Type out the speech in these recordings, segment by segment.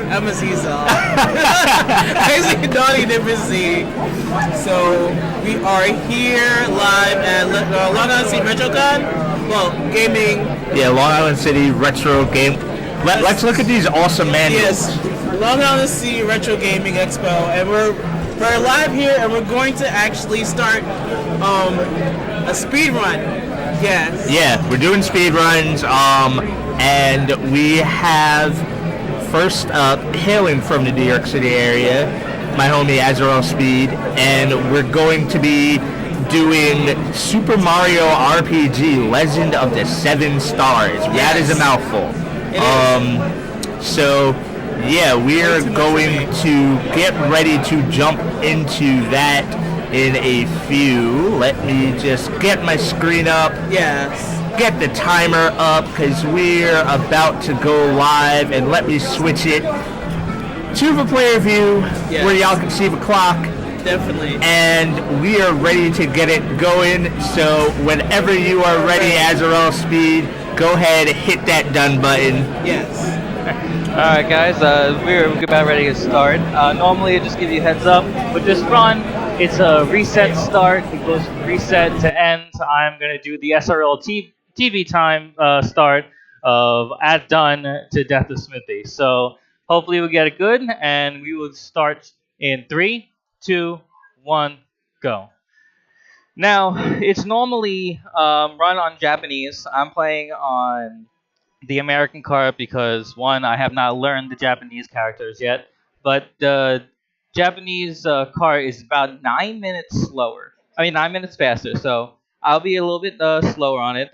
I'm a seesaw. I see Donnie Nipsey. So we are here live at Long Island City RetroCon. Well, gaming. Yeah, Long Island City Retro Game. Let's look at these awesome manuals. Yes, Long Island City Retro Gaming Expo, and we're live here, and we're going to actually start a speed run. Yes. Yeah, we're doing speed runs. And we have first up, hailing from the New York City area, my homie Azrael Speed, and we're going to be doing Super Mario RPG Legend of the Seven Stars. Yes. That is a mouthful. So yeah, we're going to get ready to jump into that in a few. Let me just get my screen up. Yes. Get the timer up because we're about to go live, and let me switch it to the player view where y'all can see the clock. Definitely. And we are ready to get it going. So whenever you are ready, Azrael Speed, go ahead, hit that done button. Yes. Alright guys, we're about ready to start. Normally I just give you a heads up. With this run, it's a reset start. It goes from reset to end. I'm going to do the SRL TV time start of at done to Death of Smithy. So hopefully we'll get it good, and we will start in 3, 2, 1, go. Now, it's normally run on Japanese. I'm playing on the American card because, one, I have not learned the Japanese characters yet, but the Japanese card is about 9 minutes slower. 9 minutes faster, so I'll be a little bit slower on it.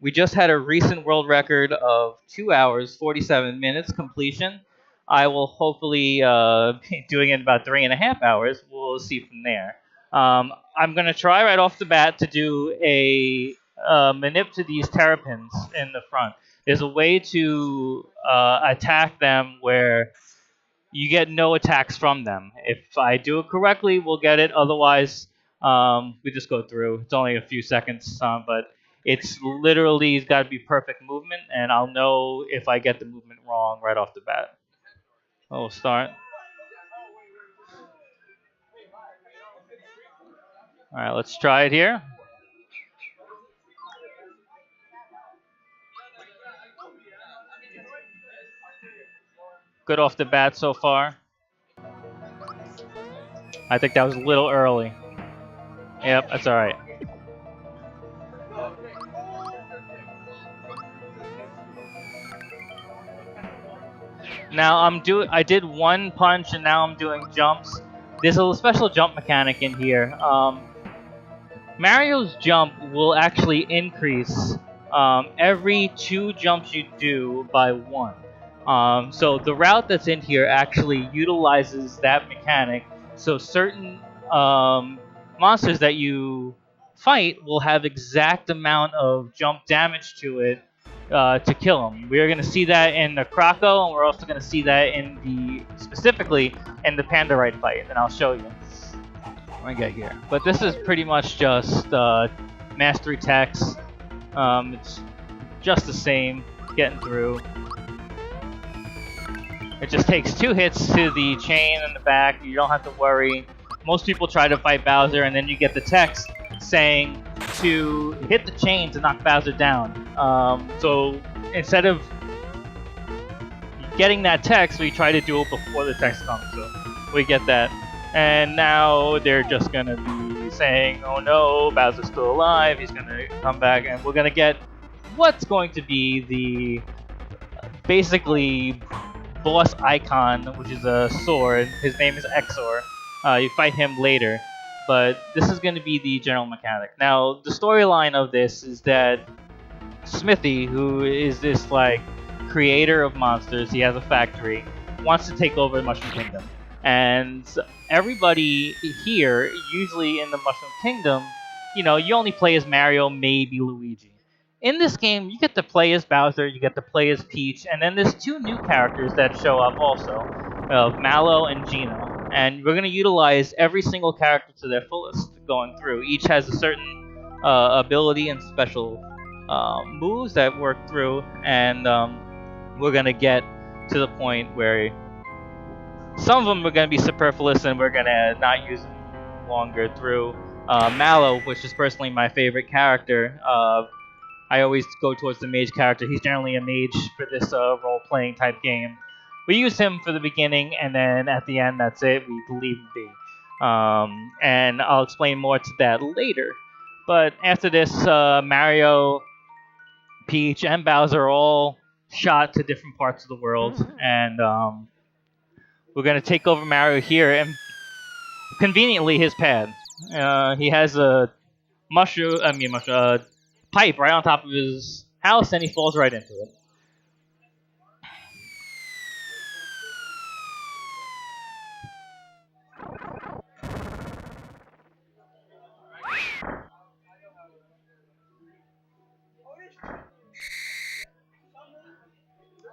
We just had a recent world record of 2 hours, 47 minutes completion. I will hopefully be doing it in about 3.5 hours. We'll see from there. I'm going to try right off the bat to do a manip to these terrapins in the front. There's a way to attack them where you get no attacks from them. If I do it correctly, we'll get it. Otherwise, we just go through. It's only a few seconds, but it's literally got to be perfect movement, and I'll know if I get the movement wrong right off the bat. We'll start. All right, let's try it here. Good off the bat so far. I think that was a little early. Yep, that's all right. Now I did one punch, and now I'm doing jumps. There's a special jump mechanic in here. Mario's jump will actually increase every 2 jumps you do by 1. So the route that's in here actually utilizes that mechanic. So certain monsters that you fight will have exact amount of jump damage to it to kill them. We're going to see that in the Croco, and we're also going to see that specifically in the Pandarite fight, and I'll show you when I get here. But this is pretty much just mastery text. It's just the same, getting through. It just takes 2 hits to the chain in the back. You don't have to worry. Most people try to fight Bowser, and then you get the text saying to hit the chain to knock Bowser down. So instead of getting that text, we try to do it before the text comes. So we get that. And now they're just going to be saying, oh no, Bowser's still alive. He's going to come back, and we're going to get what's going to be the basically boss icon, which is a sword. His name is Exor. You fight him later, but this is going to be the general mechanic. Now, the storyline of this is that Smithy, who is this creator of monsters, he has a factory, wants to take over Mushroom Kingdom. And everybody here, usually in the Mushroom Kingdom, you only play as Mario, maybe Luigi. In this game, you get to play as Bowser, you get to play as Peach, and then there's 2 new characters that show up also, of Mallow and Gino. And we're going to utilize every single character to their fullest going through. Each has a certain ability and special moves that work through, and we're going to get to the point where some of them are going to be superfluous and we're going to not use them longer through. Mallow, which is personally my favorite character, I always go towards the mage character. He's generally a mage for this role-playing type game. We use him for the beginning, and then at the end, that's it. We leave him be. And I'll explain more to that later. But after this, Mario, Peach, and Bowser are all shot to different parts of the world, and we're gonna take over Mario here, and conveniently, his pad. He has a pipe right on top of his house, and he falls right into it.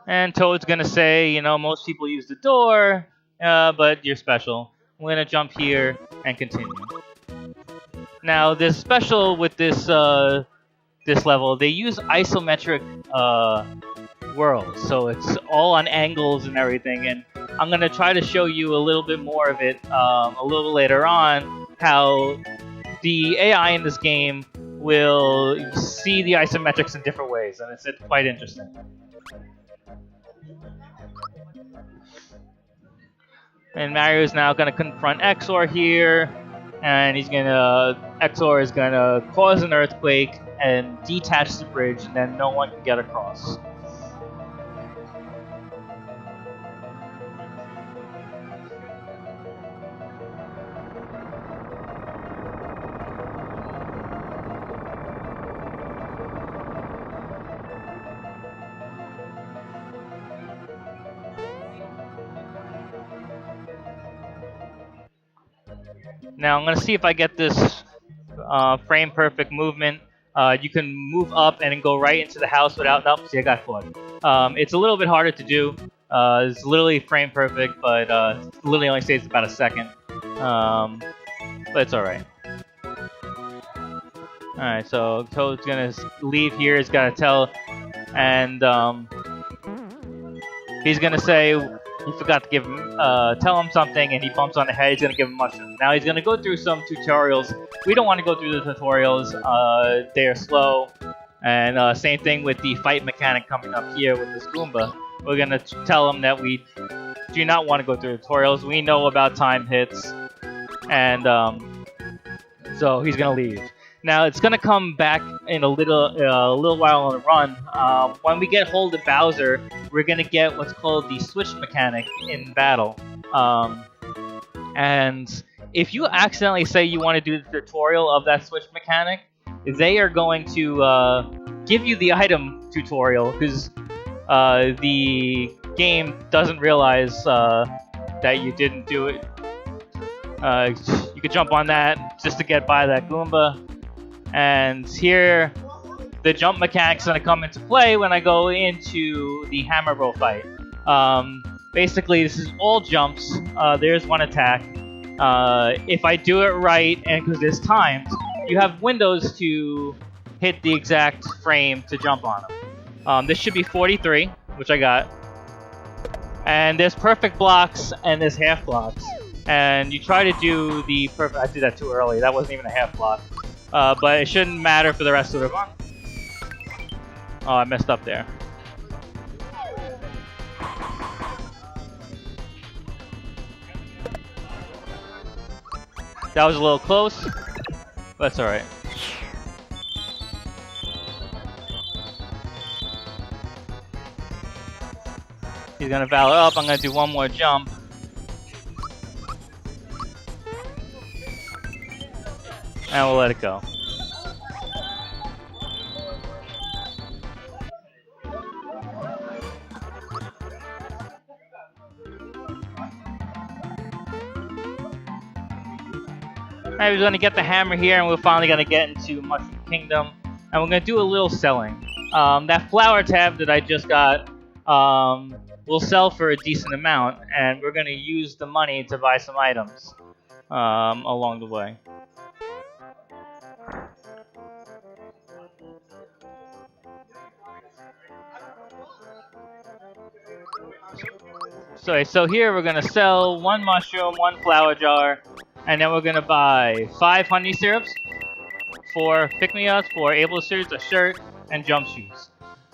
And Toad's gonna say, you know, most people use the door, but you're special. I'm gonna jump here and continue. Now, this special with this this level, they use isometric worlds, so it's all on angles and everything. And I'm gonna try to show you a little bit more of it a little later on, how the AI in this game will see the isometrics in different ways, and it's quite interesting. And Mario's now gonna confront Exor here, and Exor is gonna cause an earthquake and detach the bridge, and then no one can get across. Now I'm gonna see if I get this frame perfect movement. You can move up and then go right into the house without. Nope, see, I got caught. It's a little bit harder to do. It's literally frame perfect, but literally only saves about a second. But it's alright. Alright, so Toad's gonna leave here. He's gotta tell, and he's gonna say he forgot to give him, tell him something, and he bumps on the head. He's gonna give him mushroom. Now he's gonna go through some tutorials. We don't want to go through the tutorials. They are slow, and same thing with the fight mechanic coming up here with this Goomba. We're gonna tell him that we do not want to go through tutorials. We know about time hits, and so he's gonna leave. Now it's gonna come back in a little while on the run. When we get hold of Bowser, we're gonna get what's called the switch mechanic in battle. And if you accidentally say you want to do the tutorial of that switch mechanic, they are going to give you the item tutorial, because the game doesn't realize that you didn't do it. You could jump on that just to get by that Goomba. And here, the jump mechanic's gonna come into play when I go into the Hammer Bro fight. Basically, this is all jumps. There's one attack. If I do it right, and because there's timed, you have windows to hit the exact frame to jump on them. This should be 43, which I got. And there's perfect blocks, and there's half blocks. And you try to do the perfect... I did that too early. That wasn't even a half block. But it shouldn't matter for the rest of the run. Oh, I messed up there. That was a little close, but that's alright. He's gonna valor up, I'm gonna do one more jump. And we'll let it go. Alright, we're gonna get the hammer here, and we're finally gonna get into Mushroom Kingdom. And we're gonna do a little selling. That flower tab that I just got will sell for a decent amount, and we're gonna use the money to buy some items along the way. So here we're gonna sell 1 mushroom, 1 flower jar, and then we're gonna buy 5 honey syrups, 4 pick-me-ups, 4 able suits, a shirt, and jump shoes.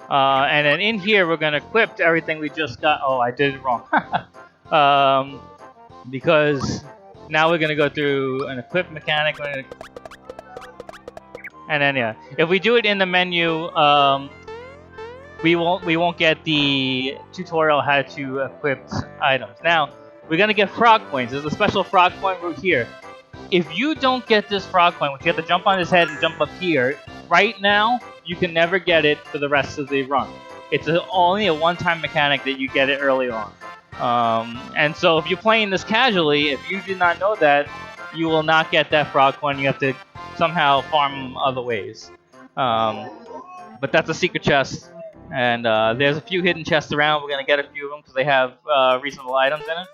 And then in here we're gonna equip everything we just got. Oh, I did it wrong. Because now we're gonna go through an equip mechanic, and then yeah, if we do it in the menu, we won't get the tutorial how to equip items. Now we're gonna get frog coins. There's a special frog coin route here. If you don't get this frog coin, which you have to jump on his head and jump up here, right now you can never get it for the rest of the run. It's only a one-time mechanic that you get it early on. And so if you're playing this casually, if you did not know that, you will not get that frog coin. You have to somehow farm other ways. But that's a secret chest, and there's a few hidden chests around. We're gonna get a few of them because they have reasonable items in it.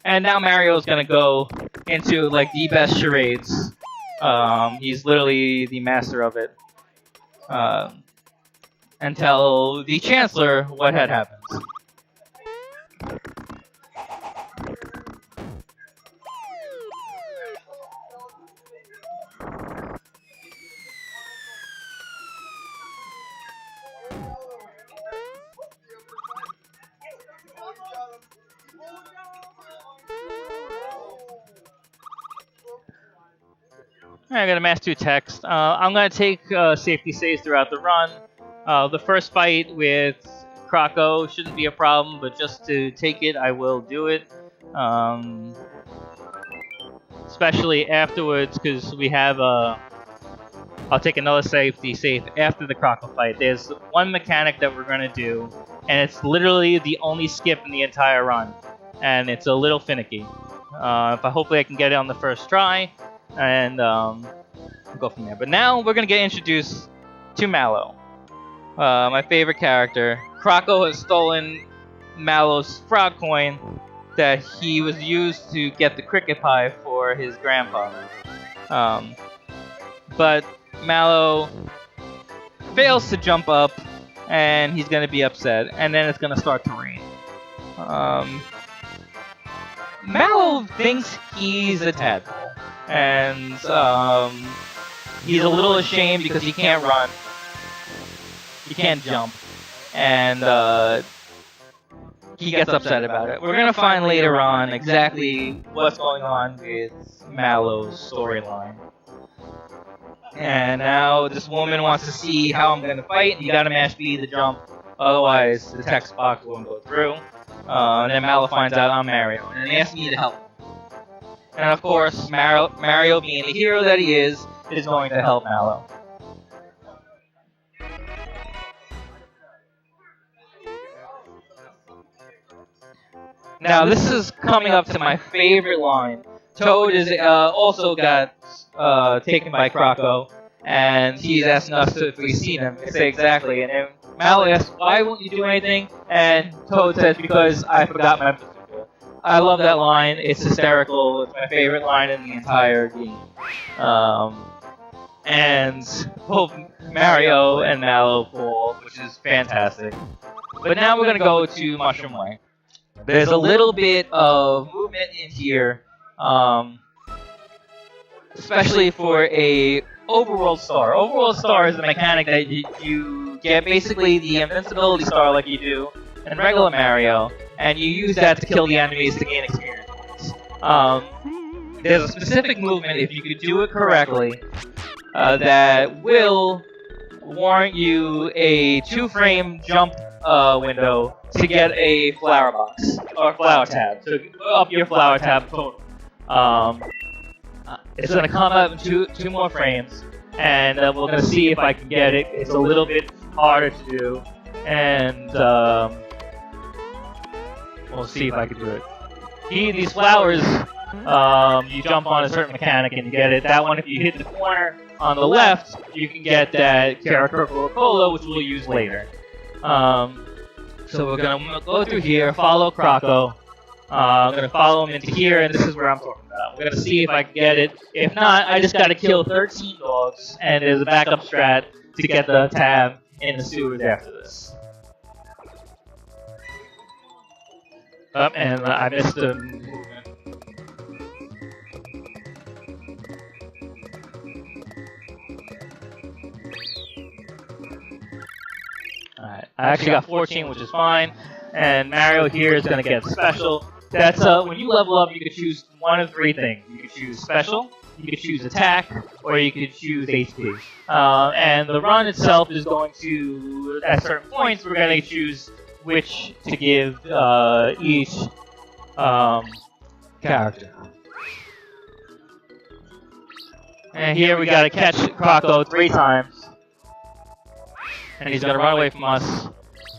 And now Mario's gonna go into like the best charades. He's literally the master of it. And tell the Chancellor what had happened. I got a mass 2 text. I'm going to take safety saves throughout the run. The first fight with Croco shouldn't be a problem, but just to take it, I will do it. Especially afterwards, because we have I'll take another safety save after the Croco fight. There's one mechanic that we're going to do, and it's literally the only skip in the entire run. And it's a little finicky. Hopefully I can get it on the first try. And go from there. But now we're gonna get introduced to Mallow, my favorite character. Croco has stolen Mallow's frog coin that he was used to get the cricket pie for his grandpa. But Mallow fails to jump up, and he's gonna be upset. And then it's gonna start to rain. Mallow thinks he's a tadpole. And he's a little ashamed because he can't run, he can't jump, and he gets upset about it. We're gonna find later on exactly what's going on with Mallow's storyline. And now this woman wants to see how I'm gonna fight. You gotta mash B to jump, otherwise the text box won't go through. And then Mallow finds out I'm Mario, and he asks me to help. And of course, Mario, being the hero that he is going to help Mallow. Now, this is coming up to my favorite line. Toad is also got taken by Croco, and he's asking us if we've seen him. I say exactly, and then Mallow asks, "Why won't you do anything?" And Toad says, "Because I forgot my bazooka." I love that line. It's hysterical. It's my favorite line in the entire game. And both Mario and Mallow fall, which is fantastic. But now we're going to go to Mushroom Way. There's a little bit of movement in here, especially for a Overworld Star. Overworld Star is a mechanic that you get basically the invincibility star like you do in regular Mario, and you use that to kill the enemies to gain experience points. There's a specific movement, if you could do it correctly, that will warrant you a 2-frame jump window to get a flower box, or flower tab, to up your flower tab total. It's going to come up in two more frames, and we're going to see if I can get it. It's a little bit harder to do, and we'll see if I can do it. These flowers, you jump on a certain mechanic and you get it. That one, if you hit the corner on the left, you can get that character Coca-Cola, which we'll use later. So we're going to go through here, follow Croco. I'm going to follow him into here, and this is where I'm talking about. We're going to see if I can get it. If not, I just got to kill 13 dogs, and there's a backup strat to get the tab in the sewers after this. And I missed him. Alright, I actually got 14, which is fine. And Mario here is going to get special. That's when you level up, you can choose one of three things. You can choose special, you can choose attack, or you can choose HP. And the run itself is going to, at certain points, we're going to choose which to give each character. And here we got to catch Croco 3 times. And he's going to run away from us.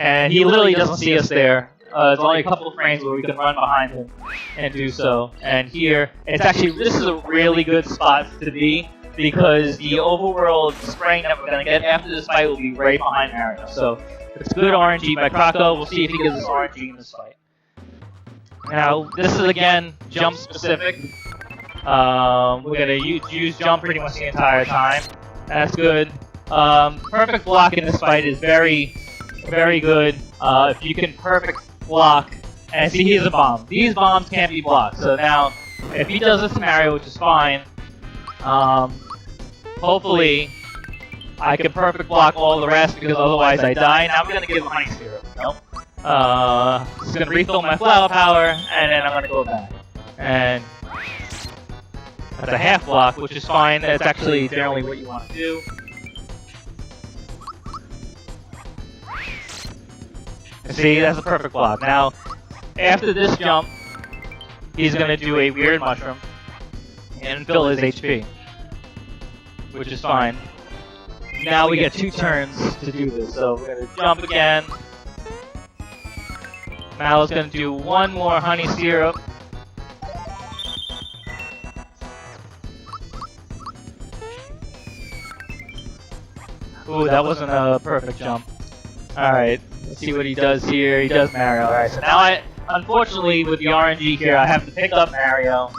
And he literally doesn't see us there. There's only a couple of frames where we can run behind him and do so. And here, it's actually, this is a really good spot to be, because the overworld spring that we're going to get after this fight will be right behind Mario. So it's good RNG by Croco. We'll see if he gives us RNG in this fight. Now, this is again jump specific. We're going to use jump pretty much the entire time. That's good. Perfect block in this fight is very, very good. If you can perfect block, and see, here's a bomb. These bombs can't be blocked. So now, if he does this to Mario, which is fine, hopefully I can perfect block all the rest, because otherwise I die. Now I'm gonna give him honey syrup. Nope. Just gonna refill my flower power, and then I'm gonna go back. And that's a half block, which is fine. That's actually generally what you want to do. See, that's a perfect block. Now, after this jump, he's going to do a weird mushroom and fill his HP, which is fine. Now we get 2 turns to do this, so we're going to jump again. Mallow's going to do 1 more honey syrup. Ooh, that wasn't a perfect jump. Alright. Let's see what he does here. He does Mario. Alright, so now unfortunately, with the RNG here, I have to pick up Mario.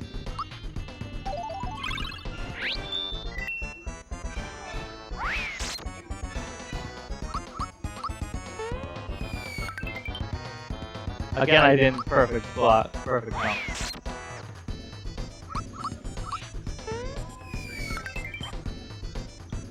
Again, I didn't perfect jump.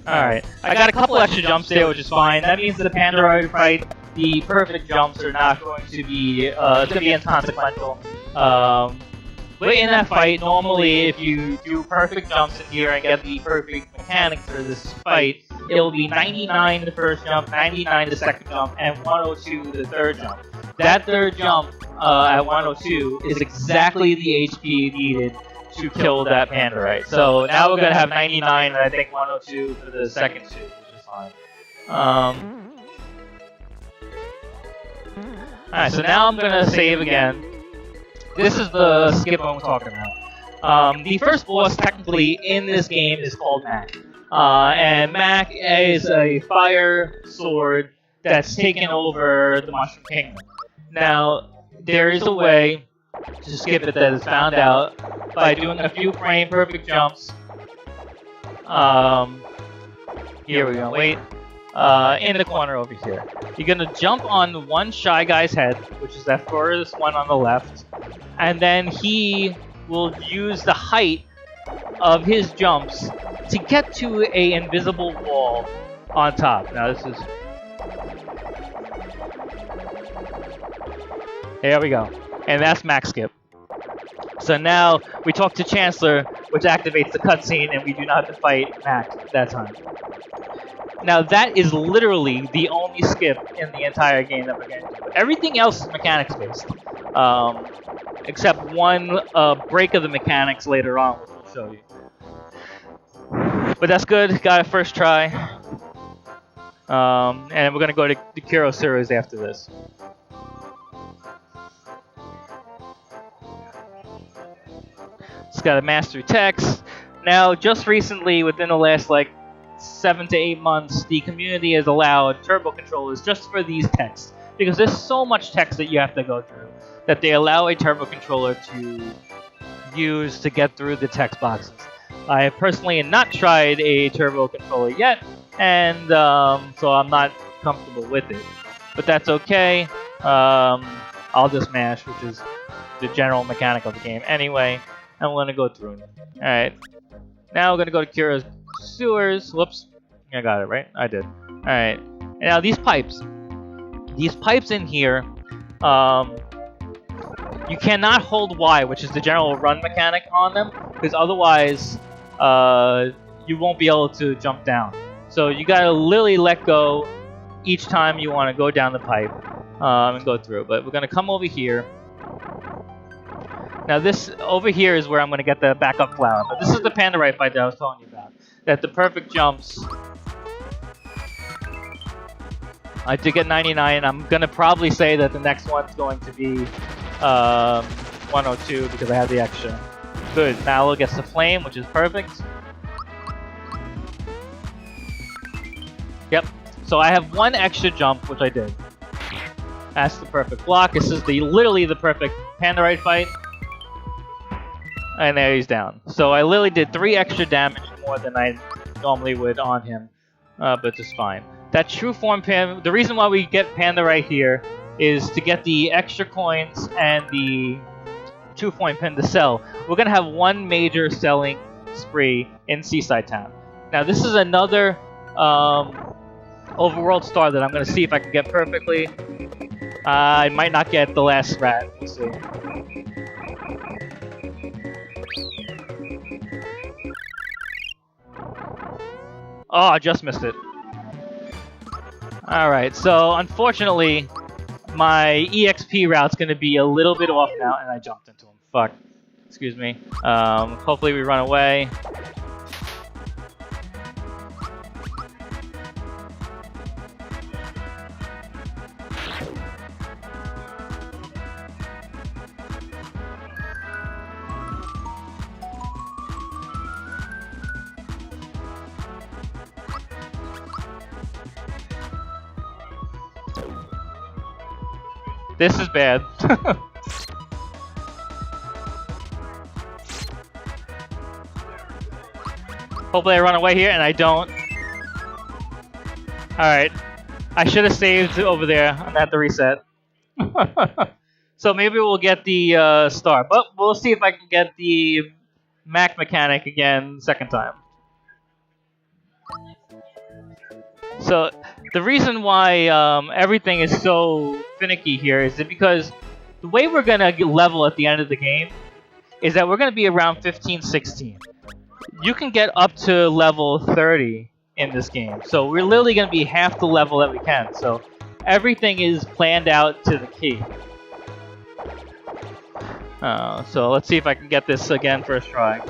Alright, I got a couple extra jumps there, which is fine. That means that the Pandaroid fight, the perfect jumps are not going to be, it's going to be inconsequential. But in that fight, normally if you do perfect jumps in here and get the perfect mechanics for this fight, it'll be 99 the first jump, 99 the second jump, and 102 the third jump. That third jump at 102 is exactly the HP needed to kill that Pandaroid. So now we're going to have 99 and I think 102 for the second 2, which is fine. Alright, so now I'm going to save again. This is the skip I'm talking about. The first boss technically in this game is called Mac. And Mac is a fire sword that's taken over the Mushroom Kingdom. Now, there is a way to skip it that is found out by doing a few frame perfect jumps. Here we go, wait. In the corner over here. You're gonna jump on one Shy Guy's head, which is that furthest one on the left, and then he will use the height of his jumps to get to a invisible wall on top. Now this is... Here we go. And that's Max Skip. So now we talk to Chancellor, which activates the cutscene, and we do not have to fight Max that time. Now that is literally the only skip in the entire game that we're going to do. Everything else is mechanics based, except one break of the mechanics later on, which we'll show you. But that's good. Got it first try, and we're going to go to the Kuro series after this. It's got a master text. Now, just recently, within the last 7 to 8 months, the community has allowed turbo controllers just for these texts, because there's so much text that you have to go through that they allow a turbo controller to use to get through the text boxes. I have personally not tried a turbo controller yet, and so I'm not comfortable with it, but that's okay. I'll just mash, which is the general mechanic of the game anyway. And we're gonna go through. Alright. Now we're gonna go to Kira's sewers. Whoops. I got it, right? I did. Alright. Now these pipes. These pipes in here, you cannot hold Y, which is the general run mechanic on them, because otherwise you won't be able to jump down. So you gotta literally let go each time you want to go down the pipe and go through. But we're gonna come over here. Now this over here is where I'm gonna get the backup flower. But this is the Pandorite fight that I was telling you about. That the perfect jumps. I did get 99. I'm gonna probably say that the next one's going to be 102 because I have the extra. Good. Mallow gets the flame, which is perfect. Yep. So I have one extra jump, which I did. That's the perfect block. This is literally the perfect Pandorite fight. And there he's down. So I literally did 3 extra damage more than I normally would on him, but just fine. That true form Pan. The reason why we get Pandorite here is to get the extra coins and the true form pin to sell. We're gonna have one major selling spree in Seaside Town. Now this is another overworld star that I'm gonna see if I can get perfectly. I might not get the last rat. We'll see. Oh, I just missed it. Alright, so unfortunately, my EXP route's gonna be a little bit off now, and I jumped into him. Fuck. Excuse me. Hopefully we run away. This is bad. Hopefully I run away here, and I don't. Alright. I should have saved over there. I'm gonna have to reset. So maybe we'll get the star. But we'll see if I can get the Mac mechanic again second time. So the reason why everything is so finicky here is that because the way we're gonna level at the end of the game is that we're gonna be around 15, 16. You can get up to level 30 in this game, so we're literally gonna be half the level that we can. So everything is planned out to the key. So let's see if I can get this again first try.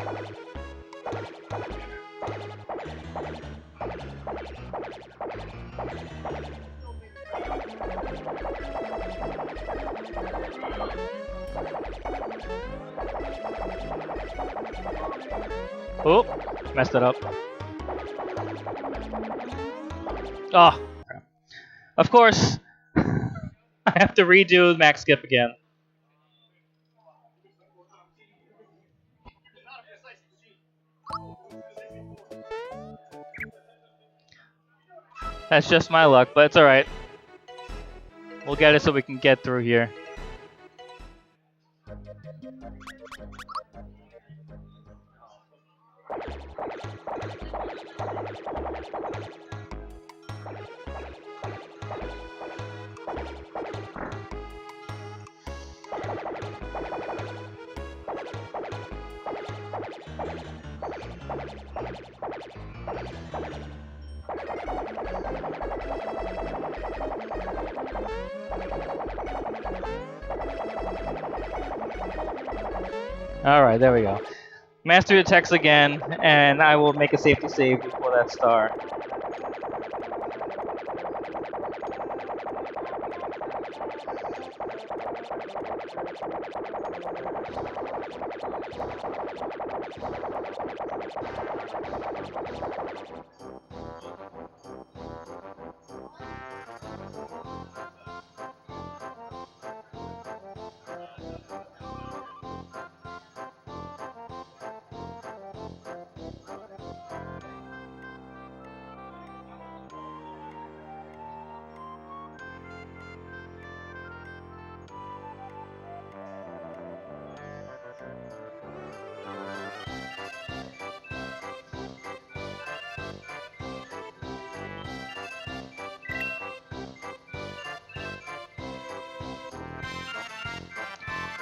Oh, messed it up. Oh, crap. Of course, I have to redo max skip again. That's just my luck, but it's alright. We'll get it so we can get through here. Alright, there we go. Master the text again, and I will make a safety save before that star.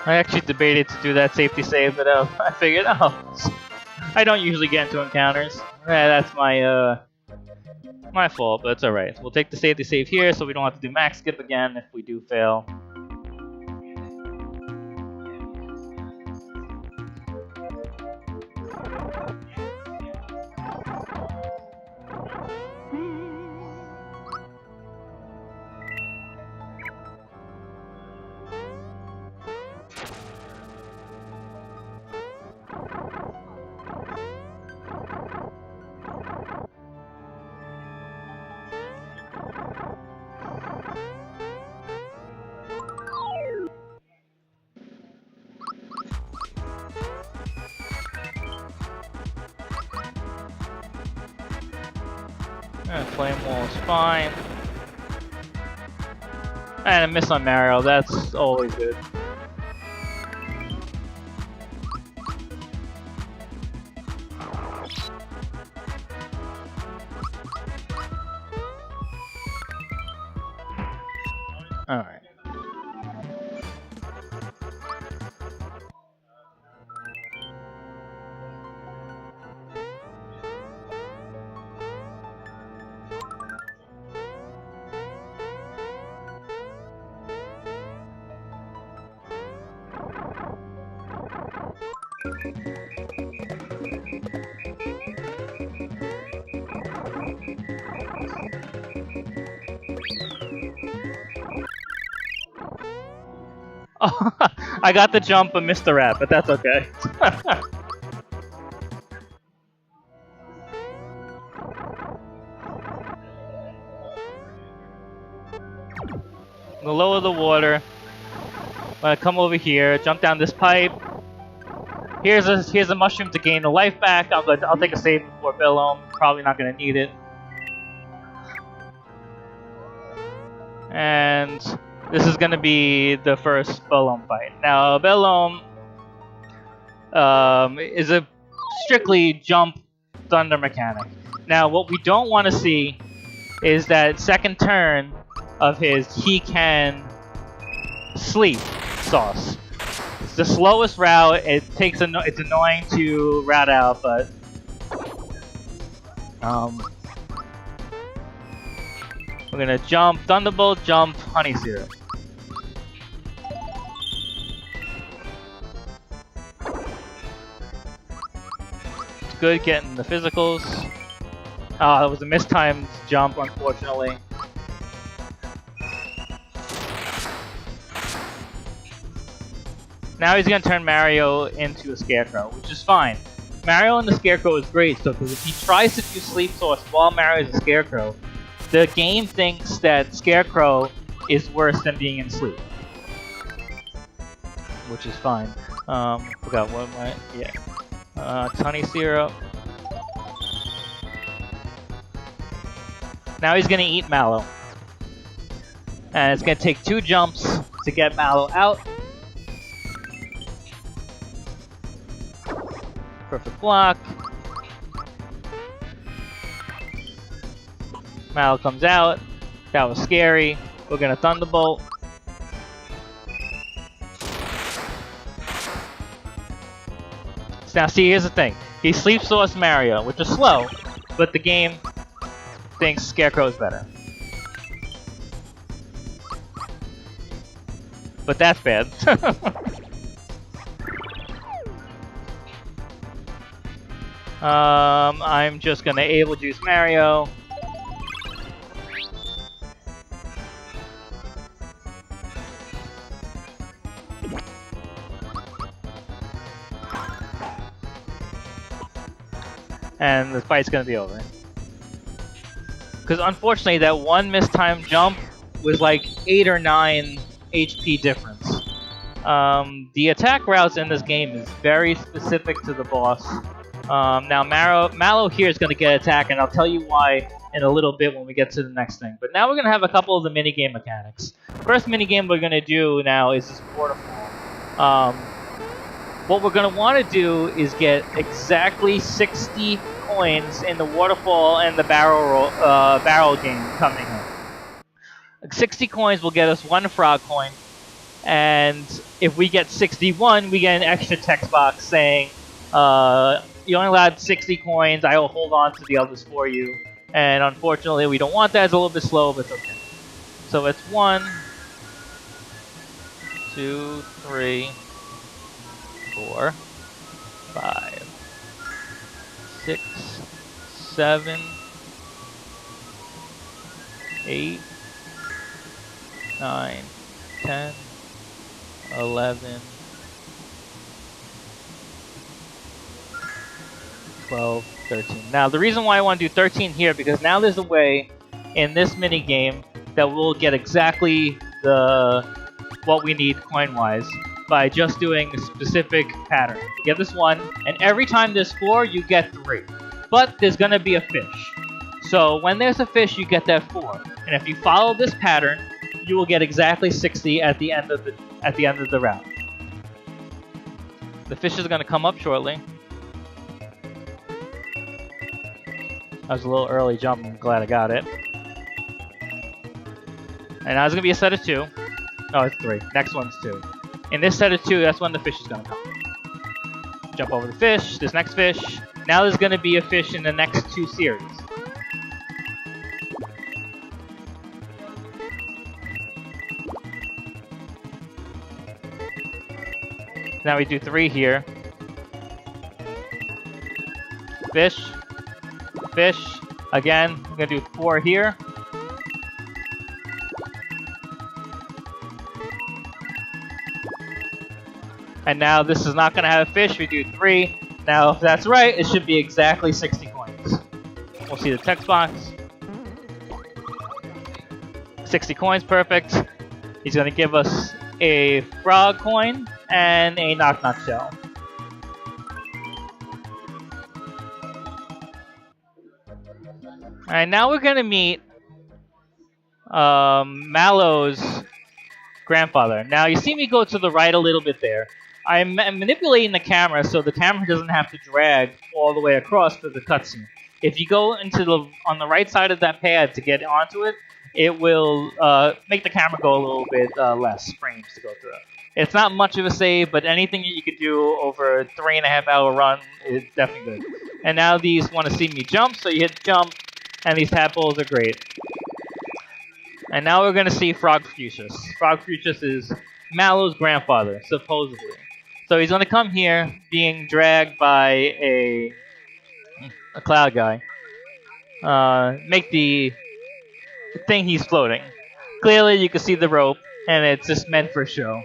I actually debated to do that safety save, but I figured, oh, I don't usually get into encounters. That's my fault, but it's alright. We'll take the safety save here so we don't have to do max skip again if we do fail. Flame wall is fine. And a miss on Mario, that's always good. Alright. Oh, I got the jump but missed the wrap, but that's okay. We'll lower the water. I'm gonna come over here, jump down this pipe. Here's a mushroom to gain the life back. I'll take a save before Bellome. Probably not gonna need it. And this is gonna be the first Bellome fight. Now Bellome is a strictly jump thunder mechanic. Now what we don't want to see is that second turn of his he can sleep sauce. It's the slowest route. It's annoying to route out, but we're gonna jump Thunderbolt, jump Honey Syrup. It's good getting the physicals. That was a mistimed jump, unfortunately. Now he's gonna turn Mario into a Scarecrow, which is fine. Mario and the Scarecrow is great, so because if he tries to do Sleep Source while Mario is a Scarecrow, the game thinks that Scarecrow is worse than being in sleep, which is fine. Forgot what my Honey Syrup. Now he's gonna eat Mallow, and it's gonna take 2 jumps to get Mallow out. Perfect block. Mallow comes out. That was scary. We're gonna Thunderbolt. Now see, here's the thing. He Sleep Source Mario, which is slow, but the game thinks Scarecrow is better. But that's bad. I'm just gonna Able Juice Mario. And the fight's gonna be over. Because unfortunately, that one mistimed jump was like 8 or 9 HP difference. The attack routes in this game is very specific to the boss. Now Mallow here is going to get attack, and I'll tell you why in a little bit when we get to the next thing. But now we're going to have a couple of the minigame mechanics. First minigame we're going to do now is this waterfall. What we're going to want to do is get exactly 60 coins in the waterfall and the barrel game coming up. 60 coins will get us 1 frog coin. And if we get 61, we get an extra text box saying, you only allowed 60 coins, I will hold on to the others for you. And unfortunately, we don't want that, it's a little bit slow, but it's okay. So it's 1, 2, 3, 4, 5, 6, 7, 8, 9, 10, 11, 12, 13. Now the reason why I want to do 13 here, because now there's a way in this mini game that we'll get exactly what we need coin-wise by just doing a specific pattern. You get this 1, and every time there's 4, you get 3. But there's gonna be a fish. So when there's a fish, you get that 4. And if you follow this pattern, you will get exactly 60 at the end of the route. The fish is gonna come up shortly. That was a little early jump, I'm glad I got it. And now it's gonna be a set of 2. No, it's 3. Next one's 2. In this set of 2, that's when the fish is gonna come. Jump over the fish, this next fish. Now there's gonna be a fish in the next 2 series. Now we do 3 here. Fish. Fish. Again, we're gonna do 4 here. And now this is not gonna have a fish, we do 3. Now if that's right, it should be exactly 60 coins. We'll see the text box. 60 coins, perfect. He's gonna give us a frog coin and a knock knock shell. Alright, now we're gonna meet Mallow's grandfather. Now you see me go to the right a little bit there. I'm manipulating the camera so the camera doesn't have to drag all the way across for the cutscene. If you go on the right side of that pad to get onto it, it will make the camera go a little bit less frames to go through. It's not much of a save, but anything that you could do over a 3.5-hour run is definitely good. And now these want to see me jump, so you hit jump, and these tadpoles are great. And now we're going to see Frog Fuchsius. Frog Fuchsius is Mallow's grandfather, supposedly. So he's going to come here, being dragged by a cloud guy. Make the thing he's floating. Clearly you can see the rope, and it's just meant for show.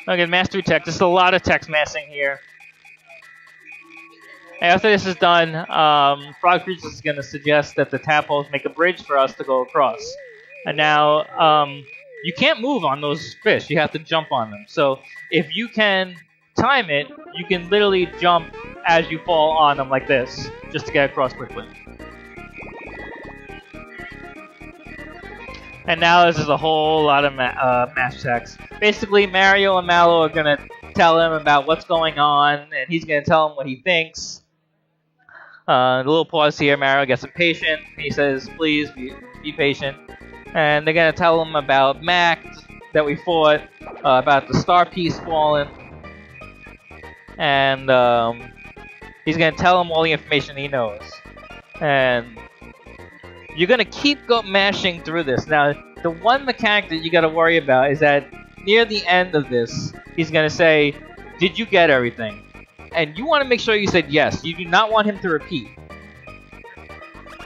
Okay, mastery text. There's a lot of text massing here. After this is done, Frog Fuchsius is going to suggest that the tadpoles make a bridge for us to go across. And now, you can't move on those fish. You have to jump on them. So if you can time it, you can literally jump as you fall on them like this, just to get across quickly. And now this is a whole lot of match text. Basically, Mario and Mallow are going to tell him about what's going on, and he's going to tell him what he thinks. A little pause here. Mario gets impatient. He says, please be patient. And they're going to tell him about Mac that we fought, about the star piece falling. And he's going to tell him all the information he knows. And you're going to keep mashing through this. Now, the one mechanic that you got to worry about is that near the end of this, he's going to say, did you get everything? And you want to make sure you said yes. You do not want him to repeat.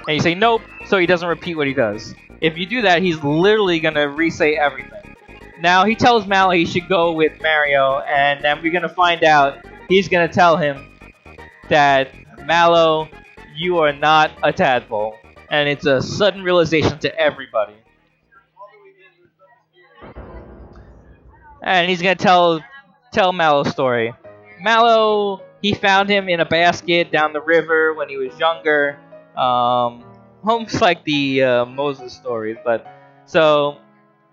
And you say nope, so he doesn't repeat what he does. If you do that, he's literally going to re-say everything. Now, he tells Mallow he should go with Mario, and then we're going to find out he's going to tell him that, Mallow, you are not a tadpole. And it's a sudden realization to everybody. And he's going to tell Mallow's story. Mallow, he found him in a basket down the river when he was younger. Almost like the Moses stories, but so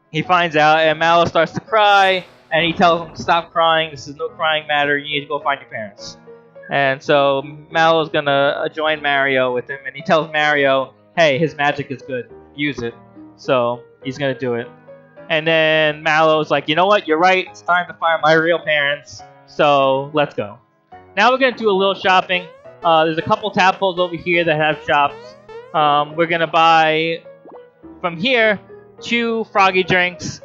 he finds out, and Mallow starts to cry, and he tells him to stop crying. This is no crying matter. You need to go find your parents. And so Mallow's gonna join Mario with him, and he tells Mario, "Hey, his magic is good. Use it." So he's gonna do it. And then Mallow's like, you know what? You're right. It's time to find my real parents. So let's go. Now we're gonna do a little shopping. There's a couple tadpoles over here that have shops. We're gonna buy from here 2 froggy drinks.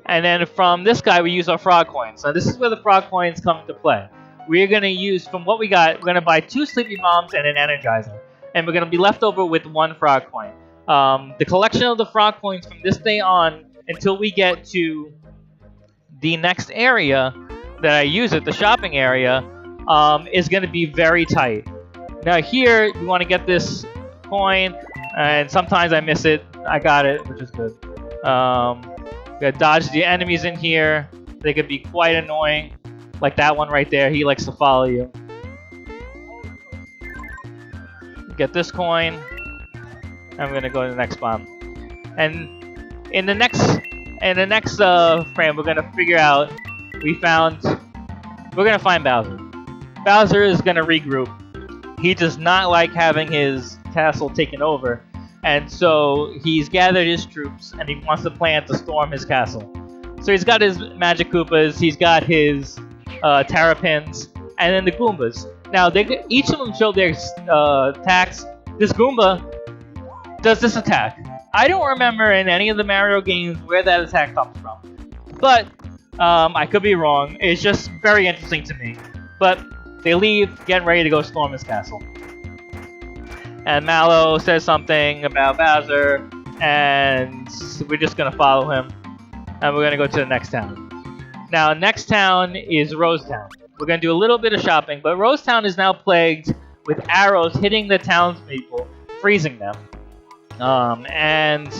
And then from this guy, we use our frog coins. So this is where the frog coins come into play. We're going to use, from what we got, we're going to buy 2 sleepy bombs and an energizer. And we're going to be left over with 1 frog coin. The collection of the frog coins from this day on until we get to the next area that I use it, the shopping area, is going to be very tight. Now here, we want to get this coin, and sometimes I miss it. I got it, which is good. Gotta dodge the enemies in here. They could be quite annoying. Like that one right there. He likes to follow you. Get this coin. I'm gonna go to the next bomb. And in the next frame, we're gonna figure out. We're gonna find Bowser. Bowser is gonna regroup. He does not like having his castle taken over. And so he's gathered his troops, and he wants to plan to storm his castle. So he's got his Magic Koopas, he's got his Terrapins, and then the Goombas. Now, each of them show their attacks. This Goomba does this attack. I don't remember in any of the Mario games where that attack comes from. But I could be wrong. It's just very interesting to me. But they leave, getting ready to go storm his castle. And Mallow says something about Bowser, and we're just gonna follow him, and we're gonna go to the next town. Now, next town is Rose Town. We're gonna do a little bit of shopping, but Rose Town is now plagued with arrows hitting the townspeople, freezing them, and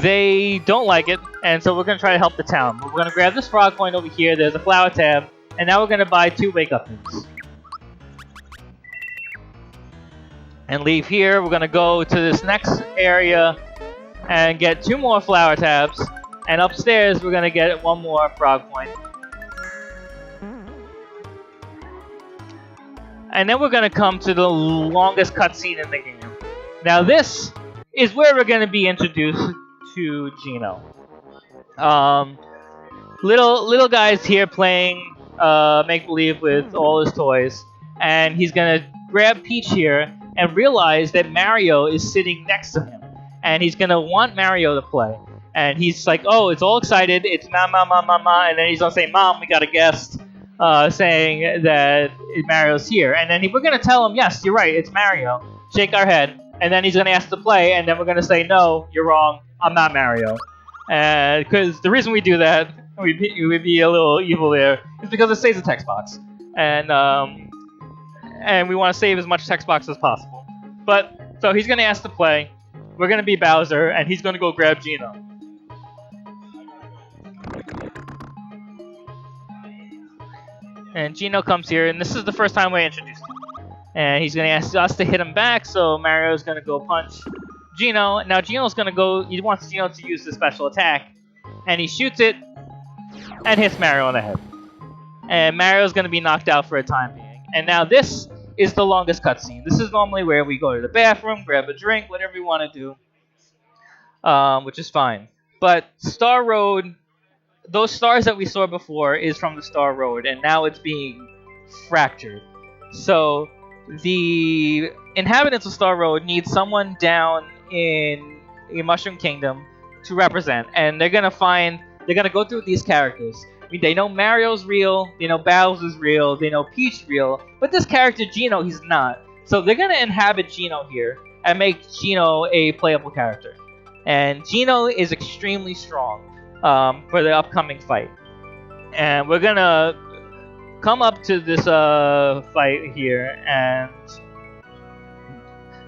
they don't like it. And so we're gonna try to help the town. We're gonna grab this frog coin over here. There's a flower tab, and now we're gonna buy 2 wake-up things. And leave here. We're gonna go to this next area and get 2 more flower tabs. And upstairs, we're gonna get 1 more frog coin. And then we're gonna come to the longest cutscene in the game. Now this is where we're gonna be introduced to Geno. Little guy's here playing make-believe with all his toys. And he's gonna grab Peach here and realize that Mario is sitting next to him. And he's gonna want Mario to play. And he's like, oh, it's all excited, it's ma, and then he's gonna say, Mom, we got a guest, saying that Mario's here. And then we're gonna tell him, yes, you're right, it's Mario. Shake our head. And then he's gonna ask to play, and then we're gonna say, no, you're wrong, I'm not Mario. And because the reason we do that, we'd be a little evil there, is because it saves the text box. And we want to save as much text box as possible. But, so he's going to ask to play. We're going to be Bowser, and he's going to go grab Geno. And Geno comes here, and this is the first time we introduced him. And he's going to ask us to hit him back, so Mario's going to go punch Geno. Now Geno's going to go, he wants Geno to use the special attack. And he shoots it, and hits Mario on the head. And Mario's going to be knocked out for a time being. And now this is the longest cutscene. This is normally where we go to the bathroom, grab a drink, whatever you want to do, which is fine. But Star Road, those stars that we saw before is from the Star Road, and now it's being fractured. So the inhabitants of Star Road need someone down in Mushroom Kingdom to represent, and they're gonna go through these characters. I mean, they know Mario's real, they know Bowser's real, they know Peach real, but this character Geno, he's not. So they're gonna inhabit Geno here and make Geno a playable character. And Geno is extremely strong for the upcoming fight. And we're gonna come up to this fight here and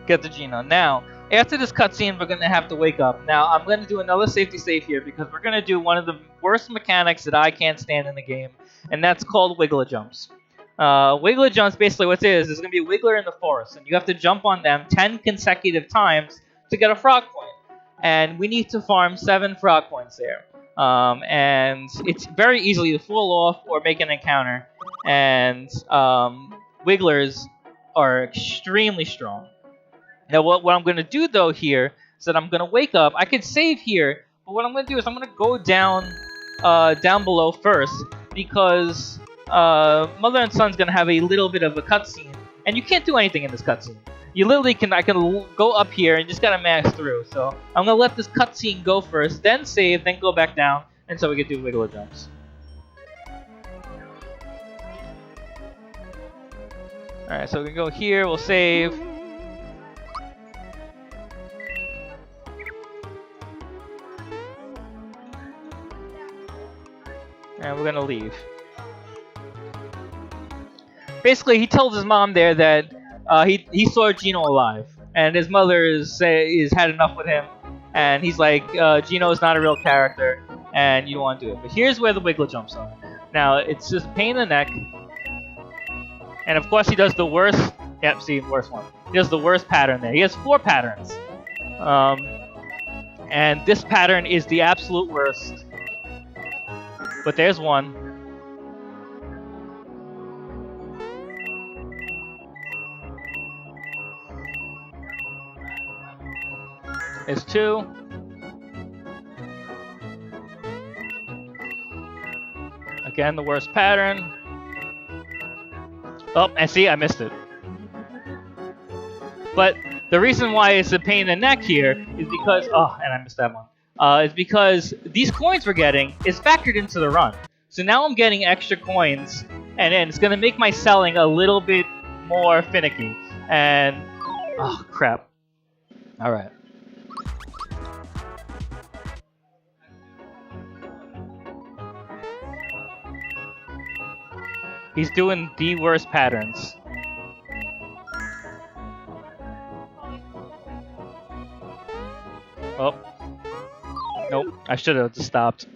get to Geno. Now, after this cutscene, we're going to have to wake up. Now, I'm going to do another safety save here because we're going to do one of the worst mechanics that I can't stand in the game, and that's called Wiggler Jumps. Wiggler Jumps, basically what it is, there's going to be a Wiggler in the forest, and you have to jump on them 10 consecutive times to get a frog coin. And we need to farm 7 frog coins there. And it's very easy to fall off or make an encounter, and Wigglers are extremely strong. Now what I'm going to do though here is that I'm going to wake up. I can save here, but what I'm going to do is I'm going to go down below first, because mother and son's going to have a little bit of a cutscene, and you can't do anything in this cutscene. You literally I can go up here and just gotta mash through. So I'm gonna let this cutscene go first, then save, then go back down, and so we can do wiggle jumps. Alright, so we can go here, we'll save. And we're gonna leave. Basically, he tells his mom there that he saw Gino alive, and his mother is had enough with him, and he's like, Gino is not a real character, and you don't want to do it. But here's where the wiggle jumps are. Now, it's just a pain in the neck, and of course he does the worst. Yep, see, worst one. He does the worst pattern there. He has 4 patterns, and this pattern is the absolute worst. But there's one. There's 2. Again, the worst pattern. Oh, and see, I missed it. But the reason why it's a pain in the neck here is because, oh, and I missed that one. Is because these coins we're getting is factored into the run. So now I'm getting extra coins, and it's going to make my selling a little bit more finicky. And, oh, crap. Alright. He's doing the worst patterns. Oh. Nope, I should have just stopped.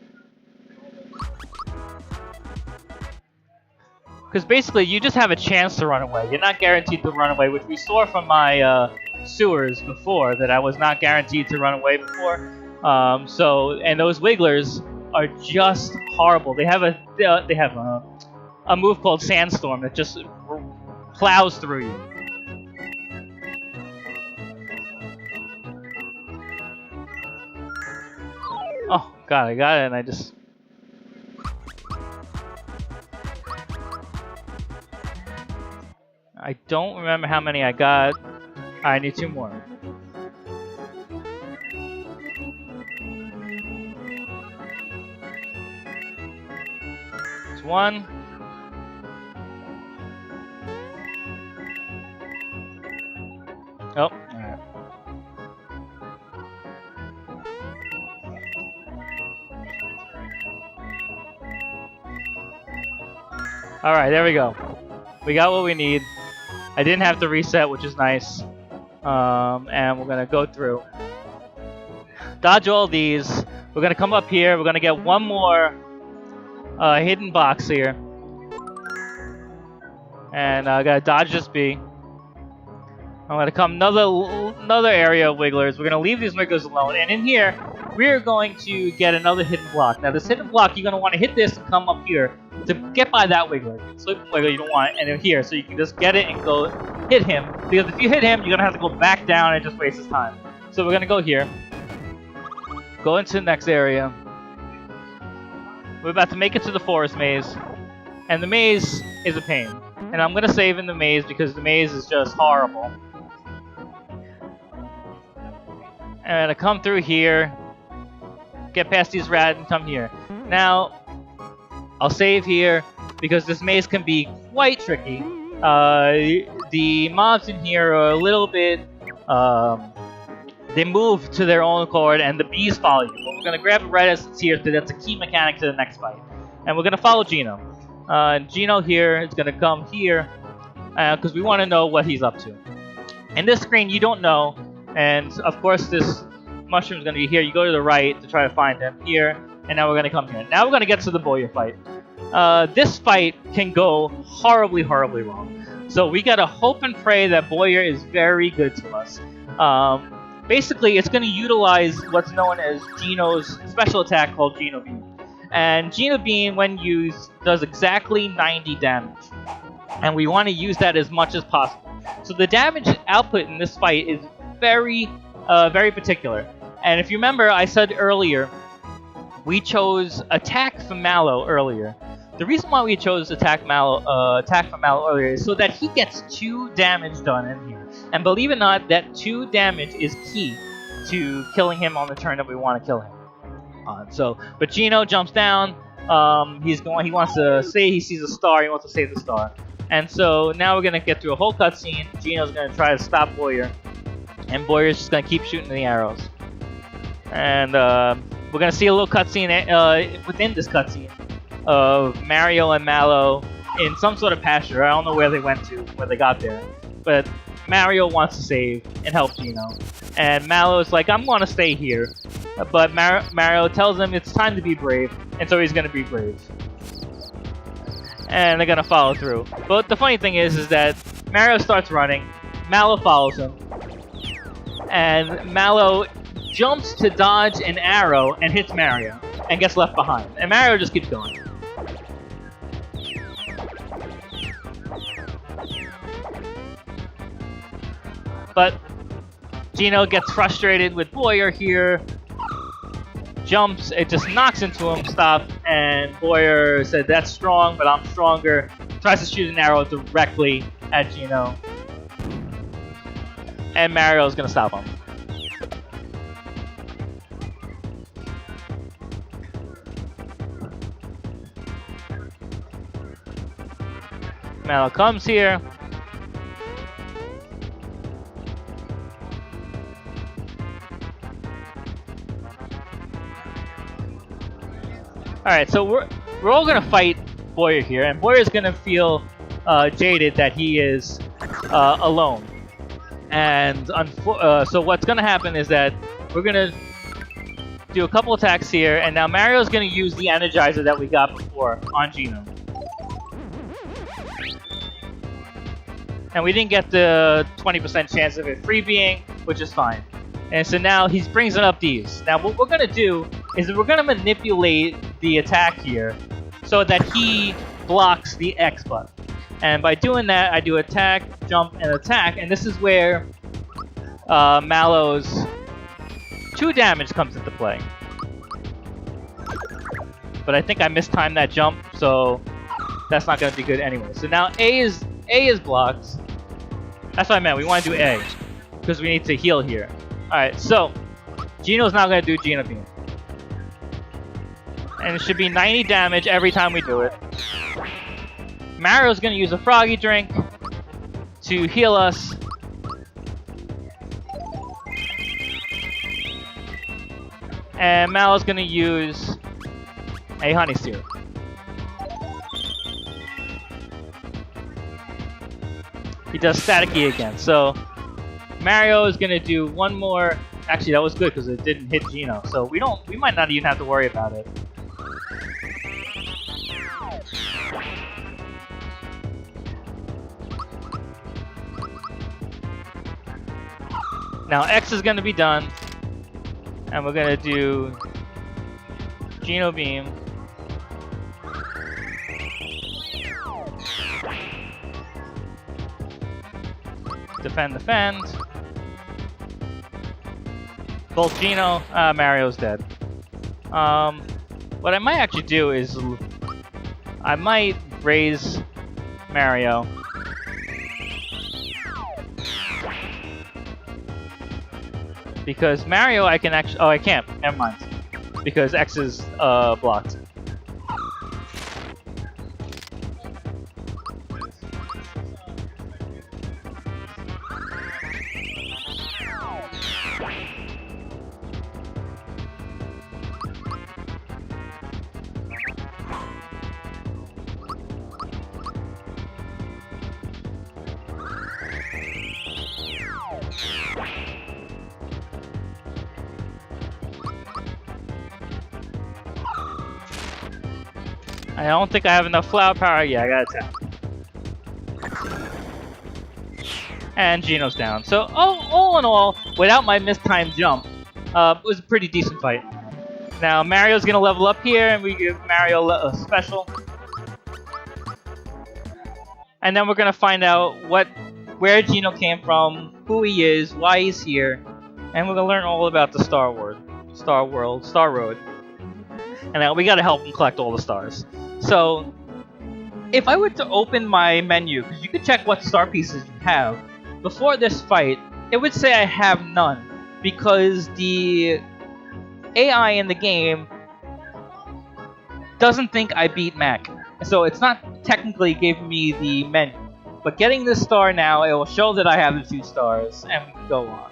Because basically, you just have a chance to run away. You're not guaranteed to run away, which we saw from my sewers before, that I was not guaranteed to run away before. And those wigglers are just horrible. They have a move called Sandstorm that just plows through you. Oh god, I got it, and I just... I don't remember how many I got. I need 2 more. There's 1. Oh, alright. Alright, there we go. We got what we need. I didn't have to reset, which is nice. And we're gonna go through. Dodge all these. We're gonna come up here. We're gonna get 1 more hidden box here. And I gotta dodge this B. I'm gonna come another area of wigglers. We're gonna leave these wigglers alone, and in here we're going to get another hidden block. Now this hidden block, you're gonna want to hit this and come up here to get by that wiggler. Sleeping wiggler you don't want, and then here, so you can just get it and go hit him. Because if you hit him, you're gonna have to go back down and just waste his time. So we're gonna go here, go into the next area. We're about to make it to the forest maze, and the maze is a pain. And I'm gonna save in the maze because the maze is just horrible. And I come through here, get past these rats and come here. Now, I'll save here because this maze can be quite tricky. The mobs in here are a little bit, they move to their own accord and the bees follow you. But we're gonna grab it right as it's here, so that's a key mechanic to the next fight. And we're gonna follow Gino. Gino here is gonna come here because we want to know what he's up to. In this screen, you don't know. And of course this mushroom is going to be here. You go to the right to try to find him here, and now we're going to come here. Now we're going to get to the Boya fight. This fight can go horribly, horribly wrong. So we got to hope and pray that Boya is very good to us. Basically, it's going to utilize what's known as Gino's special attack called Gino Beam. And Gino Beam, when used, does exactly 90 damage. And we want to use that as much as possible. So the damage output in this fight is very, very particular. And if you remember, I said earlier, we chose Attack from Mallow earlier. The reason why we chose Attack from Mallow earlier is so that he gets 2 damage done in here. And believe it or not, that 2 damage is key to killing him on the turn that we want to kill him on. But Gino jumps down. He wants to say he sees a star. He wants to save the star. And so now we're gonna get through a whole cutscene. Gino's gonna try to stop Boyer, and Boyer's just gonna keep shooting the arrows. And we're gonna see a little cutscene within this cutscene of Mario and Mallow in some sort of pasture. I don't know where they went to, where they got there, but Mario wants to save and help Gino, and Mallow's like, I'm gonna stay here, but Mario tells him it's time to be brave, and so he's gonna be brave, and they're gonna follow through. But the funny thing is that Mario starts running, Mallow follows him, and Mallow jumps to dodge an arrow and hits Mario and gets left behind, and Mario just keeps going. But Gino gets frustrated with Boyer here, jumps, it just knocks into him, stops, and Boyer said, that's strong, but I'm stronger. Tries to shoot an arrow directly at Gino, and Mario's gonna stop him. Mallow comes here. Alright, so we're all gonna fight Boyer here, and Boyer's gonna feel jaded that he is alone. And so what's gonna happen is that we're gonna do a couple attacks here, and now Mario's gonna use the Energizer that we got before on Gino. And we didn't get the 20% chance of it freebeing, which is fine. And so now he brings up these. Now what we're gonna do is that we're gonna manipulate the attack here so that he blocks the X button. And by doing that, I do attack, jump, and attack, and this is where Mallow's 2 damage comes into play. But I think I mistimed that jump, so that's not gonna be good anyway. So now A is blocked. That's what I meant. We want to do A because we need to heal here. Alright, so Gino's now going to do Gino Beam. And it should be 90 damage every time we do it. Mario's going to use a Froggy Drink to heal us. And Mallow's going to use a Honey Syrup. He does Static E again. So Mario is gonna do one more. Actually, that was good because it didn't hit Gino. So we might not even have to worry about it. Now X is gonna be done, and we're gonna do Gino Beam. Defend. Bolt Gino. Mario's dead. What I might actually do is I might raise Mario. Because Mario I can actually... Oh, I can't. Never mind. Because X is blocked. I don't think I have enough flower power. Yeah, I gotta tap. And Gino's down. So, all in all, without my mistimed jump, it was a pretty decent fight. Now, Mario's gonna level up here, and we give Mario a special. And then we're gonna find out where Gino came from, who he is, why he's here, and we're gonna learn all about the Star Road. And now we gotta help him collect all the stars. So, if I were to open my menu, because you can check what star pieces you have, before this fight, it would say I have none, because the AI in the game doesn't think I beat Mac. So it's not technically giving me the menu. But getting this star now, it will show that I have the 2 stars, and we can go on.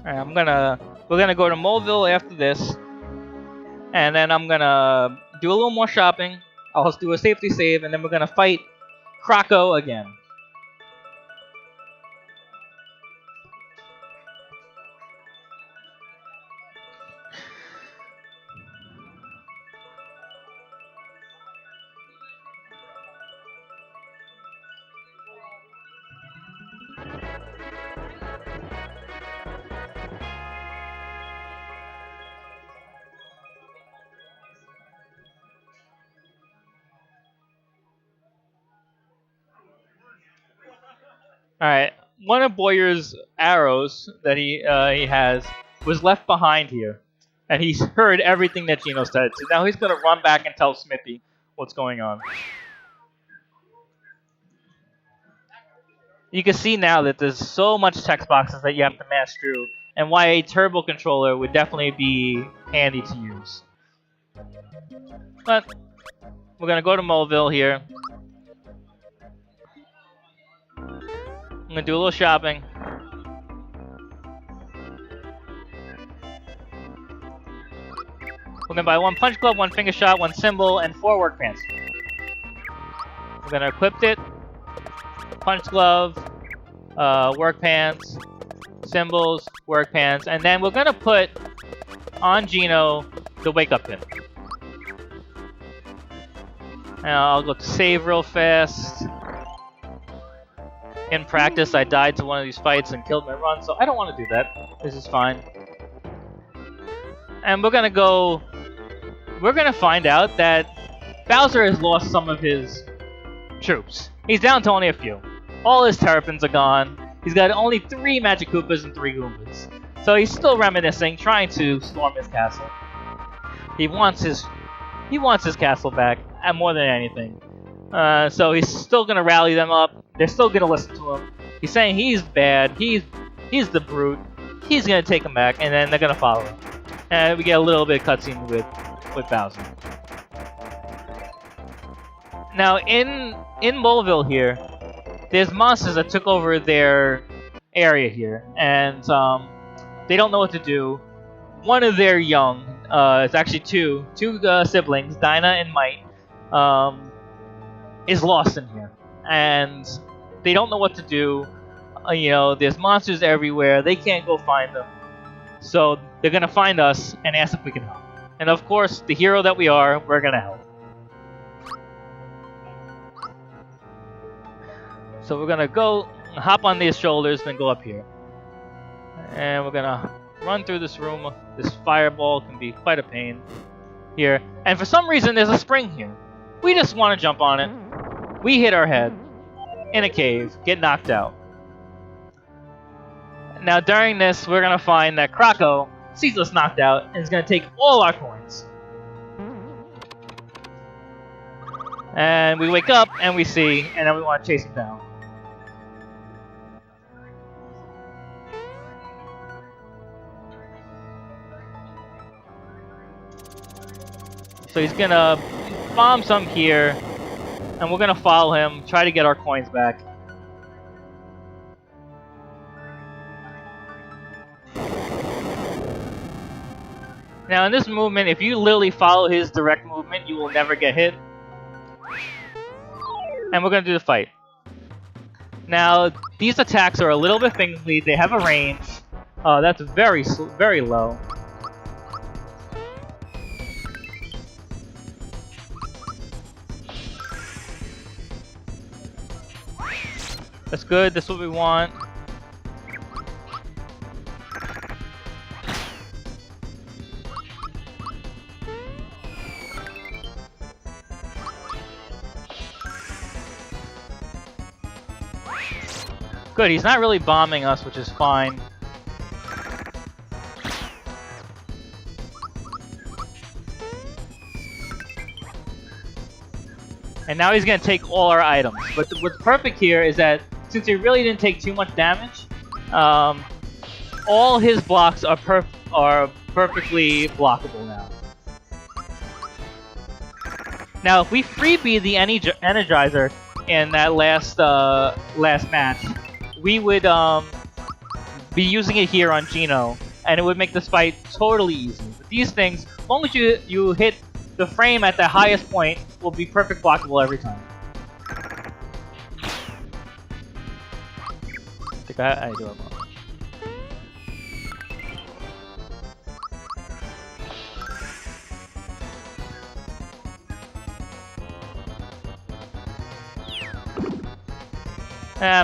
Alright, we're gonna go to Moleville after this, and then I'm gonna do a little more shopping. I'll do a safety save, and then we're gonna fight Croco again. Alright, one of Boyer's arrows that he has was left behind here. And he's heard everything that Gino said. So now he's going to run back and tell Smithy what's going on. You can see now that there's so much text boxes that you have to mash through. And why a turbo controller would definitely be handy to use. But we're going to go to Moleville here. I'm gonna do a little shopping. We're gonna buy 1 punch glove, 1 finger shot, 1 symbol, and 4 work pants. We're gonna equip it. Punch glove, work pants, symbols, work pants, and then we're gonna put on Gino the wake up pin. And I'll go to save real fast. In practice, I died to one of these fights and killed my run, so I don't want to do that. This is fine. And we're gonna find out that Bowser has lost some of his troops. He's down to only a few. All his Terrapins are gone. He's got only 3 Magic Koopas and 3 Goombas. So he's still reminiscing, trying to storm his castle. He wants his castle back, more than anything. So he's still gonna rally them up. They're still gonna listen to him. He's saying he's bad. He's the brute. He's gonna take him back, and then they're gonna follow him. And we get a little bit of cutscene with Bowser. Now in Moleville here, there's monsters that took over their area here, and they don't know what to do. One of their young, it's actually two siblings, Dinah and Mite, is lost in here, and they don't know what to do. There's monsters everywhere. They can't go find them, so they're gonna find us and ask if we can help. And of course, the hero that we are, we're gonna help. So we're gonna go hop on these shoulders, then go up here, and we're gonna run through this room. This fireball can be quite a pain here, and for some reason, there's a spring here. We just want to jump on it. We hit our head in a cave, get knocked out. Now during this, we're gonna find that Croco sees us knocked out and is gonna take all our coins. And we wake up and we see, and then we want to chase him down. So he's gonna bomb some here, and we're gonna follow him, try to get our coins back. Now in this movement, if you literally follow his direct movement, you will never get hit. And we're gonna do the fight. Now, these attacks are a little bit fingly, they have a range. That's very, very low. That's good, that's what we want. Good, he's not really bombing us, which is fine. And now he's gonna take all our items. But what's perfect here is that since he really didn't take too much damage, all his blocks are perfectly blockable now. Now, if we freebie the Energizer in that last match, we would be using it here on Gino, and it would make this fight totally easy. With these things, as long as you hit the frame at the highest point, will be perfect blockable every time. I think I do it wrong.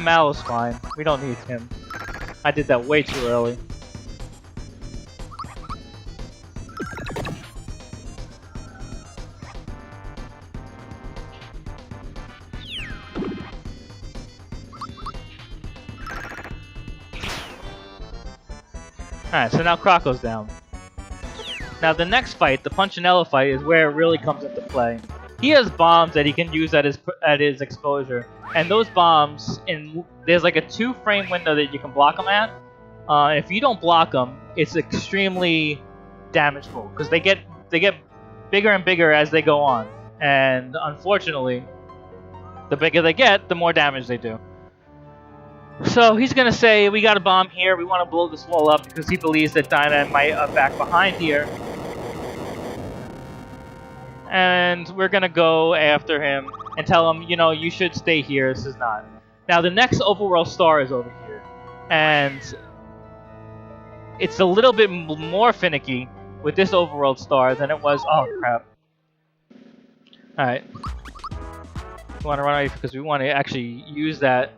Malo's fine. We don't need him. I did that way too early. Alright, so now Crocco's down. Now the next fight, the Punchinello fight, is where it really comes into play. He has bombs that he can use at his exposure, and those bombs, there's like a 2-frame window that you can block them at. If you don't block them, it's extremely damageful because they get bigger and bigger as they go on, and unfortunately, the bigger they get, the more damage they do. So he's gonna say, we got a bomb here, we want to blow this wall up because he believes that Dynamik might back behind here. And we're gonna go after him and tell him, you know, you should stay here, this is not. Now the next overworld star is over here. And it's a little bit more finicky with this overworld star than it was, oh crap. Alright. We want to run away because we want to actually use that.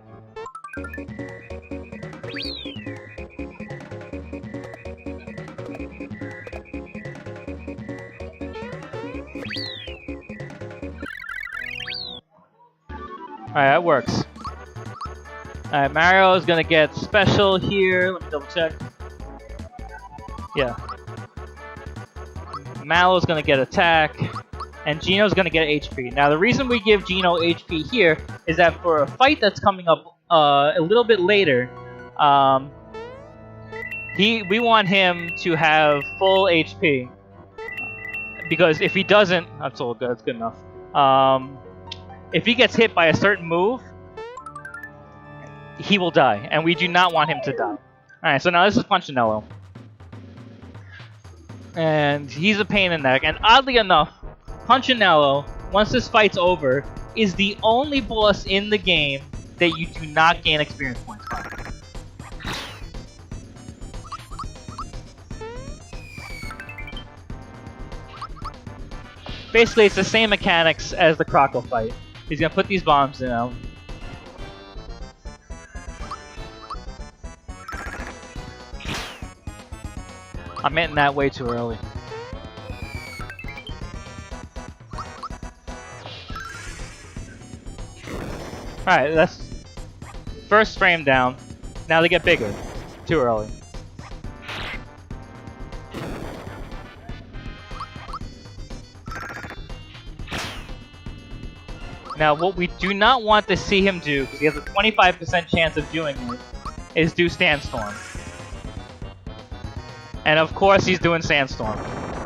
Alright, that works. Alright, Mario is gonna get special here. Let me double check. Yeah. Mallow's gonna get attack. And Gino's gonna get HP. Now the reason we give Gino HP here is that for a fight that's coming up a little bit later, we want him to have full HP. Because if he doesn't, that's all good, that's good enough. If he gets hit by a certain move, he will die, and we do not want him to die. Alright, so now this is Punchinello. And he's a pain in the neck, and oddly enough, Punchinello, once this fight's over, is the only boss in the game that you do not gain experience points from. Basically, it's the same mechanics as the Crocco fight. He's gonna put these bombs in him. I'm hitting that way too early. Alright, that's first frame down. Now they get bigger. Too early. Now, what we do not want to see him do, because he has a 25% chance of doing it, is do Sandstorm. And of course, he's doing Sandstorm.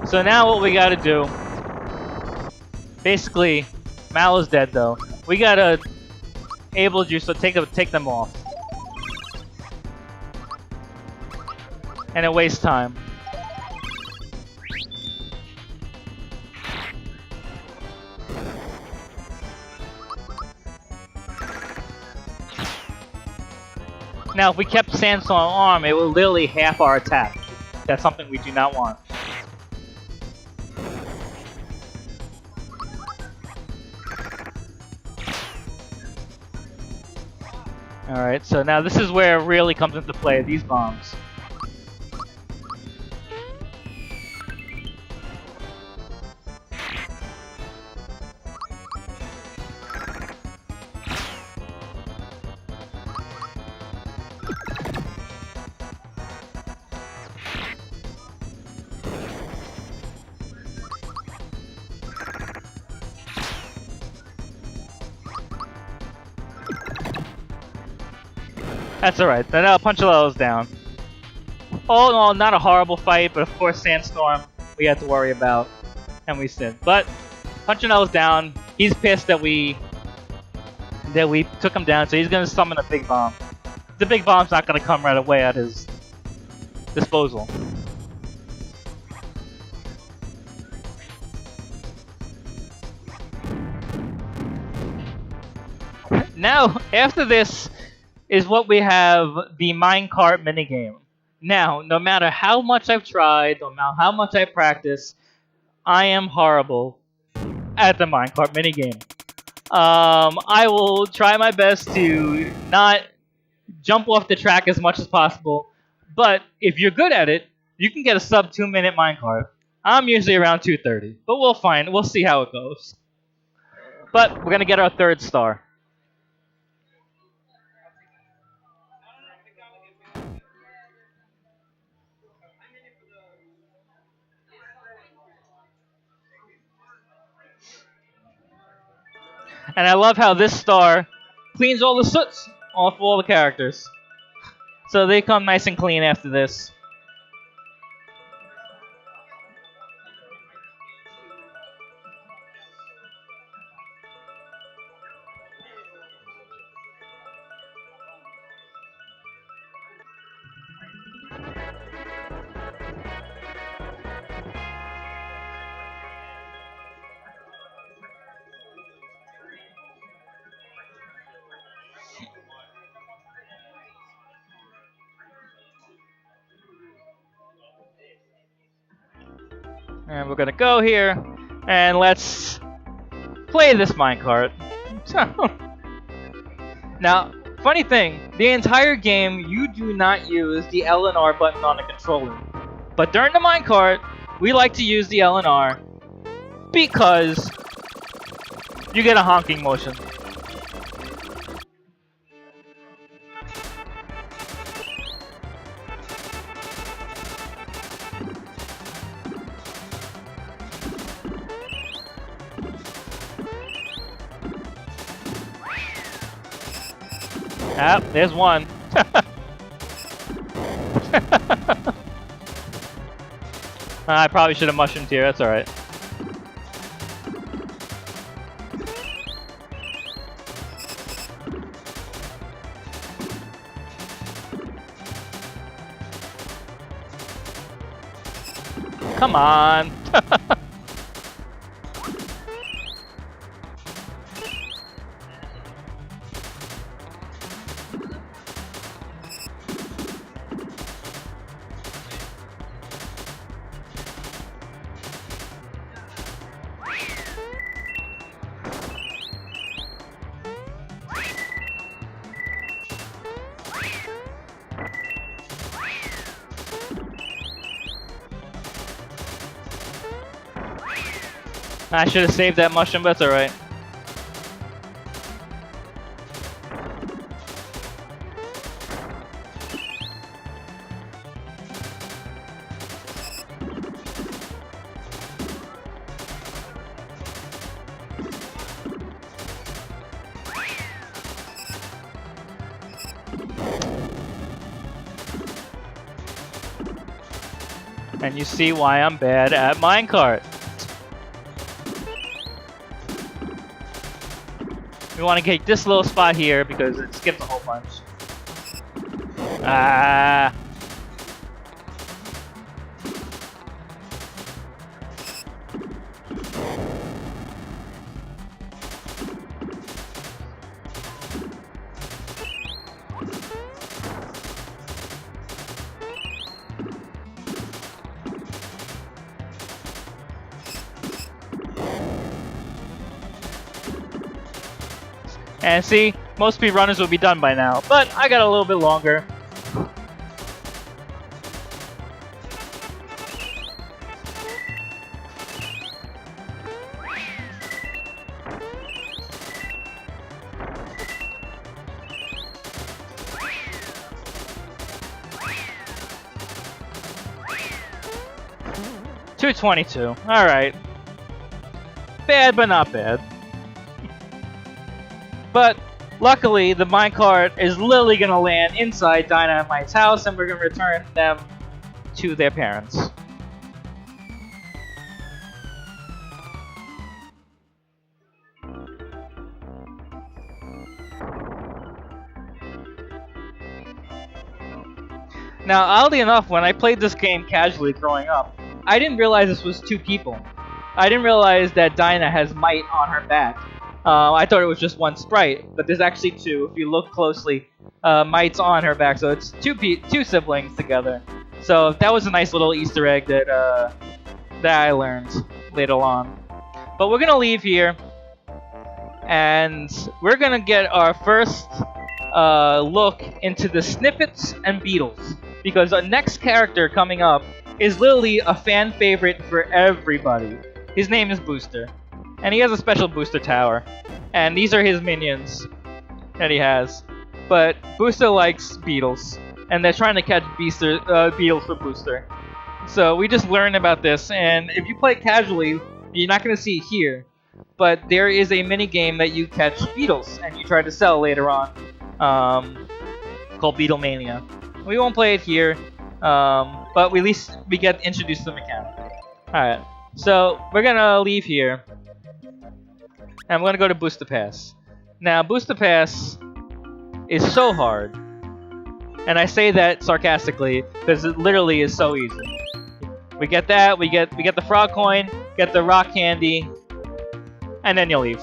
So now what we gotta do... Basically, Mallow's dead though. We gotta... Able Juice, so take them off. And it wastes time. Now, if we kept Sandstorm arm, it would literally half our attack. That's something we do not want. Alright, so now this is where it really comes into play, these bombs. That's alright. Then Punchlell's down. All in all, not a horrible fight, but of course Sandstorm we had to worry about, and we sinned. But Punchlell's down. He's pissed that we took him down, so he's gonna summon a big bomb. The big bomb's not gonna come right away at his disposal. Now, after this is what we have, the minecart minigame. Now, no matter how much I've tried, no matter how much I practice, I am horrible at the minecart minigame. I will try my best to not jump off the track as much as possible, but if you're good at it, you can get a sub 2-minute minecart. I'm usually around 2:30, but we'll see how it goes. But we're gonna get our 3rd star. And I love how this star cleans all the soots off all the characters. So they come nice and clean after this. And we're gonna go here, and let's play this minecart. Now, funny thing, the entire game you do not use the L and R button on the controller. But during the minecart, we like to use the L and R because you get a honking motion. Ah, there's one. I probably should have mushroomed here, that's alright. Come on! I should have saved that mushroom, but that's alright. And you see why I'm bad at minecart. We want to get this little spot here because it skips a whole bunch. Ah. And see, most speedrunners will be done by now, but I got a little bit longer. 222. Alright. Bad, but not bad. But luckily, the minecart is literally going to land inside Dynamite's house, and we're going to return them to their parents. Now, oddly enough, when I played this game casually growing up, I didn't realize this was 2 people. I didn't realize that Dinah has Might on her back. I thought it was just 1 sprite, but there's actually 2. If you look closely, Might's on her back, so it's 2 siblings together. So that was a nice little Easter egg that I learned later on. But we're gonna leave here, and we're gonna get our first look into the snippets and beetles, because our next character coming up is literally a fan favorite for everybody. His name is Booster, and he has a special booster tower, and these are his minions that he has. But Booster likes beetles, and they're trying to catch beetles for Booster. So we just learned about this, and if you play it casually, you're not going to see it here, but there is a mini game that you catch beetles, and you try to sell later on, called Beetle Mania. We won't play it here, but at least we get introduced to the mechanic. Alright, so we're gonna leave here, and I'm gonna go to Booster Pass. Now, Booster Pass is so hard, and I say that sarcastically because it literally is so easy. We get that, we get the frog coin, get the rock candy, and then you leave.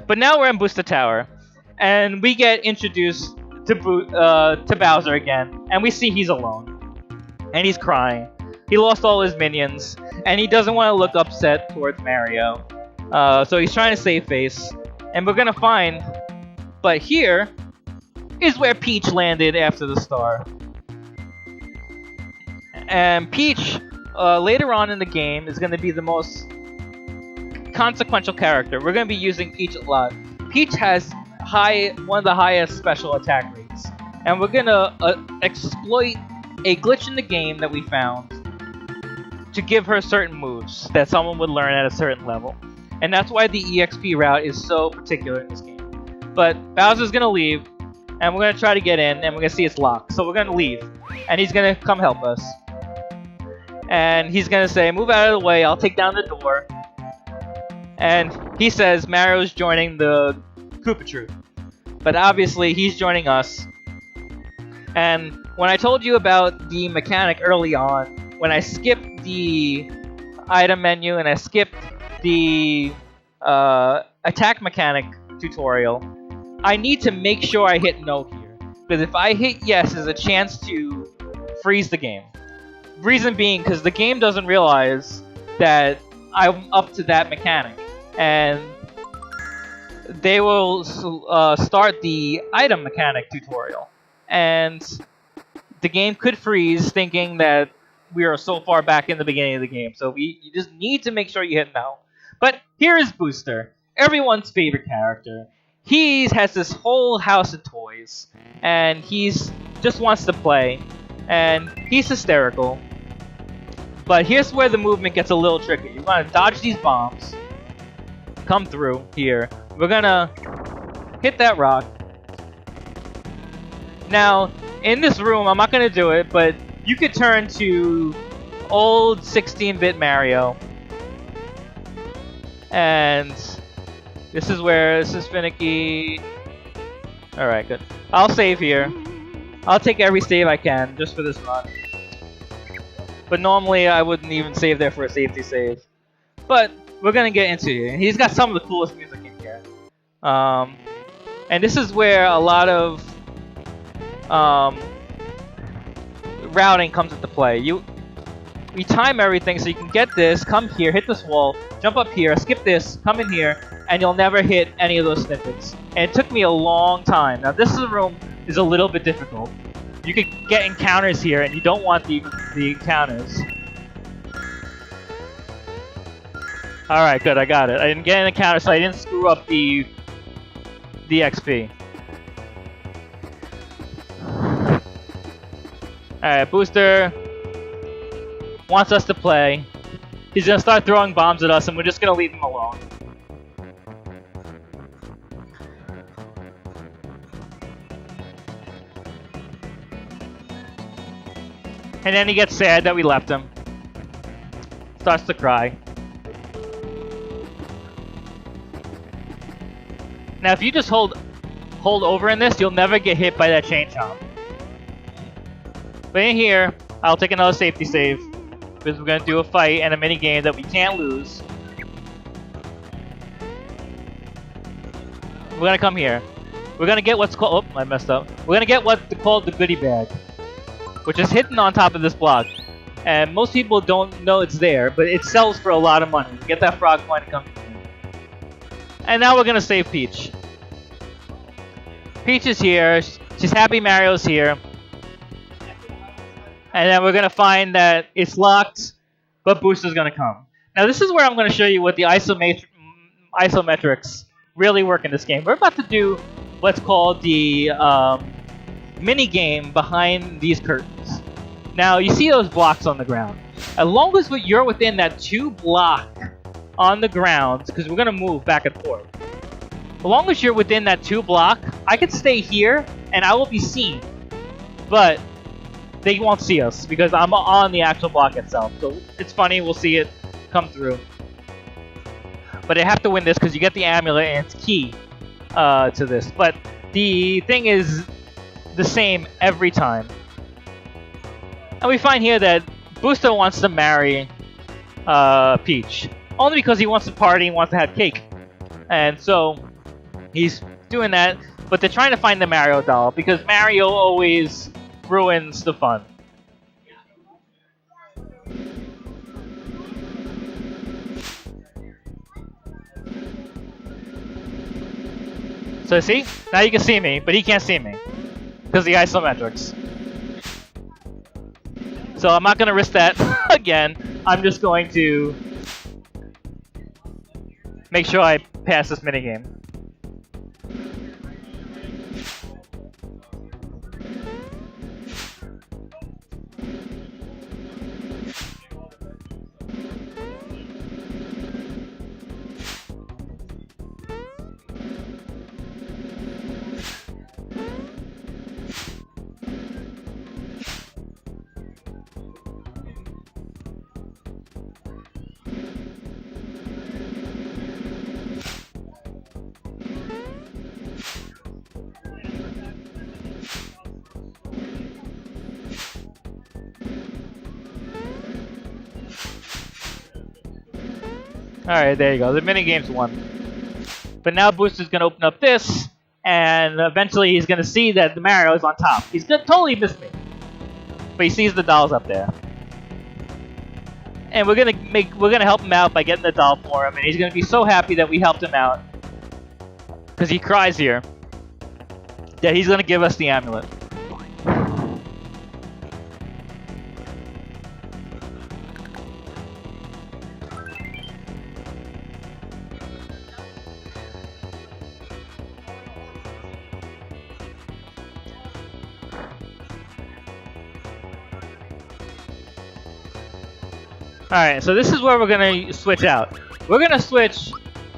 But now we're in Booster Tower, and we get introduced to Bowser again, and we see he's alone, and he's crying. He lost all his minions, and he doesn't want to look upset towards Mario. So he's trying to save face, and we're gonna find. But here is where Peach landed after the star. And Peach, later on in the game, is gonna be the most consequential character. We're gonna be using Peach a lot. Peach has one of the highest special attack rates, and we're gonna exploit a glitch in the game that we found to give her certain moves that someone would learn at a certain level. And that's why the EXP route is so particular in this game. But Bowser's gonna leave, and we're gonna try to get in, and we're gonna see it's locked. So we're gonna leave, and he's gonna come help us. And he's gonna say, "Move out of the way, I'll take down the door." And he says Mario's joining the Koopa Troop. But obviously, he's joining us. And when I told you about the mechanic early on, when I skipped the item menu and I skipped the attack mechanic tutorial, I need to make sure I hit no here. Because if I hit yes, there's a chance to freeze the game. Reason being, because the game doesn't realize that I'm up to that mechanic. And they will start the item mechanic tutorial. And the game could freeze, thinking that we are so far back in the beginning of the game. So you just need to make sure you hit no. But here is Booster, everyone's favorite character. He has this whole house of toys, and he's just wants to play, and he's hysterical. But here's where the movement gets a little tricky. You want to dodge these bombs, come through here. We're gonna hit that rock. Now, in this room, I'm not gonna do it, but you could turn to old 16-bit Mario. And this is finicky. Alright, good. I'll save here. I'll take every save I can, just for this run. But normally, I wouldn't even save there for a safety save. But we're gonna get into it. He's got some of the coolest music in here. And this is where a lot of routing comes into play. We time everything so you can get this, come here, hit this wall, jump up here, skip this, come in here, and you'll never hit any of those snippets. And it took me a long time. Now this room is a little bit difficult. You could get encounters here, and you don't want the encounters. Alright, good, I got it. I didn't get an encounter, so I didn't screw up the XP. Alright, Booster. wants us to play. He's gonna start throwing bombs at us, and we're just gonna leave him alone. And then he gets sad that we left him. Starts to cry. Now, if you just hold over in this, you'll never get hit by that chain chomp. But in here, I'll take another safety save because we're gonna do a fight and a mini game that we can't lose. We're gonna come here. We're gonna get what's called. Oh, I messed up. We're gonna get what's called the goodie bag, which is hidden on top of this block. And most people don't know it's there, but it sells for a lot of money. Get that frog coin to come in. And now we're gonna save Peach. Peach is here. She's happy Mario's here. And then we're gonna find that it's locked, but Booster's gonna come. Now this is where I'm gonna show you what the isometrics really work in this game. We're about to do what's called the mini game behind these curtains. Now you see those blocks on the ground. As long as you're within that 2 block on the ground, because we're gonna move back and forth. As long as you're within that 2 block, I can stay here and I will be seen. But they won't see us because I'm on the actual block itself. So it's funny, we'll see it come through. But I have to win this because you get the amulet and it's key to this. But the thing is the same every time. And we find here that Booster wants to marry Peach. Only because he wants to party and wants to have cake. And so he's doing that. But they're trying to find the Mario doll because Mario always ruins the fun. So see? Now you can see me, but he can't see me. Because of the isometrics. So I'm not going to risk that again. I'm just going to make sure I pass this minigame. Alright, there you go. The minigame's won. But now Booster's gonna open up this, and eventually he's gonna see that the Mario is on top. He's gonna totally miss me. But he sees the dolls up there. And we're gonna help him out by getting the doll for him, and he's gonna be so happy that we helped him out. Because he cries here. That he's gonna give us the amulet. Alright, so this is where we're gonna switch out. We're gonna switch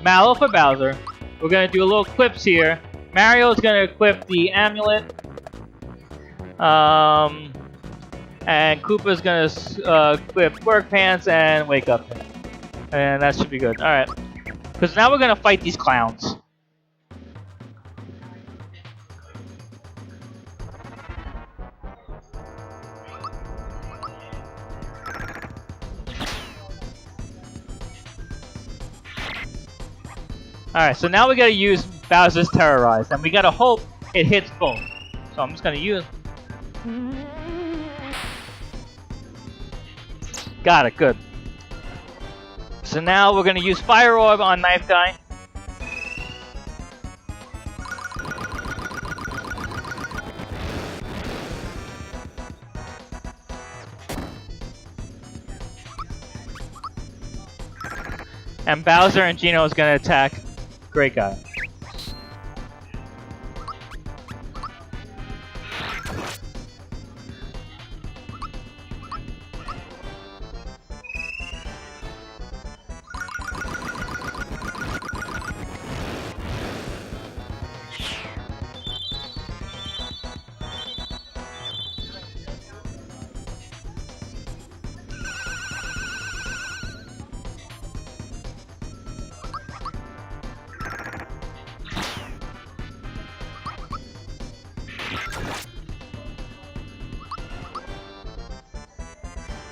Mallow for Bowser. We're gonna do a little clips here. Mario's gonna equip the amulet. And Koopa's gonna equip Work Pants and Wake Up. And that should be good. Alright. Because now we're gonna fight these clowns. Alright, so now we gotta use Bowser's Terrorize, and we gotta hope it hits both. So I'm just gonna use... Got it, good. So now we're gonna use Fire Orb on Knife Guy. And Bowser and Geno is gonna attack Great Guy.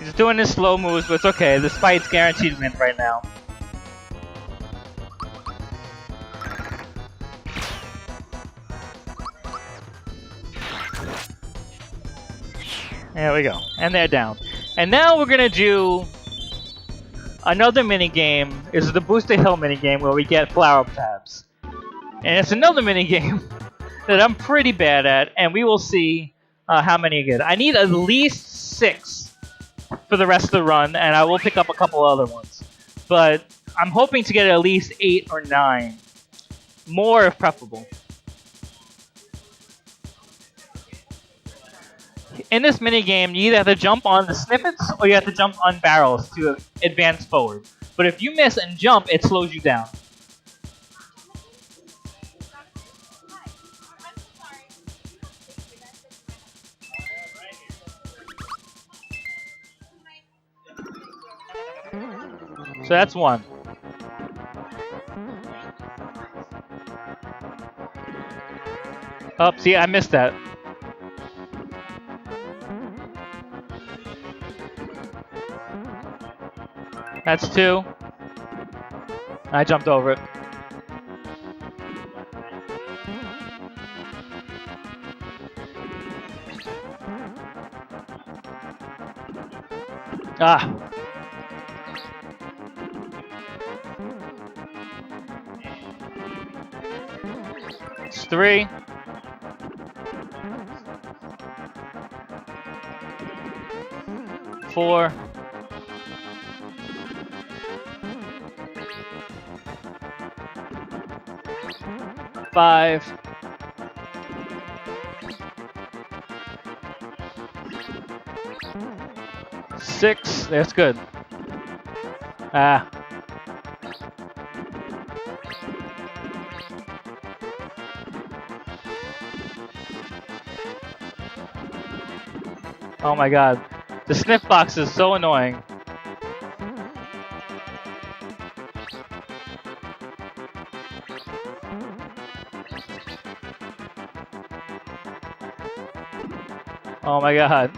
He's doing his slow moves, but it's okay. This fight's guaranteed win right now. There we go. And they're down. And now we're gonna do another mini game. Is the Booster Hill mini game where we get flower tabs. And it's another mini game that I'm pretty bad at, and we will see how many I get. I need at least 6 for the rest of the run, and I will pick up a couple other ones. But I'm hoping to get at least 8 or 9. More if preferable. In this minigame, you either have to jump on the snippets or you have to jump on barrels to advance forward. But if you miss and jump, it slows you down. So that's one. Oh, see, I missed that. That's 2. I jumped over it. Ah. It's 3. 4. 5. 6. That's good. Ah. Oh my god. The sniff box is so annoying. Oh my god.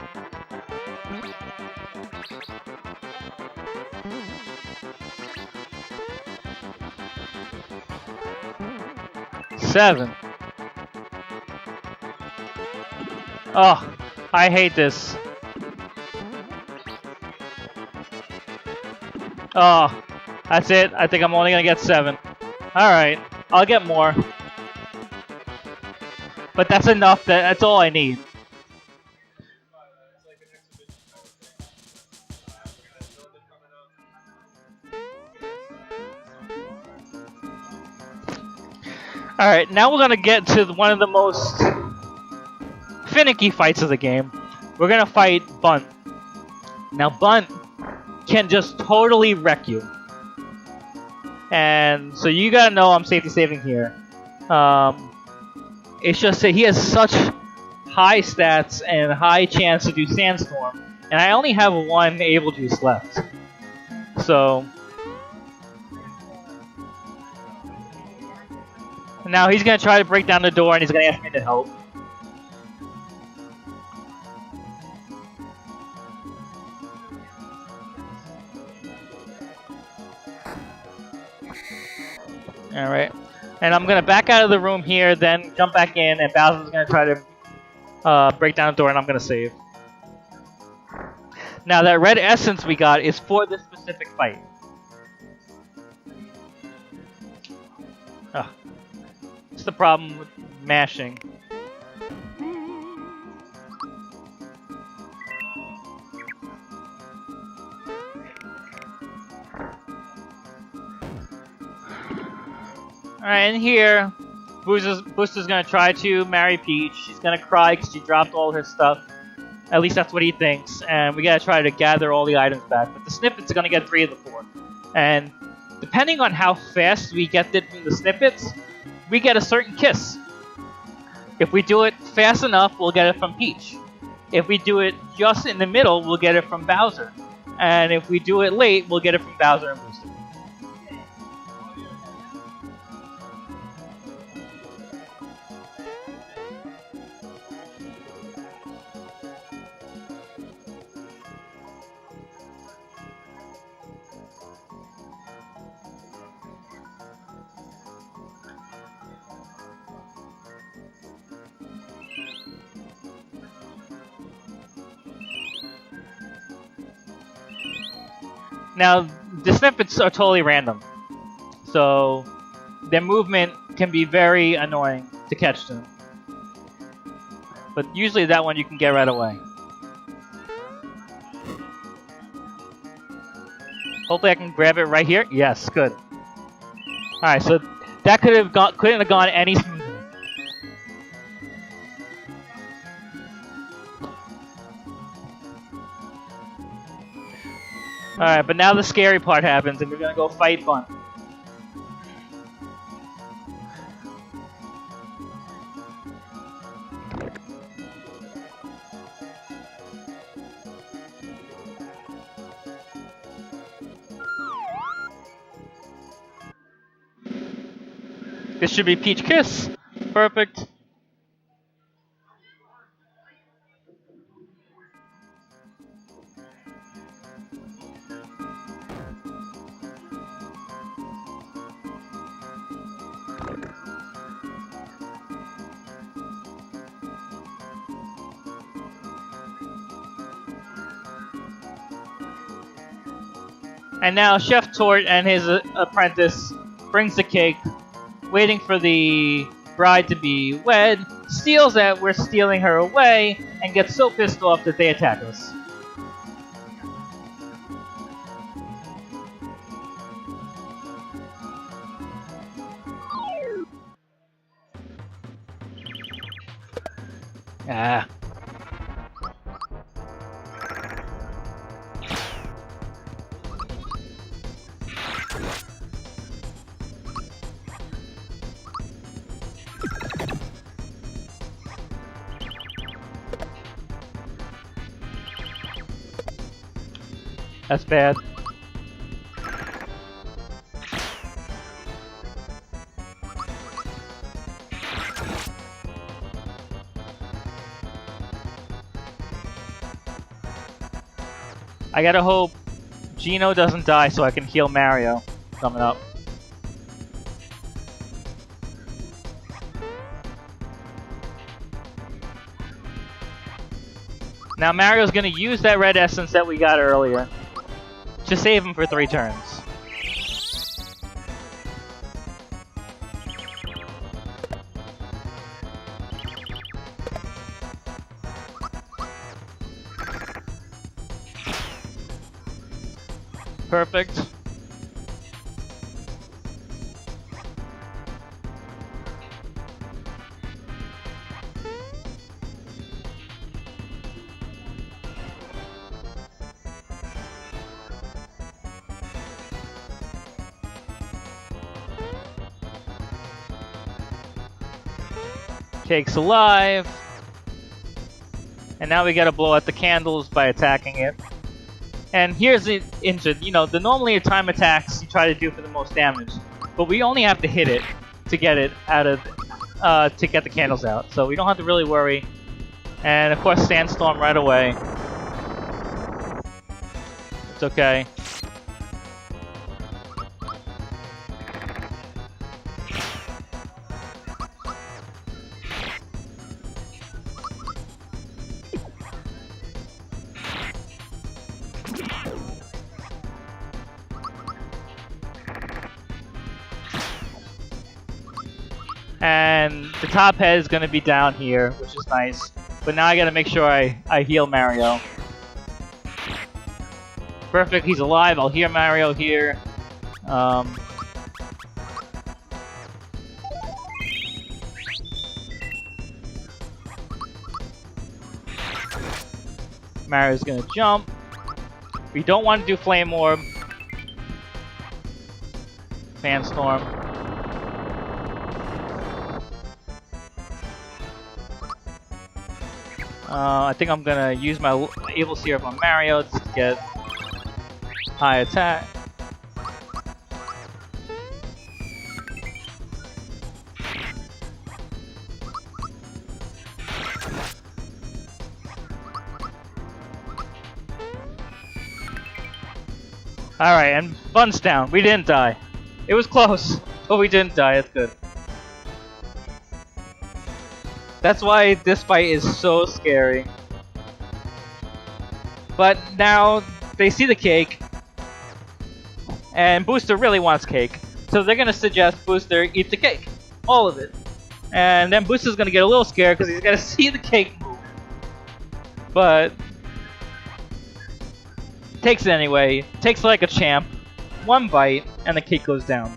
Seven. Oh, I hate this. Oh, that's it. I think I'm only gonna get 7. Alright, I'll get more. But that's enough. That's all I need. Alright, now we're gonna get to one of the most finicky fights of the game. We're gonna fight Bunt. Now Bunt can just totally wreck you. And so you gotta know I'm safety saving here. It's just that he has such high stats and high chance to do Sandstorm. And I only have 1 Able Juice left. So now he's going to try to break down the door and he's going to ask me to help. Alright. And I'm going to back out of the room here, then jump back in, and Bowser's going to try to break down the door, and I'm going to save. Now that red essence we got is for this specific fight. Oh. What's the problem with mashing? Alright, and here, Booster's gonna try to marry Peach. She's gonna cry because she dropped all her stuff. At least that's what he thinks. And we gotta try to gather all the items back. But the snippets are gonna get 3 of the 4. And depending on how fast we get it from the snippets, we get a certain kiss. If we do it fast enough, we'll get it from Peach. If we do it just in the middle, we'll get it from Bowser. And if we do it late, we'll get it from Bowser and Booster. Now, the snippets are totally random, so their movement can be very annoying to catch them. But usually that one you can get right away. Hopefully I can grab it right here. Yes, good. Alright, so that couldn't have gone any smoother. Alright, but now the scary part happens and we're gonna go fight Bun. This should be Peach Kiss. Perfect. And now Chef Tort and his apprentice brings the cake, waiting for the bride to be wed, steals that we're stealing her away, and gets so pissed off that they attack us. Ah. That's bad. I gotta hope Gino doesn't die so I can heal Mario coming up. Now Mario's gonna use that red essence that we got earlier to save him for 3 turns. Perfect. Cake's alive. And now we gotta blow out the candles by attacking it. And here's the injured. You know, the normally time attacks you try to do for the most damage, but we only have to hit it to get it out of, to get the candles out. So we don't have to really worry. And of course, Sandstorm right away. It's okay. And the top head is going to be down here, which is nice. But now I got to make sure I heal Mario. Perfect, he's alive. I'll heal Mario here. Mario's going to jump. We don't want to do Flame Orb. Sandstorm. I think I'm gonna use my Evil Syrup on Mario to get high attack. Alright, and Bun's down. We didn't die. It was close, but we didn't die. It's good. That's why this fight is so scary. But now they see the cake, And Booster really wants cake. So they're going to suggest Booster eat the cake. All of it. And then Booster's going to get a little scared because he's going to see the cake move. But takes it anyway. Takes it like a champ. One bite, and the cake goes down.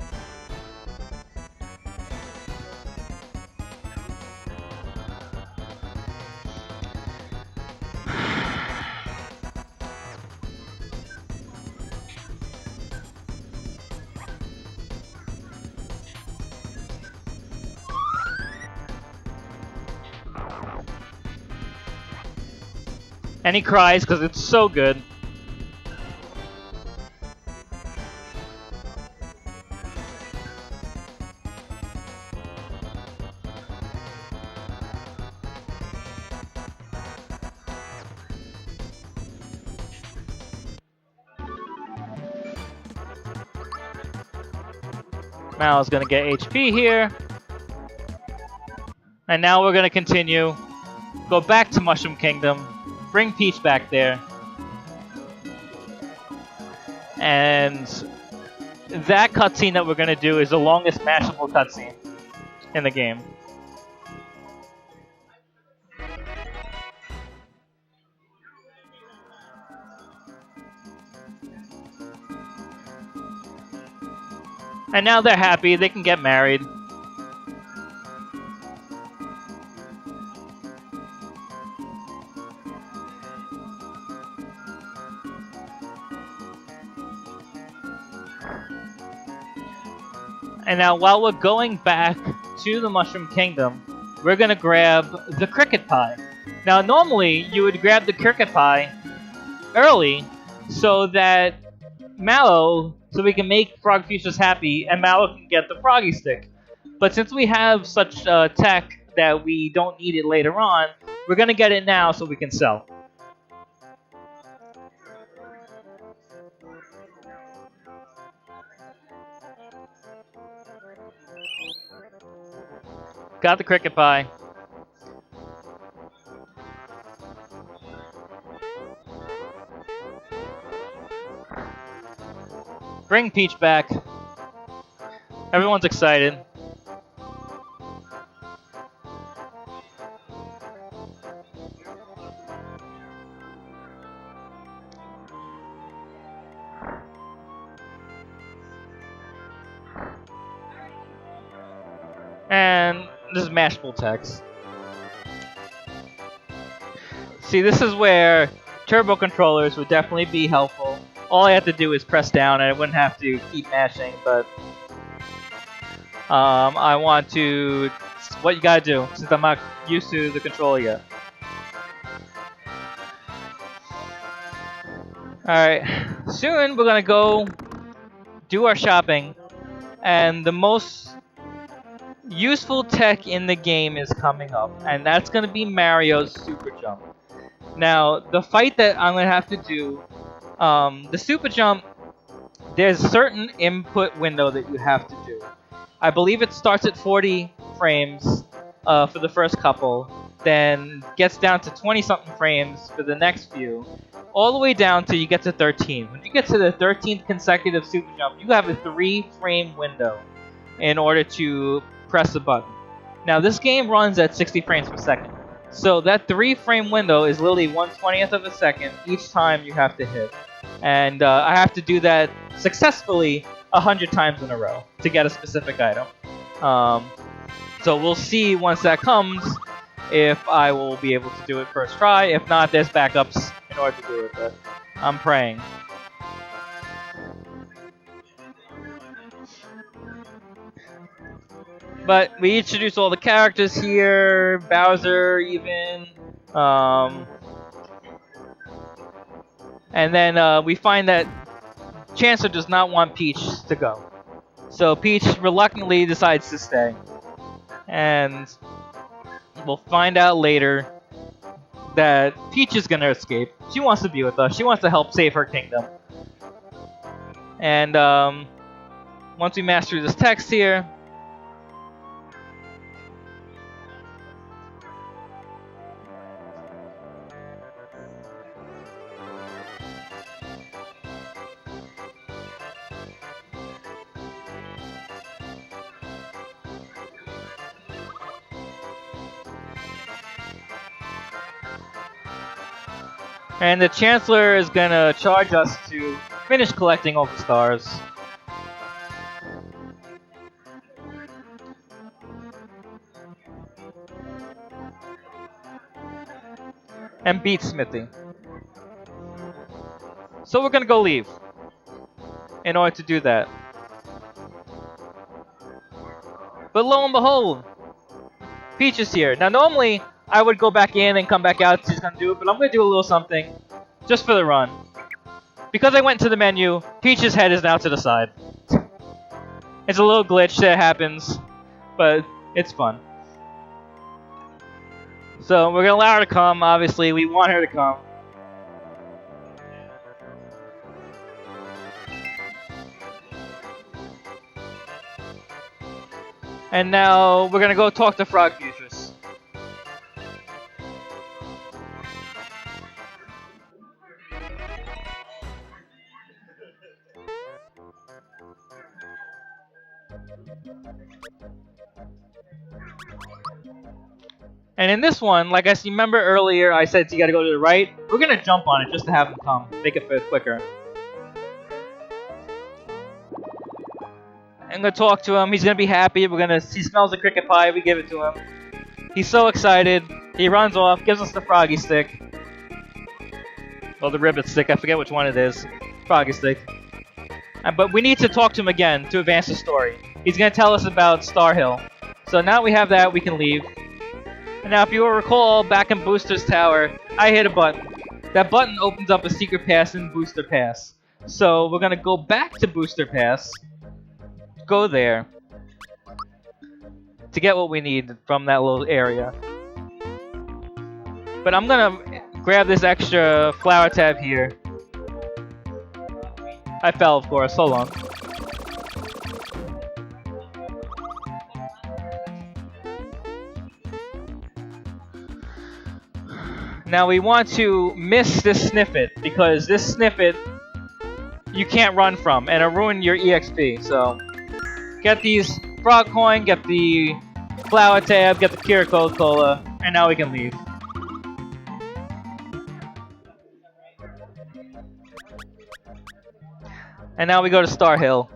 And he cries because it's so good. Mal's gonna get HP here. And now we're gonna continue. Go back to Mushroom Kingdom. Bring Peach back there. And that cutscene that we're gonna do is the longest mashable cutscene in the game. And now they're happy, they can get married. And now while we're going back to the Mushroom Kingdom, we're gonna grab the cricket pie. Now normally you would grab the cricket pie early so that Mallow, so we can make Frog Fuchsias happy and Mallow can get the Froggy Stick. But since we have such tech that we don't need it later on, we're gonna get it now so we can sell. Got the cricket pie. Bring Peach back. Everyone's excited. And this is mashable text. See, this is where turbo controllers would definitely be helpful. All I have to do is press down and I wouldn't have to keep mashing, but I want to... What you gotta do, since I'm not used to the controller yet. Alright, soon we're gonna go do our shopping, and the most useful tech in the game is coming up, and that's gonna be Mario's Super Jump. Now, the fight that I'm gonna have to do, the Super Jump, there's a certain input window that you have to do. I believe it starts at 40 frames for the first couple, then gets down to 20-something frames for the next few, all the way down till you get to 13. When you get to the 13th consecutive Super Jump, you have a 3-frame window in order to press the button. Now, this game runs at 60 frames per second. So that 3-frame window is literally 1/20th of a second each time you have to hit. And I have to do that successfully 100 times in a row to get a specific item. So we'll see once that comes if I will be able to do it first try. If not, there's backups in order to do it, but I'm praying. But we introduce all the characters here, Bowser even, and then we find that Chancellor does not want Peach to go. So Peach reluctantly decides to stay. And we'll find out later that Peach is going to escape. She wants to be with us. She wants to help save her kingdom. And once we master this text here, And the Chancellor is gonna charge us to finish collecting all the stars. And beat Smithy. So we're gonna go leave in order to do that. But lo and behold, Peach is here. Now normally I would go back in and come back out, she's gonna do it, but I'm gonna do a little something just for the run. Because I went to the menu, Peach's head is now to the side. It's a little glitch that happens, but it's fun. So we're gonna allow her to come, obviously, we want her to come. And now we're gonna go talk to Frog Futress. And in this one, like I remember earlier, I said you gotta go to the right. We're gonna jump on it just to have him come, make it fit quicker. I'm gonna talk to him. He's gonna be happy. He smells the cricket pie. We give it to him. He's so excited. He runs off, gives us the froggy stick. Or the ribbit stick. I forget which one it is. Froggy stick. But we need to talk to him again to advance the story. He's gonna tell us about Star Hill. So now we have that, we can leave. And now if you will recall, back in Booster's Tower, I hit a button. That button opens up a secret pass in Booster Pass. So we're gonna go back to Booster Pass. Go there. To get what we need from that little area. But I'm gonna grab this extra flower tab here. I fell, of course. Hold on. Now we want to miss this snippet, because this snippet you can't run from, and it'll ruin your EXP. So get these frog coin, get the flower tab, get the Kira Coca-Cola, and now we can leave. And now we go to Star Hill.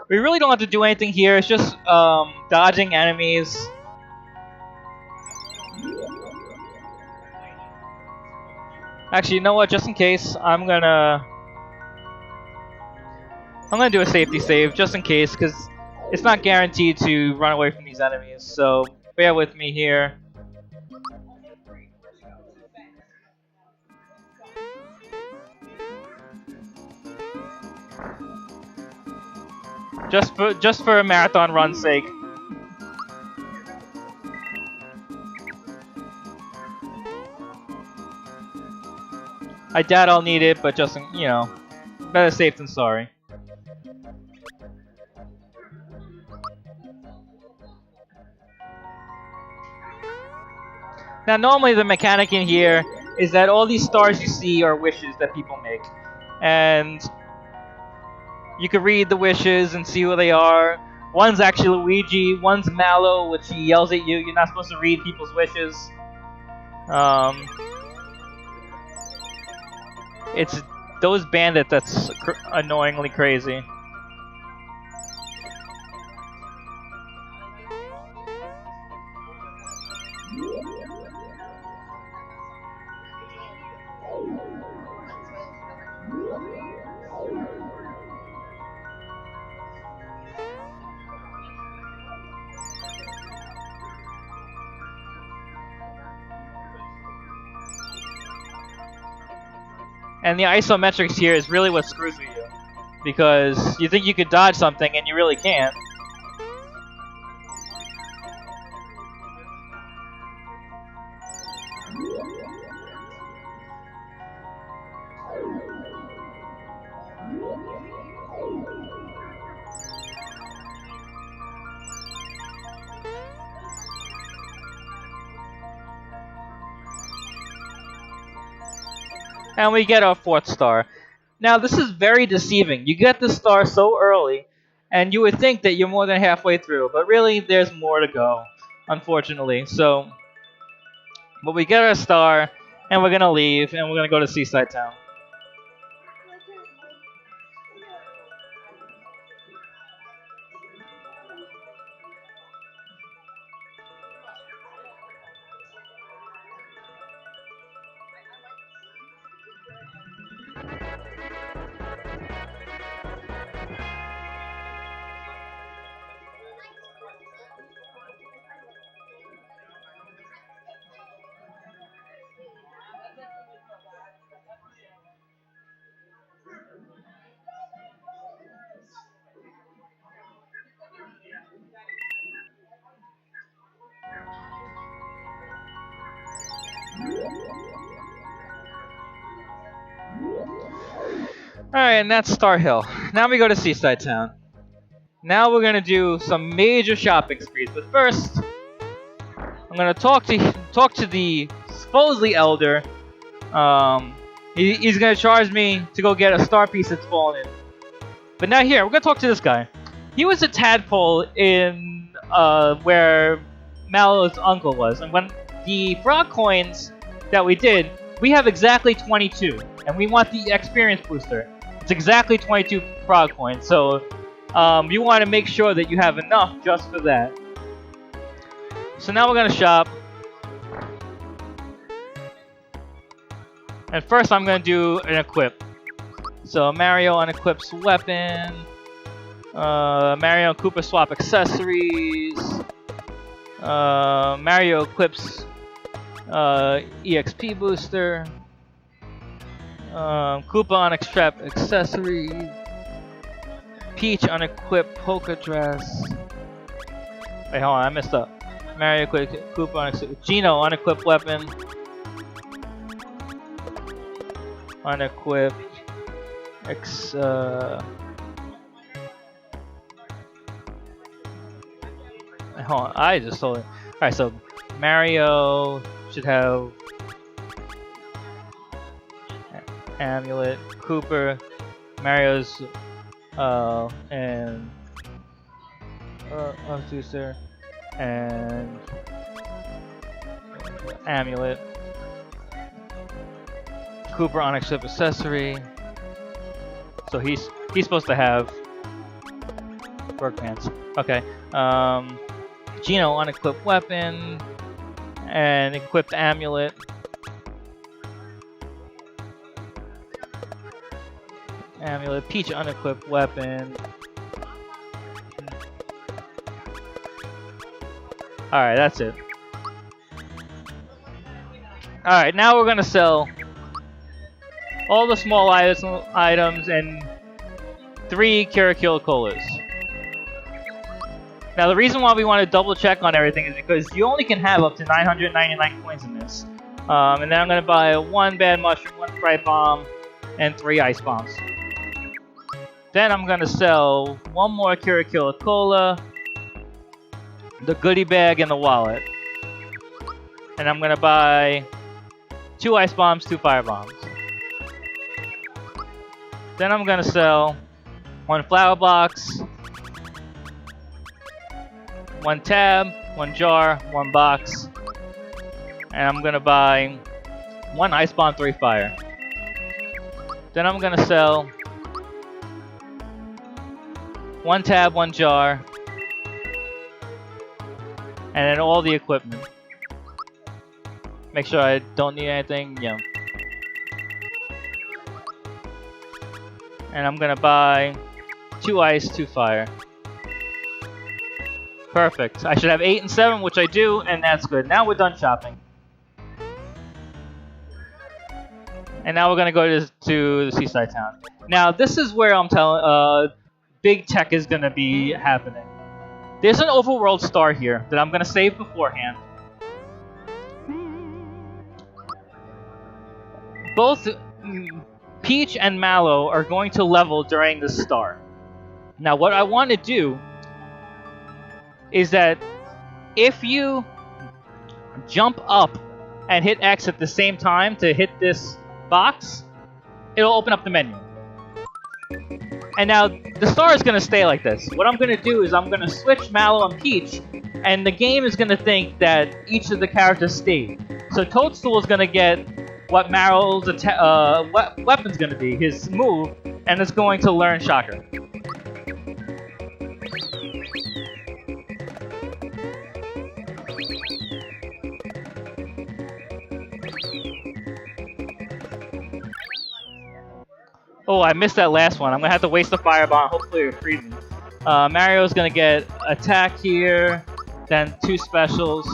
We really don't have to do anything here, it's just dodging enemies. Actually, you know what? Just in case, I'm gonna do a safety save, just in case, because it's not guaranteed to run away from these enemies. So bear with me here. Just for a marathon run's sake. I doubt I'll need it, but just, you know, better safe than sorry. Now, normally the mechanic in here is that all these stars you see are wishes that people make. And you can read the wishes and see what they are. One's actually Luigi, one's Mallow, which he yells at you. You're not supposed to read people's wishes. It's those bandits that's annoyingly crazy. And the isometrics here is really what screws with you. Because you think you could dodge something and you really can't. And we get our 4th star. Now this is very deceiving. You get the star so early, and you would think that you're more than halfway through, but really there's more to go, unfortunately. So, but we get our star, and we're gonna leave, and we're gonna go to Seaside Town. Alright, and that's Star Hill. Now we go to Seaside Town. Now we're gonna do some major shopping sprees, but first, I'm gonna talk to the supposedly elder. He's gonna charge me to go get a star piece that's fallen in. But now here, we're gonna talk to this guy. He was a tadpole in where Mallow's uncle was, and when the frog coins that we did, we have exactly 22, and we want the experience booster. It's exactly 22 frog coins, so you want to make sure that you have enough just for that. So now we're gonna shop. And first I'm gonna do an equip. So Mario unequips weapon. Mario and Koopa swap accessories. Mario equips EXP booster. Koopa unequip accessories. Peach unequip polka dress. Wait, hold on, I messed up. Mario equip Koopa unequip. Gino unequip weapon. Unequip. Hold on, I just told it. Alright, so Mario should have amulet. Cooper, Mario's and booster and amulet. Cooper Onyx Ship accessory. So he's supposed to have work pants. Okay. Gino unequipped weapon and equipped amulet. Amulet. Peach unequipped weapon. Alright, that's it. Alright, now we're gonna sell all the small items and 3 Kirakil Colas. Now the reason why we want to double check on everything is because you only can have up to 999 coins in this. And then I'm going to buy 1 Bad Mushroom, 1 Fright Bomb, and 3 Ice Bombs. Then I'm going to sell 1 more Kirakil Cola, the goodie bag, and the wallet. And I'm going to buy 2 Ice Bombs, 2 Fire Bombs. Then I'm going to sell 1 Flower Box, 1 tab, 1 jar, 1 box, and I'm gonna buy 1 Ice Bomb, 3 Fire. Then I'm gonna sell 1 tab, 1 jar, and then all the equipment. Make sure I don't need anything, yeah. And I'm gonna buy 2 ice, 2 fire. Perfect. I should have 8 and 7, which I do, and that's good. Now we're done shopping. And now we're gonna go to the Seaside Town. Now this is where I'm telling big tech is gonna be happening. There's an overworld star here that I'm gonna save beforehand. Both Peach and Mallow are going to level during this star. Now what I want to do is that if you jump up and hit X at the same time to hit this box, it'll open up the menu. And now the star is going to stay like this. What I'm going to do is I'm going to switch Mallow and Peach, and the game is going to think that each of the characters stayed. So Toadstool is going to get what Marrow's weapon's gonna be, his move, and it's going to learn Shocker. Oh, I missed that last one. I'm gonna have to waste the firebomb. Hopefully it frees me. Mario's gonna get attack here, then 2 specials.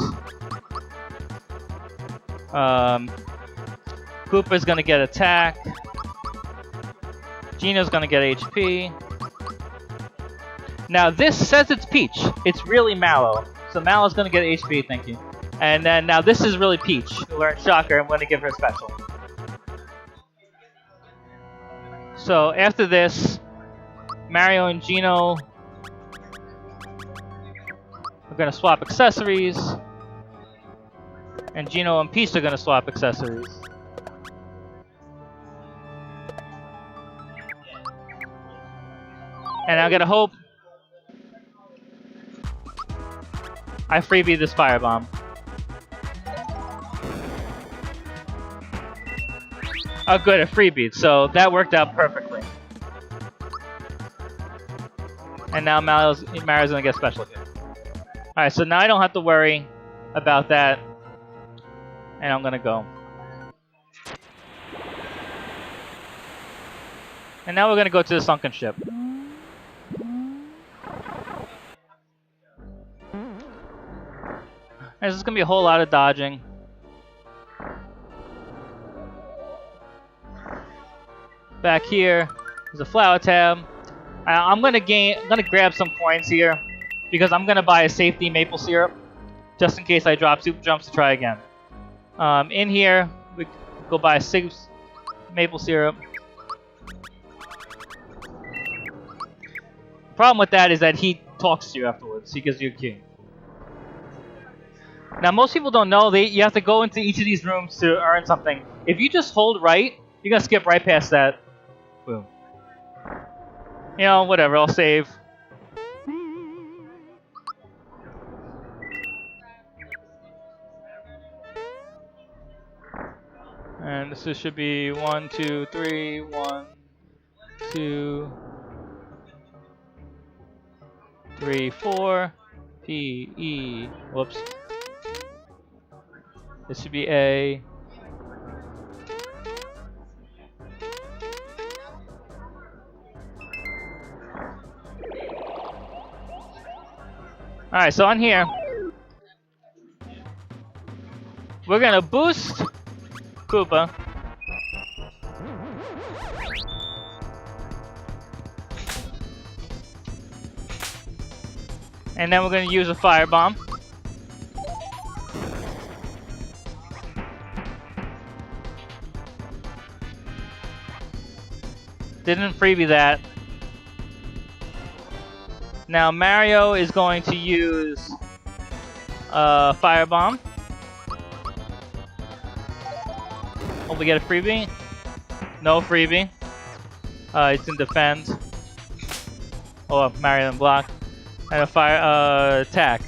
Koopa's gonna get attack. Gino's gonna get HP. Now this says it's Peach. It's really Mallow. So Mallow's gonna get HP, thank you. And then now this is really Peach, who learned Shocker. I'm gonna give her special. So after this, Mario and Gino are gonna swap accessories. And Gino and Peach are gonna swap accessories. And I'm gonna hope I freebie this firebomb. Oh good, a freebie, so that worked out perfectly. And now Mario's gonna get special here. Alright, so now I don't have to worry about that. And I'm gonna go. And now we're gonna go to the sunken ship. There's just gonna be a whole lot of dodging. Back here, there's a flower tab. I'm gonna grab some coins here because I'm gonna buy a safety maple syrup just in case I drop super jumps to try again. In here, we go buy 6 maple syrup. Problem with that is that he talks to you afterwards. He gives you a key. Now, most people don't know you have to go into each of these rooms to earn something. If you just hold right, you're gonna skip right past that. Boom. You know, whatever. I'll save. And this should be 1, 2, 3, 1, 2, 3, 4. P, E. Whoops. This should be A. Alright, so on here, we're gonna boost Koopa. And then we're gonna use a firebomb. Didn't freebie that. Now Mario is going to use firebomb. Oh, we get a freebie? No freebie. It's in defend. Oh, Mario and block. And a fire attack.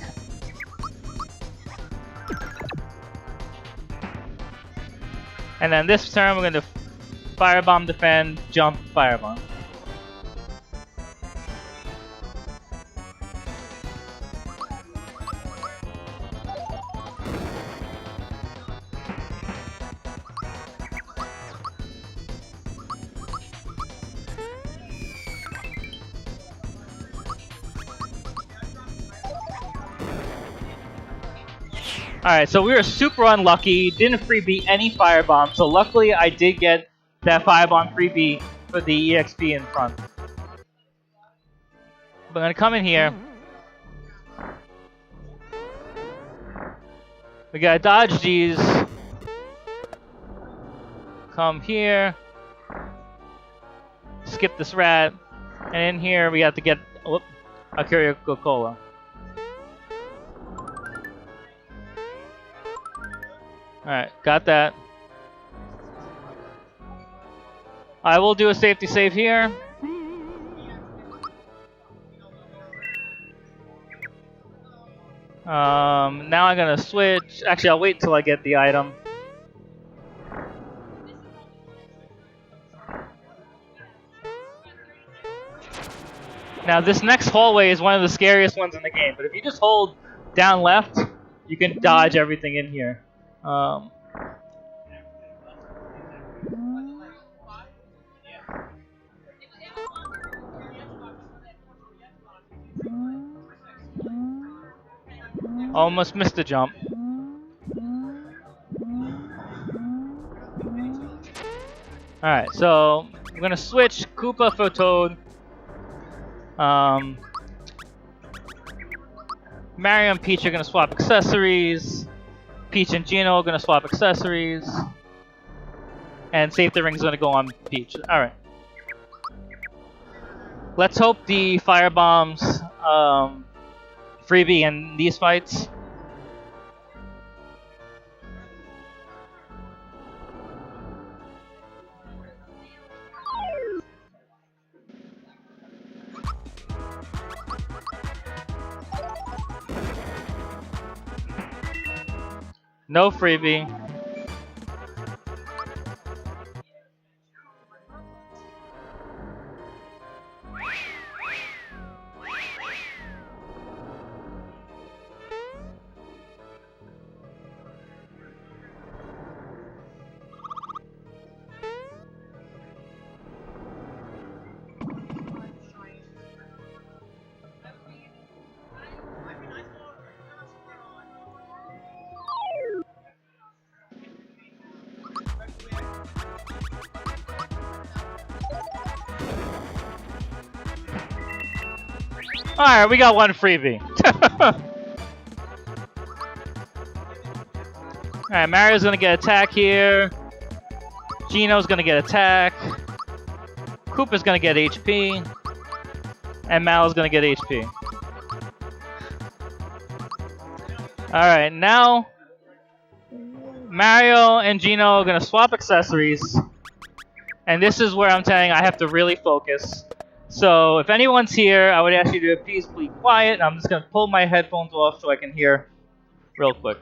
And then this turn we're going to firebomb, defend, jump, firebomb. Alright, so we were super unlucky, didn't freebie any firebomb, so luckily I did get that firebomb freebie for the EXP in front. I'm gonna come in here. We gotta dodge these. Come here. Skip this rat. And in here we have to get a Coca-Cola. Alright, got that. I will do a safety save here. Now I'm gonna switch. Actually, I'll wait until I get the item. Now this next hallway is one of the scariest ones in the game, but if you just hold down left, you can dodge everything in here. Almost missed the jump. Alright, so I'm gonna switch Koopa for Toad. Mario and Peach are gonna swap accessories. Peach and Gino are gonna swap accessories. And Safety Ring's gonna go on Peach. Alright. Let's hope the firebombs freebie in these fights. No freebie. Alright, we got one freebie. Alright, Mario's gonna get attack here. Gino's gonna get attack. Koopa's gonna get HP. And Mal's gonna get HP. Alright, now Mario and Gino are gonna swap accessories. And this is where I'm telling I have to really focus. So if anyone's here, I would ask you to please be quiet. I'm just gonna pull my headphones off so I can hear real quick.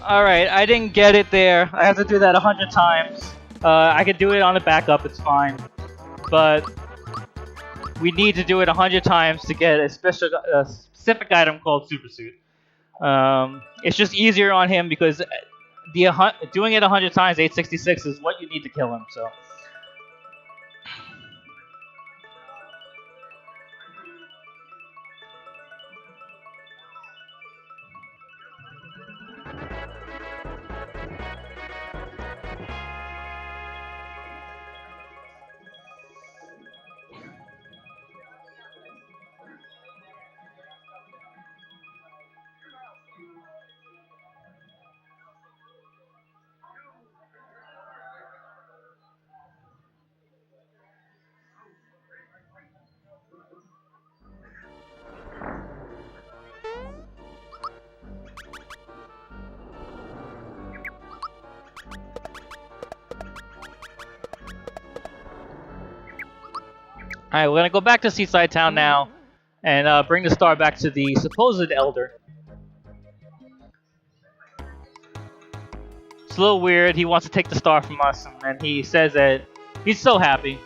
Alright, I didn't get it there. I have to do that 100 times. I could do it on the backup, it's fine. But we need to do it 100 times to get a specific item called Super Suit. It's just easier on him because doing it 100 times, 866 is what you need to kill him. So. Alright, we're gonna go back to Seaside Town now and bring the star back to the supposed elder. It's a little weird. He wants to take the star from us, and he says that he's so happy.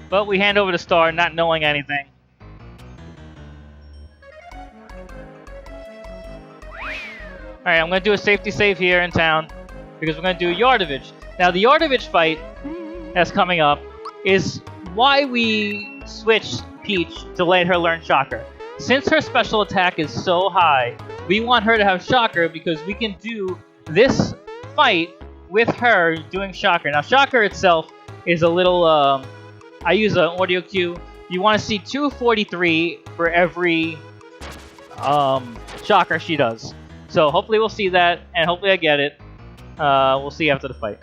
But we hand over the star not knowing anything. Alright, I'm going to do a safety save here in town because we're going to do Yardovich. Now, the Yardovich fight that's coming up is why we switched Peach to let her learn Shocker. Since her special attack is so high, we want her to have Shocker because we can do this fight with her doing Shocker. Now, Shocker itself is a little... I use an audio cue. You want to see 243 for every Shocker she does. So hopefully we'll see that, and hopefully I get it. We'll see after the fight.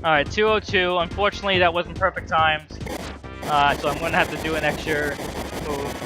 Alright, 202. Unfortunately, that wasn't perfect timed. So I'm going to have to do an extra move.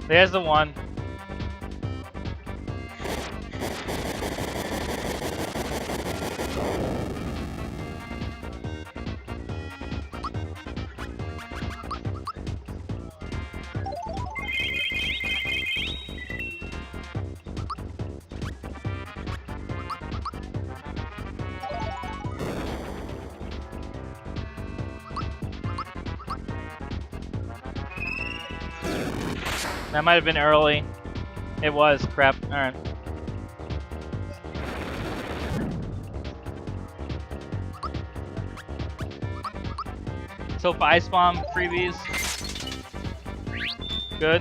There's the one. That might have been early. It was. Crap. Alright. So for Ice Bomb freebies. Good.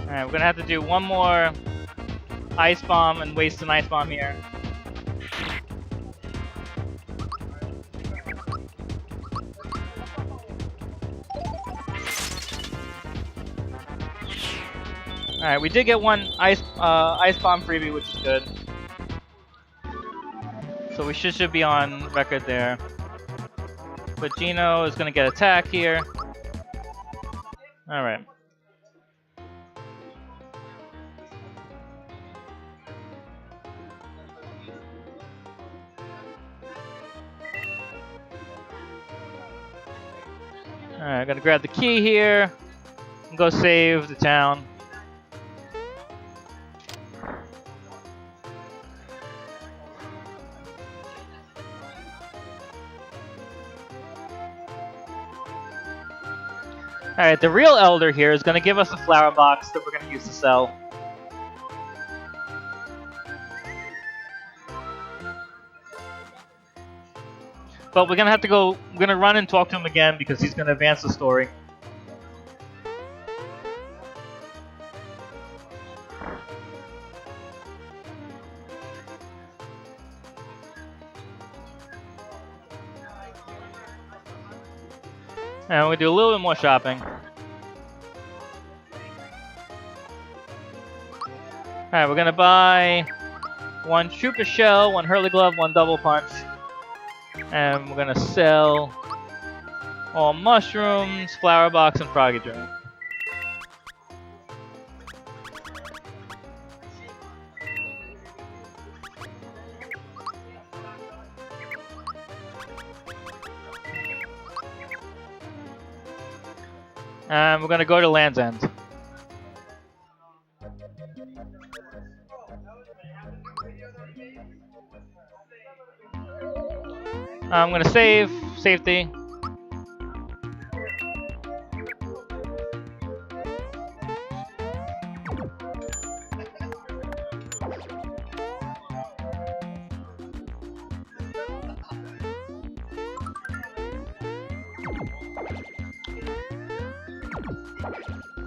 Alright, we're gonna have to do one more Ice Bomb and waste an Ice Bomb here. Alright, we did get one Ice Bomb freebie, which is good. So we should be on record there. But Gino is gonna get attack here. Alright. Alright, I gotta grab the key here and go save the town. Alright, the real Elder here is gonna give us a flower box that we're gonna use to sell. But we're gonna run and talk to him again because he's gonna advance the story. And we'll do a little bit more shopping. Alright, we're gonna buy one Trooper Shell, one Hurley Glove, one Double Punch. And we're gonna sell all mushrooms, flower box, and froggy drink. And we're gonna go to Land's End. I'm gonna save. Safety.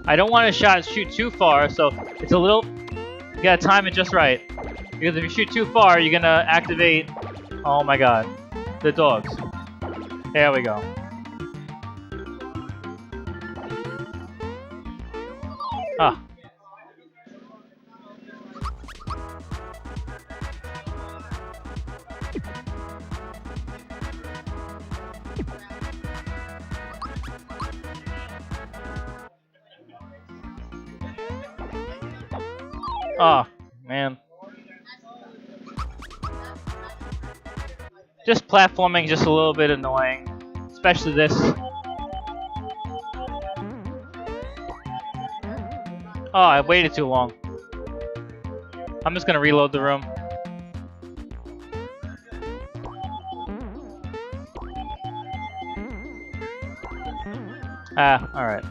I don't want to shoot too far, so it's a little... You gotta time it just right. Because if you shoot too far, you're gonna activate... Oh my god. The dogs. There we go. Ah. Oh, man. Just platforming just a little bit annoying. Especially this. Oh, I waited too long. I'm just gonna reload the room. Ah, alright.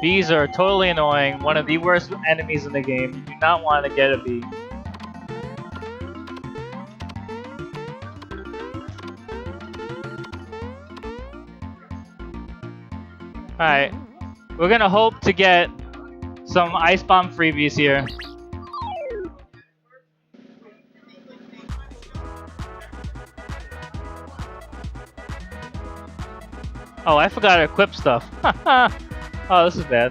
Bees are totally annoying. One of the worst enemies in the game. You do not want to get a bee. Alright. We're gonna hope to get some Ice Bomb freebies here. Oh, I forgot to equip stuff. Oh, this is bad.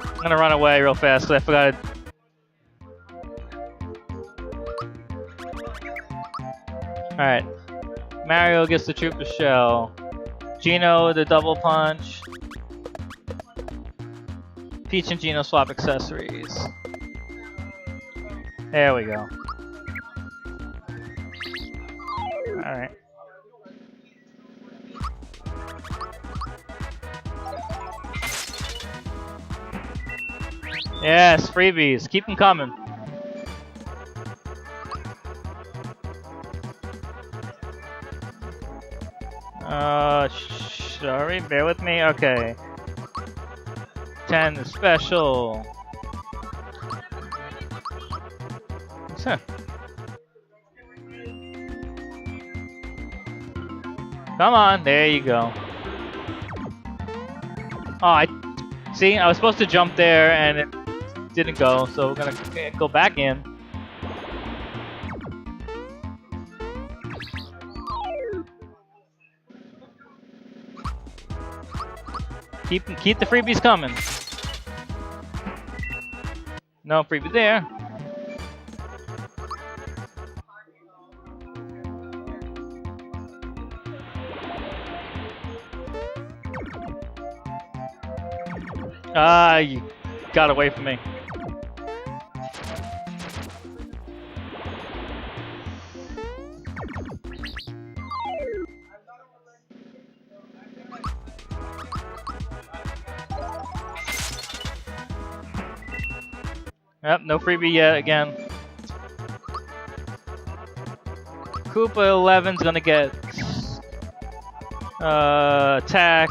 I'm gonna run away real fast because I forgot. Alright. Mario gets the Trooper Shell. Gino the Double Punch. Peach and Gino swap accessories. There we go. Alright. Yes, freebies. Keep them coming. Sorry, bear with me. Okay. 10 is special. Huh. Come on, there you go. Oh, see, I was supposed to jump there and it didn't go, so we're gonna go back in. Keep the freebies coming. No freebie there. Ah, you got away from me. Yep, no freebie yet again. Koopa 11's gonna get attack.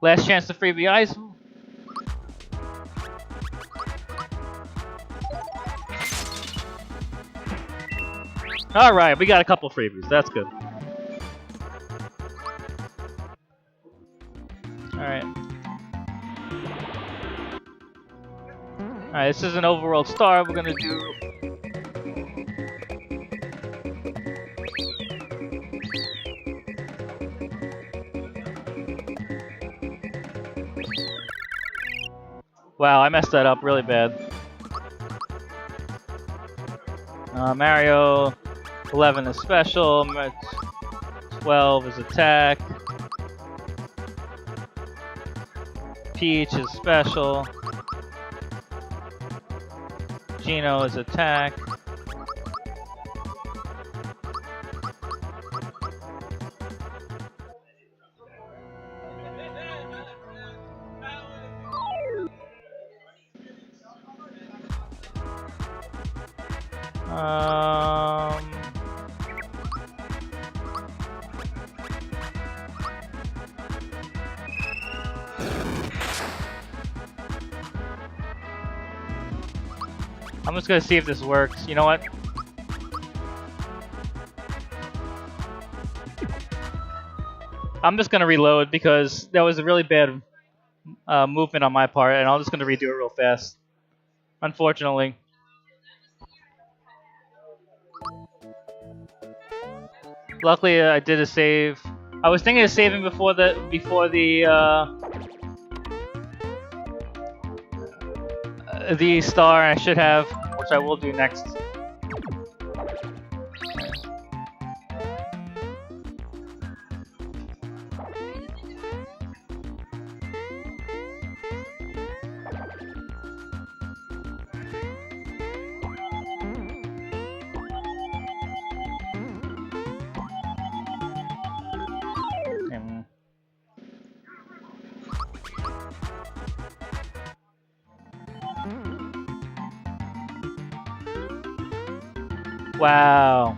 Last chance to freebie ice. Alright, we got a couple freebies. That's good. Alright. Alright, this is an overworld star. We're gonna do... Wow, I messed that up really bad. Mario 11 is special. 12 is attack. Peach is special. Gino's attack. I'm just gonna see if this works. You know what? I'm just gonna reload because that was a really bad movement on my part, and I'm just gonna redo it real fast. Unfortunately. Luckily, I did a save. I was thinking of saving before the star. I should have, which I will do next. Wow.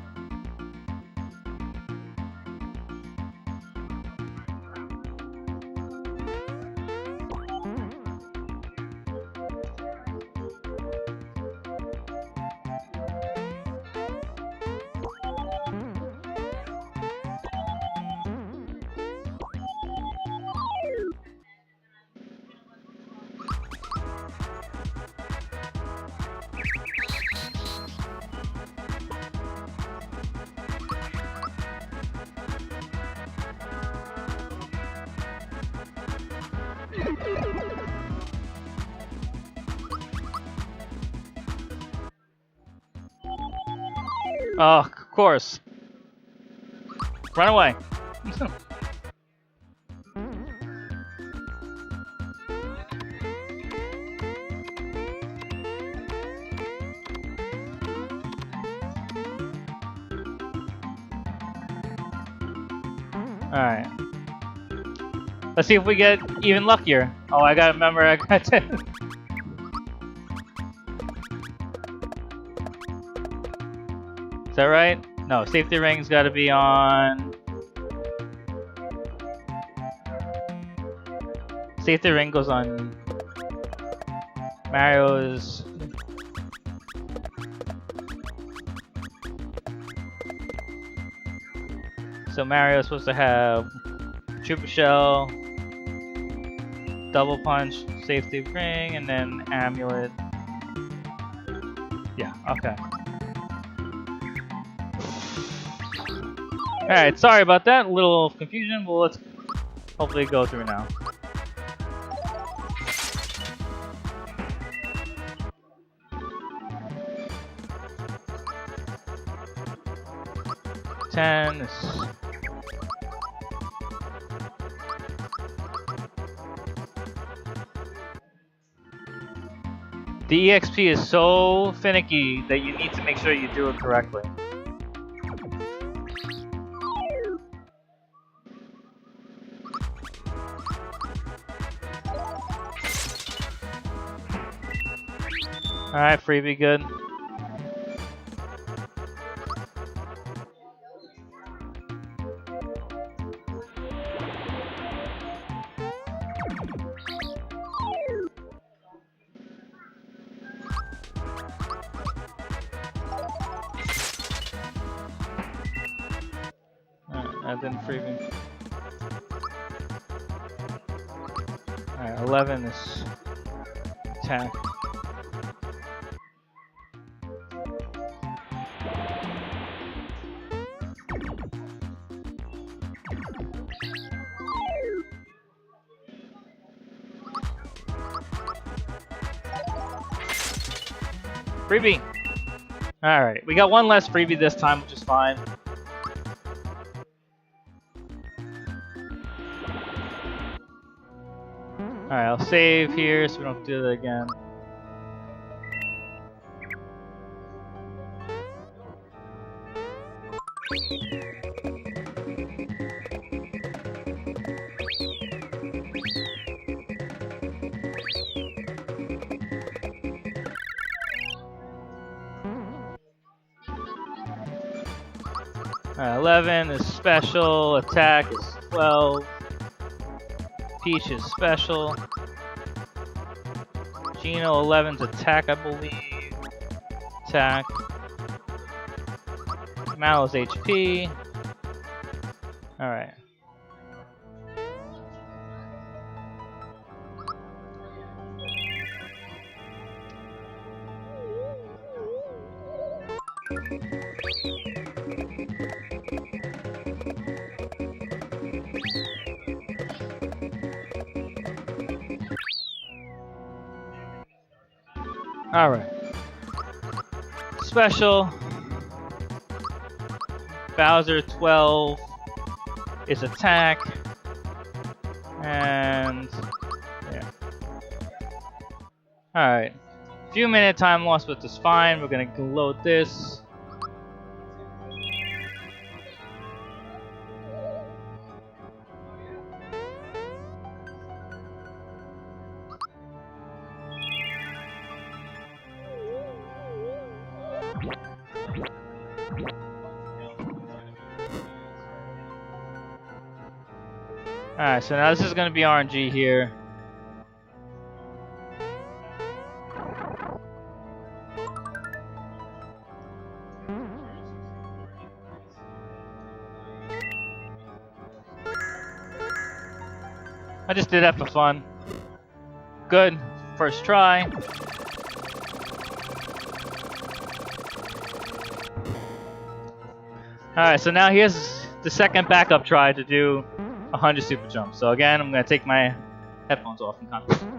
Oh, of course. Run away. Alright. Let's see if we get even luckier. Oh, I gotta remember I got 10. Is that right? No, safety ring's gotta be on... Safety ring goes on... Mario's... So Mario's supposed to have Trooper Shell, Double Punch, Safety Ring, and then Amulet. Yeah, okay. Alright, sorry about that, a little confusion, but let's hopefully go through now. Ten. The EXP is so finicky that you need to make sure you do it correctly. Alright, freebie, good. Alright, then freebie. Alright, 11 is attack. Freebie! Alright, we got one less freebie this time, which is fine. Alright, I'll save here so we don't do that again. Alright, 11 is special, attack is 12. Peach is special. Gino 11's attack, I believe. Attack. Mallow's HP. Alright. Alright. Special. Bowser 12 is attack. And yeah. Alright. Few minute time loss, but it's fine. We're gonna load this. Alright, so now this is gonna be RNG here. I just did that for fun. Good. First try. Alright, so now here's the second backup try to do 100 super jumps. So again, I'm going to take my headphones off and concentrate.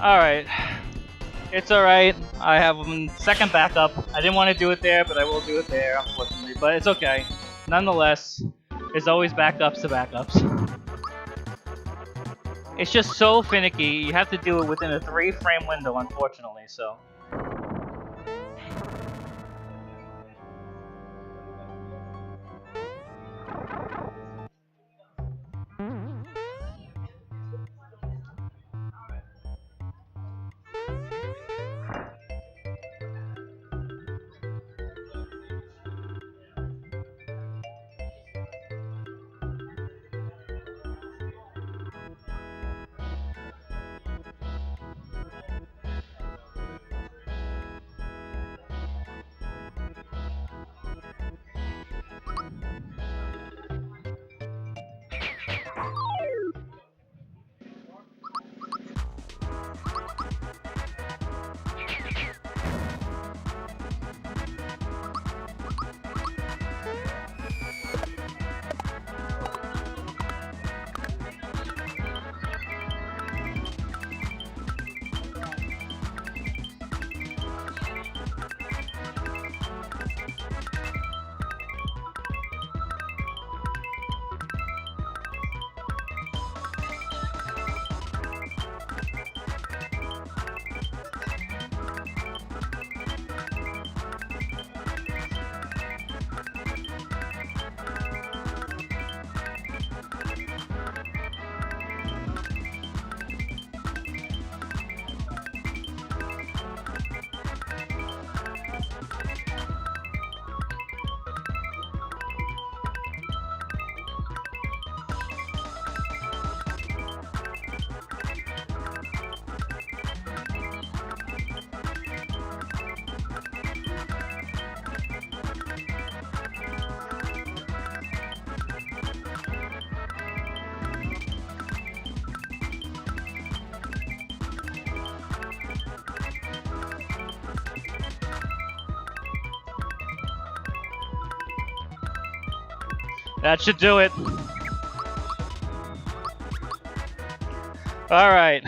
Alright. It's alright. I have a second backup. I didn't want to do it there, but I will do it there, unfortunately. But it's okay. Nonetheless, there's always backups to backups. It's just so finicky. You have to do it within a 3-frame window, unfortunately, so. That should do it. Alright.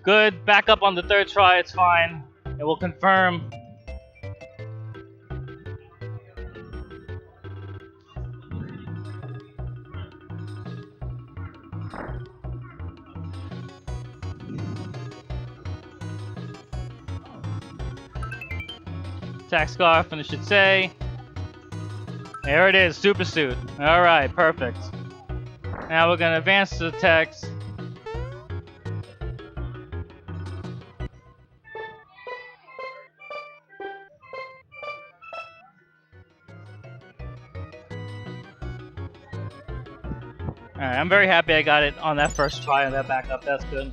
Good. Back up on the third try, it's fine. It will confirm. Attack Scarf, and it should say. There it is, Super Suit. Alright, perfect. Now we're gonna advance to the text. Alright, I'm very happy I got it on that first try on that backup, that's good.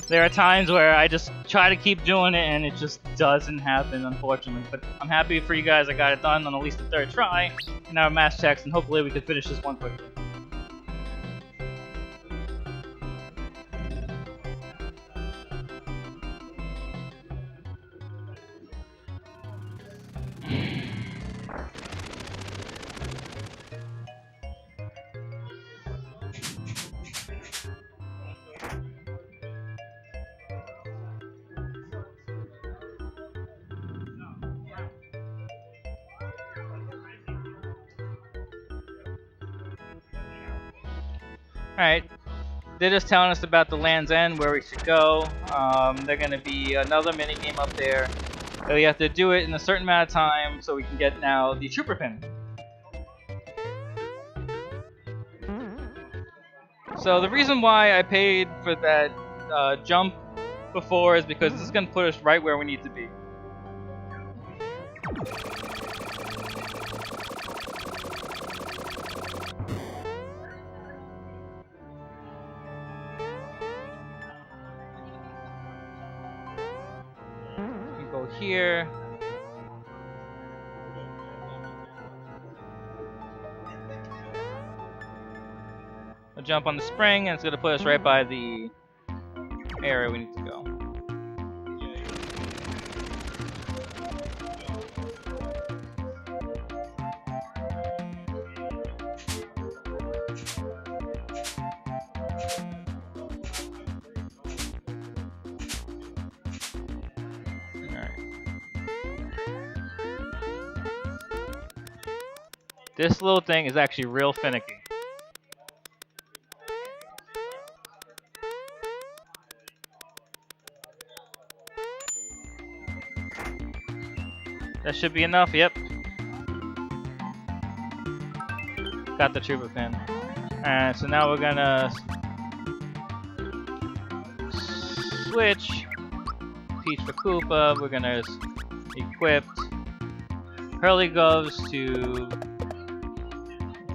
There are times where I just try to keep doing it and it just doesn't happen, unfortunately. But I'm happy for you guys I got it done on at least the third try. Now mass checks, and hopefully we can finish this one quickly. Alright, they're just telling us about the Land's End, where we should go. They're going to be another minigame up there. So we have to do it in a certain amount of time so we can get now the Trooper Pin. So the reason why I paid for that jump before is because this is going to put us right where we need to be. Here. I'll jump on the spring and it's gonna put us right by the area we need to go. This little thing is actually real finicky. That should be enough, yep. Got the Trooper Pin. Alright, so now we're gonna switch Peach for Koopa. We're gonna equip Hurley goes to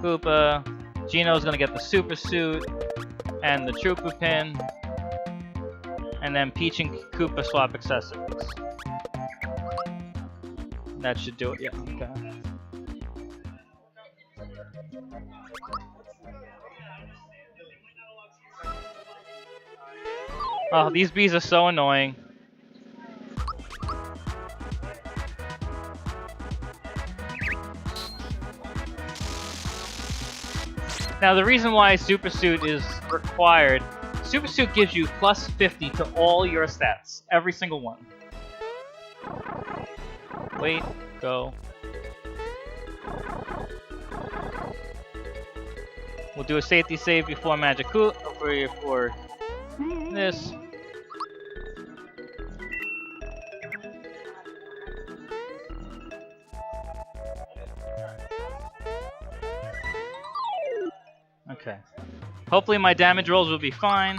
Koopa. Gino's gonna get the Super Suit and the Trooper Pin, and then Peach and Koopa swap accessories. That should do it. Yeah. Okay. Oh, these bees are so annoying. Now the reason why Super Suit is required, Super Suit gives you plus 50 to all your stats. Every single one. Wait, go. We'll do a safety save before Magic Cool for this. Okay. Hopefully my damage rolls will be fine.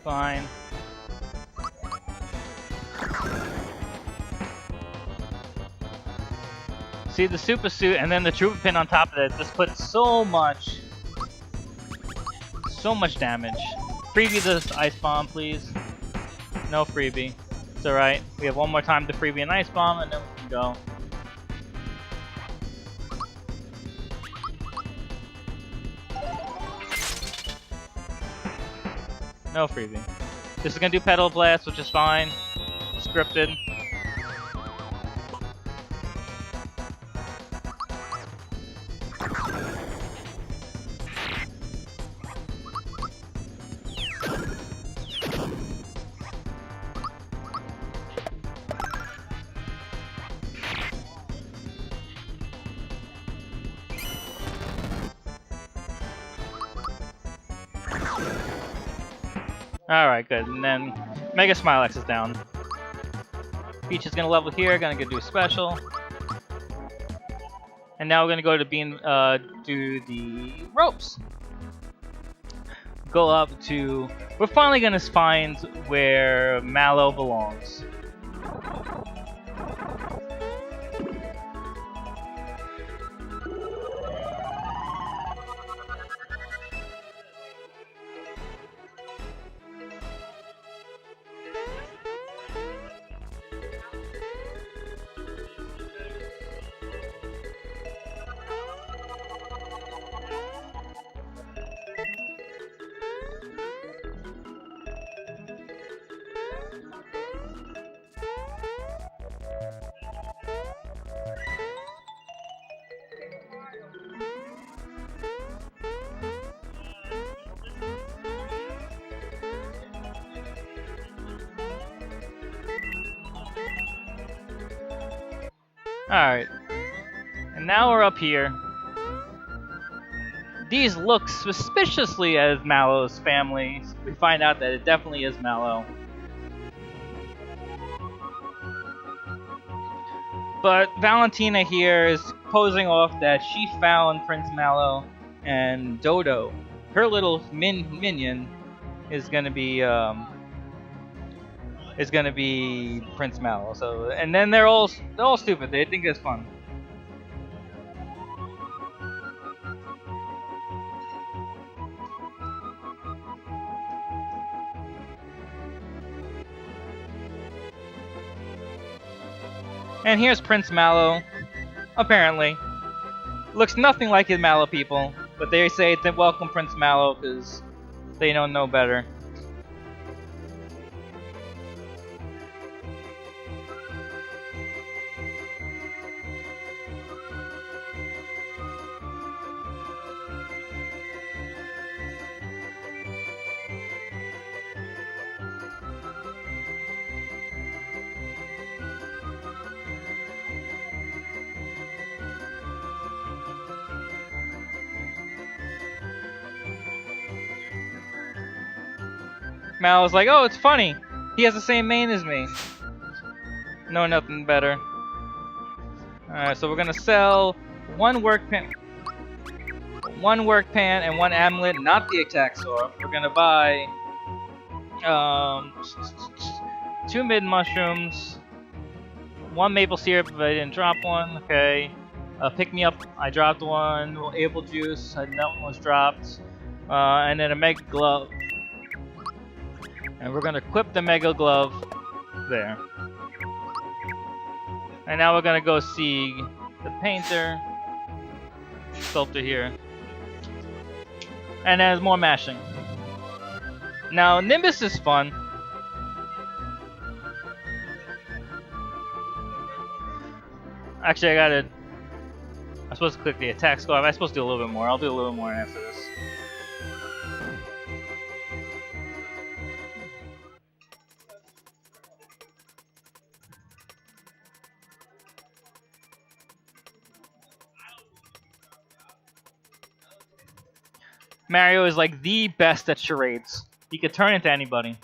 Fine. See the Super Suit and then the Trooper Pin on top of it just puts so much damage. Freebie this ice bomb, please. No freebie. It's alright. We have one more time to freebie an ice bomb and then we can go. No freebie. This is gonna do Petal Blast, which is fine. Scripted. Alright, good. And then Mega Smilex is down. Peach is gonna level here, gonna do a special. And now we're gonna go to do the ropes. Go up to. We're finally gonna find where Mallow belongs. Alright. And now we're up here. These look suspiciously as Mallow's family. We find out that it definitely is Mallow. But Valentina here is posing off that she found Prince Mallow, and Dodo, her little minion, is gonna be Prince Mallow. So, and then they're all stupid. They think it's fun. And here's Prince Mallow. Apparently, looks nothing like his Mallow people, but they say to welcome Prince Mallow because they don't know better. Mal was like, oh, it's funny. He has the same mane as me. No, nothing better. Alright, so we're gonna sell one work pan, and one amulet, not the attack sword. We're gonna buy 2 mid mushrooms, 1 maple syrup if I didn't drop one. Okay. Pick me up. I dropped one. Apple juice. That one was dropped. And then a mega glove. And we're gonna equip the Mega Glove there. And now we're gonna go see the painter, sculptor here. And there's more mashing. Now Nimbus is fun. Actually, I'm supposed to click the attack score. I'm supposed to do a little bit more. I'll do a little more after this. Mario is like the best at charades. He could turn into anybody.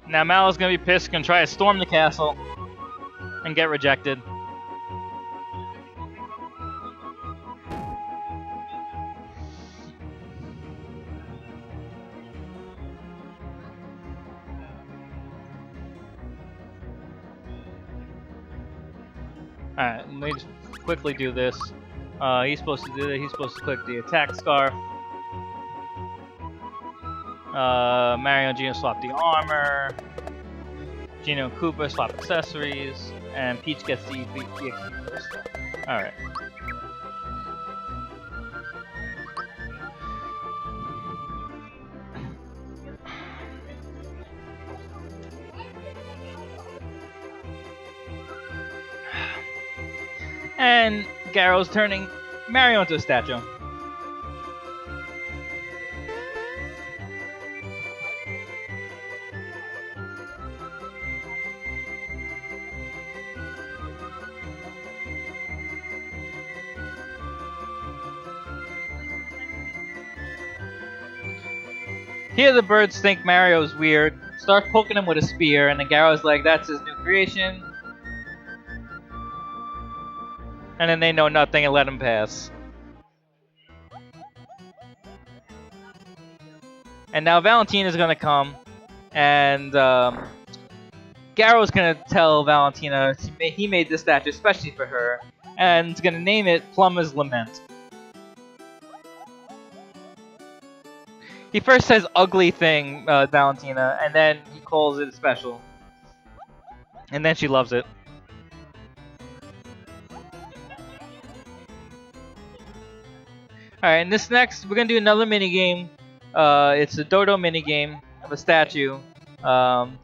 Now Mallow's gonna be pissed and try to storm the castle and get rejected. Alright, let me just quickly do this. He's supposed to do that. He's supposed to click the attack scarf. Mario and Gino swap the armor. Gino and Koopa swap accessories. And Peach gets the EXP first. Alright. And Garrow's turning Mario into a statue. Here the birds think Mario's weird, start poking him with a spear, and then Garrow's like, that's his new creation. And then they know nothing and let him pass. And now Valentina's gonna come, and Garrow's gonna tell Valentina he made this statue especially for her, and he's gonna name it Plumber's Lament. He first says ugly thing, Valentina, and then he calls it special. And then she loves it. Alright, and this next, we're gonna do another minigame. It's a Dodo minigame of a statue. I'm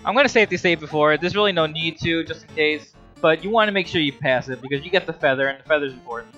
gonna say it to say it before. There's really no need to, just in case. But you want to make sure you pass it, because you get the feather, and the feather's important.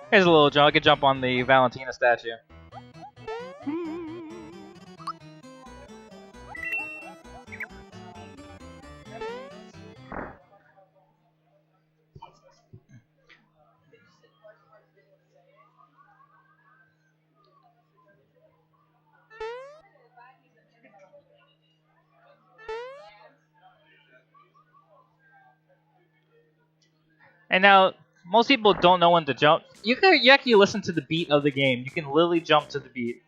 Here's a little jump. I could jump on the Valentina statue. And now, most people don't know when to jump. You actually listen to the beat of the game. You can literally jump to the beat.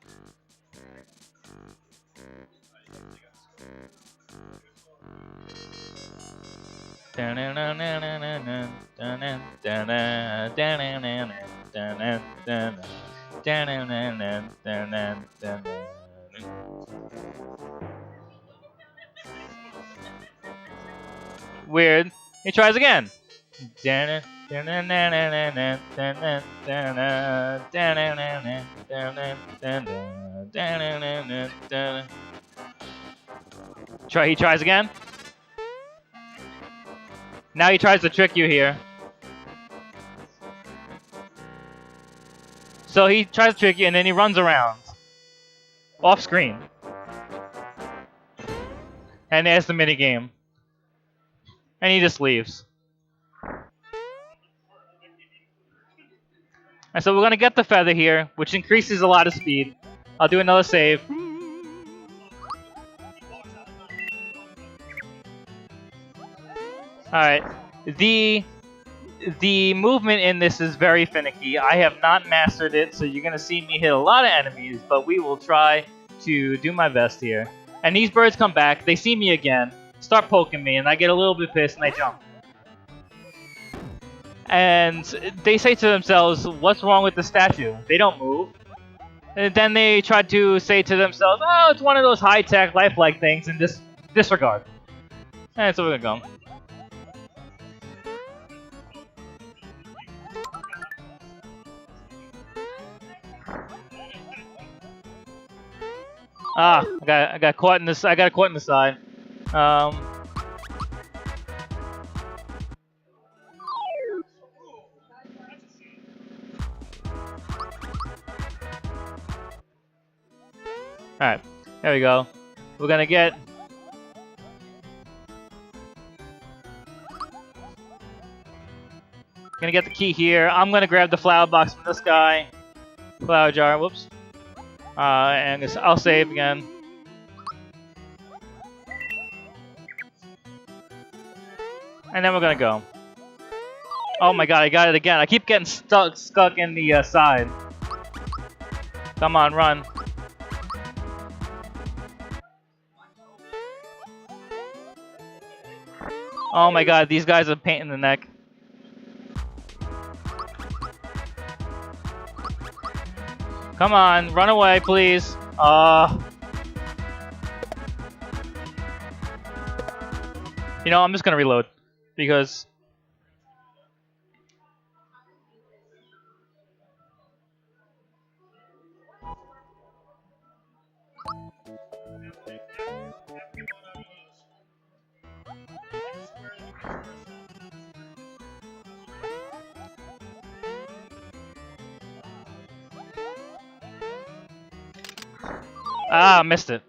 Weird. He tries again. He tries again. Now he tries to trick you here. So he tries to trick you and then he runs around. Off screen. And there's the minigame. And he just leaves. And so we're going to get the feather here, which increases a lot of speed. I'll do another save. Alright. The movement in this is very finicky. I have not mastered it, so you're going to see me hit a lot of enemies, but we will try to do my best here. And these birds come back, they see me again, start poking me, and I get a little bit pissed and I jump. And they say to themselves, what's wrong with the statue? They don't move. And then they try to say to themselves, oh, it's one of those high-tech, lifelike things, and disregard. And so we're gonna go. Ah, I got caught in this. I got caught in the side. Alright, there we go. We're gonna get... Gonna get the key here. I'm gonna grab the flower box from this guy. Flower jar, whoops. And I'll save again. And then we're gonna go. Oh my god, I got it again. I keep getting stuck in the side. Come on, run. Oh my god, these guys are a pain in the neck. Come on, run away, please. You know, I'm just gonna reload. Because... Ah, missed it.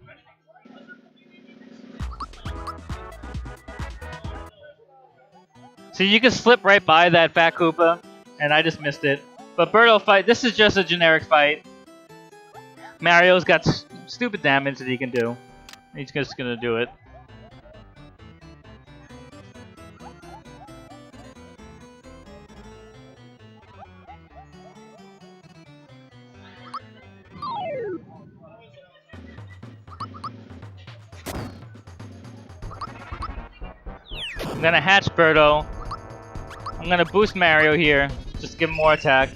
So you can slip right by that Fat Koopa, and I just missed it. But Birdo fight, this is just a generic fight. Mario's got stupid damage that he can do. He's just gonna do it. I'm gonna hatch Birdo. I'm gonna boost Mario here. Just give him more attack.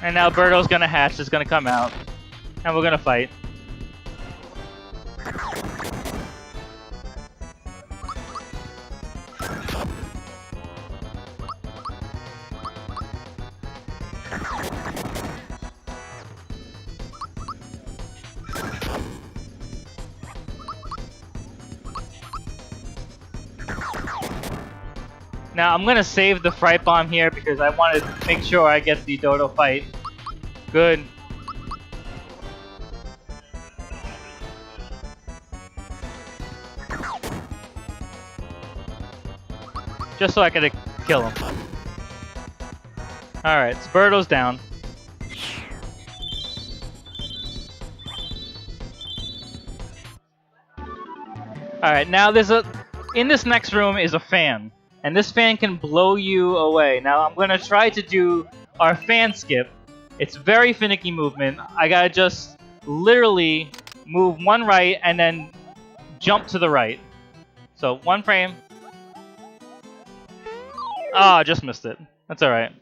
And now Birdo's gonna hatch, it's gonna come out. And we're gonna fight. Now I'm gonna save the Fright Bomb here because I want to make sure I get the Dodo fight. Good. Just so I could kill him. Alright, so Birdo's down. Alright, now in this next room is a fan. And this fan can blow you away. Now I'm gonna try to do our fan skip. It's very finicky movement. I gotta just literally move one right and then jump to the right. So one frame. Ah, just missed it. That's alright.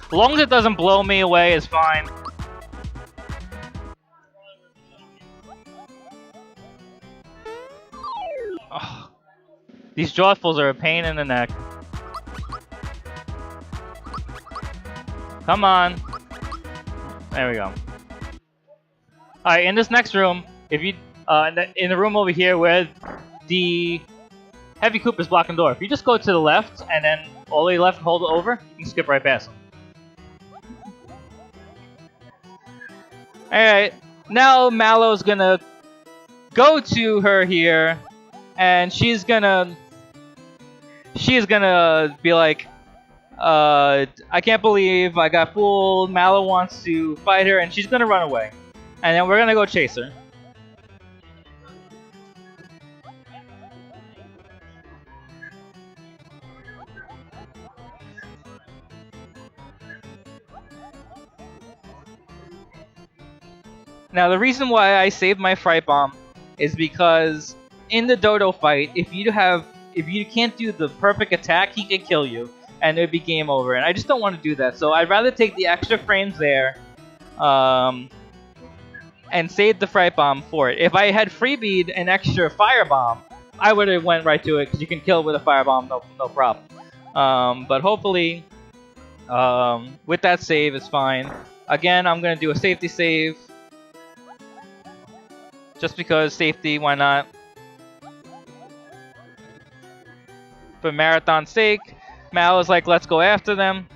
As long as it doesn't blow me away, it's fine. Oh, these jawfuls are a pain in the neck. Come on. There we go. Alright, in this next room, if you in the room over here where the Heavy Koopa is blocking the door, if you just go to the left and then all the way left, hold it over, you can skip right past him. Alright, now Mallow's gonna go to her here, and she's gonna be like, I can't believe I got fooled. Mallow wants to fight her, and she's gonna run away. And then we're gonna go chase her. Now, the reason why I saved my Fright Bomb is because in the Dodo fight, if you can't do the perfect attack, he can kill you, and it would be game over. And I just don't want to do that, so I'd rather take the extra frames there, and save the Fright Bomb for it. If I had freebied an extra Fire Bomb, I would have went right to it, because you can kill with a Fire Bomb, no problem. But hopefully, with that save, it's fine. Again, I'm going to do a safety save. Just because safety, why not? for marathon's sake. Mal is like, let's go after them.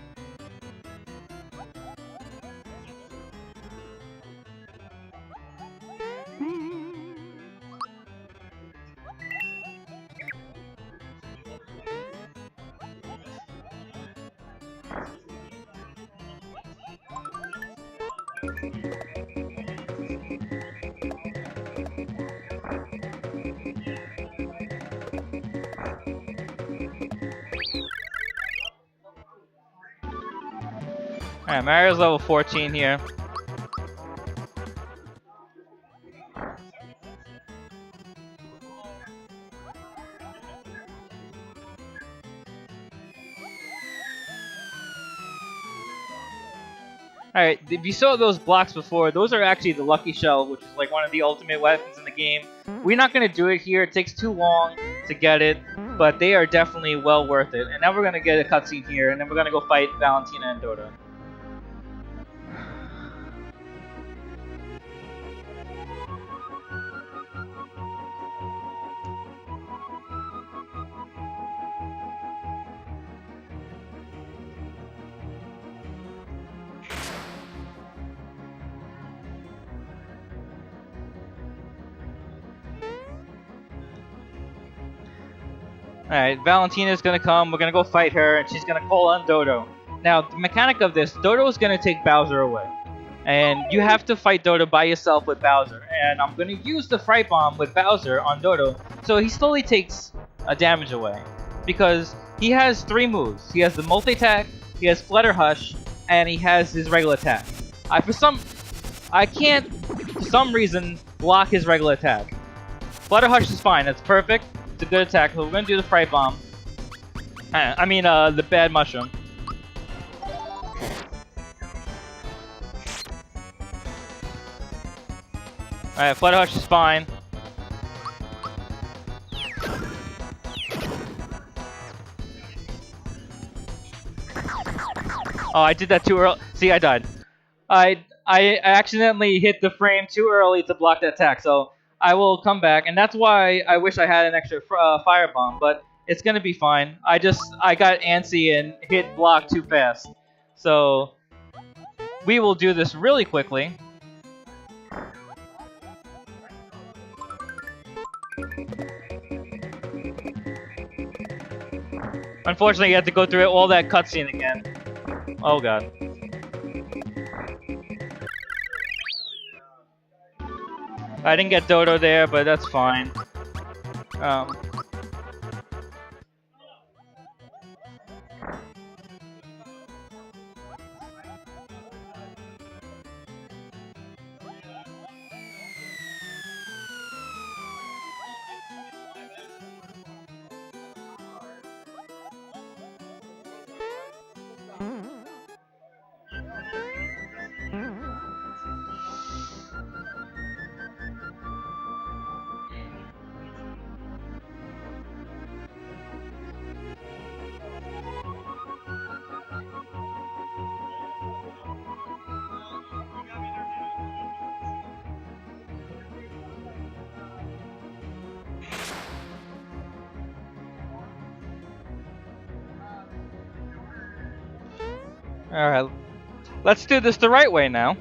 Alright, Mario's level 14 here. Alright, if you saw those blocks before, those are actually the Lucky Shell, which is like one of the ultimate weapons in the game. We're not going to do it here, it takes too long to get it, but they are definitely well worth it. And now we're going to get a cutscene here, and then we're going to go fight Valentina and Dodo. Alright, Valentina's gonna come, we're gonna go fight her, and she's gonna call on Dodo. Now, the mechanic of this, Dodo is gonna take Bowser away. And you have to fight Dodo by yourself with Bowser. And I'm gonna use the Fright Bomb with Bowser on Dodo, so he slowly takes damage away. Because he has 3 moves. He has the multi-attack, he has Flutter Hush, and he has his regular attack. I can't, for some reason, block his regular attack. Flutter Hush is fine, that's perfect. It's a good attack, so we're gonna do the Fright Bomb. The Bad Mushroom. Alright, Flutter Hush is fine. Oh, I did that too early. See, I died. I accidentally hit the frame too early to block that attack, so I will come back, and that's why I wish I had an extra fire bomb, but it's gonna be fine. I got antsy and hit block too fast. So we will do this really quickly. Unfortunately, you have to go through all that cutscene again. Oh god. I didn't get Dodo there, but that's fine. Alright, let's do this the right way now.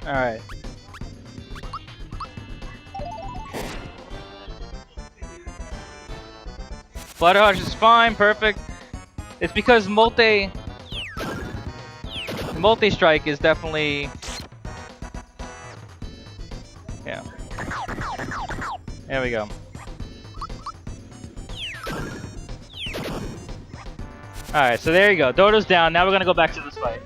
Alright. Flutter Hush is fine, perfect. It's because multi-strike is definitely... Yeah. There we go. Alright, so there you go. Dodo's down. Now we're gonna go back to this fight.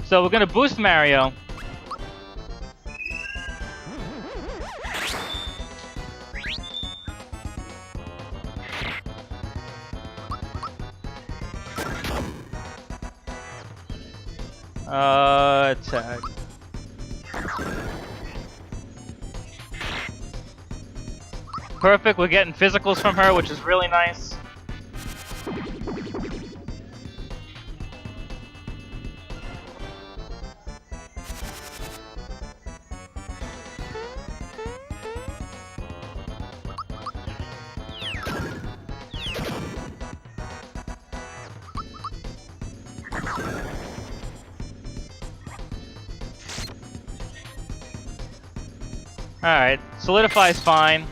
So we're gonna boost Mario. Attack. Perfect, we're getting physicals from her, which is really nice. Alright, Solidify's fine.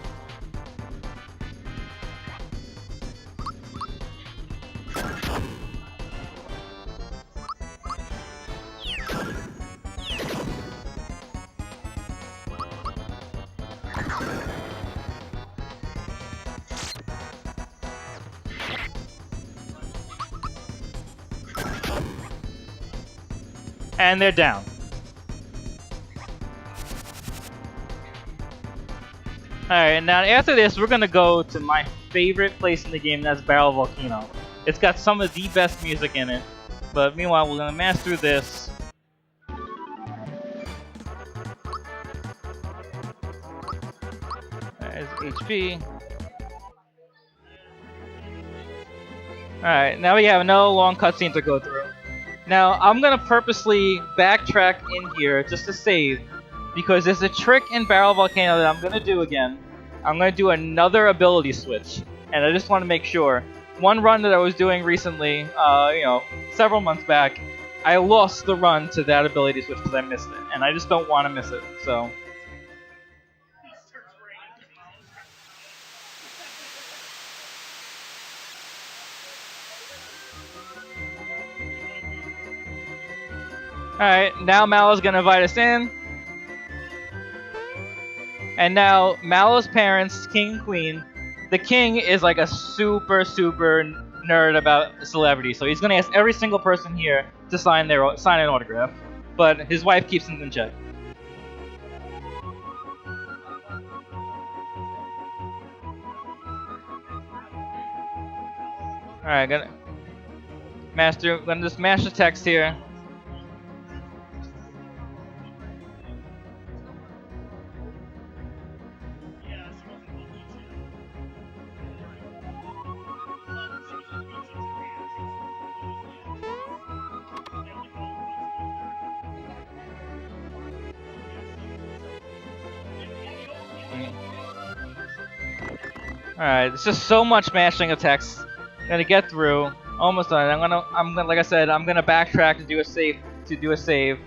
And they're down. Alright, now after this, we're gonna go to my favorite place in the game, that's Barrel Volcano. It's got some of the best music in it. But meanwhile, we're gonna mash through this. There's HP. Alright, now we have no long cutscene to go through. Now, I'm gonna purposely backtrack in here just to save, because there's a trick in Barrel Volcano that I'm gonna do again. I'm gonna do another ability switch, and I just want to make sure. One run that I was doing recently, several months back, I lost the run to that ability switch because I missed it, and I just don't want to miss it, so. Alright, now Mallow's gonna invite us in. And now, Mallow's parents, King and Queen, the king is like a super nerd about celebrities, so he's gonna ask every single person here to sign an autograph, but his wife keeps him in check. Alright, gonna just mash the text here. Alright, it's just so much mashing of text. Gonna get through. Almost done. I'm gonna like I said, I'm gonna backtrack to do a save.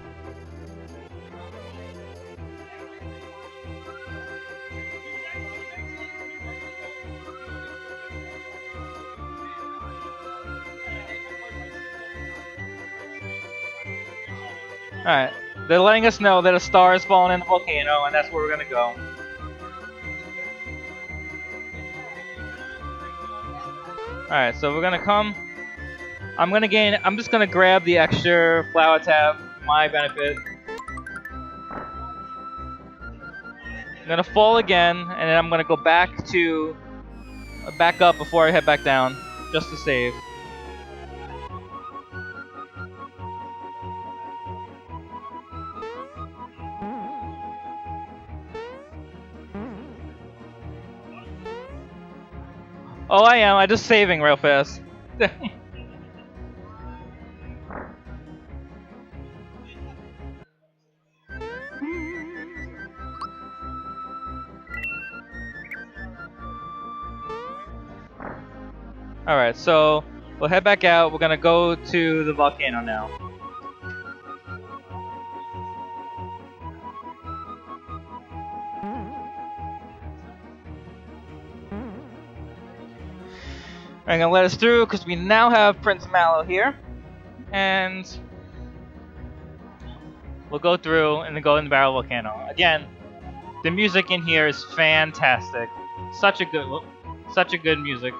Alright. They're letting us know that a star has fallen in the volcano, and that's where we're gonna go. Alright, so we're gonna come. I'm just gonna grab the extra flower tab for my benefit. I'm gonna fall again, and then I'm gonna go back up before I head back down, just to save. Oh, I am. I'm just saving real fast. Alright, so we'll head back out. We're gonna go to the volcano now. I'm gonna let us through because we now have Prince Mallow here, and we'll go through and then go in the Barrel Volcano. Again, the music in here is fantastic. Such a good music.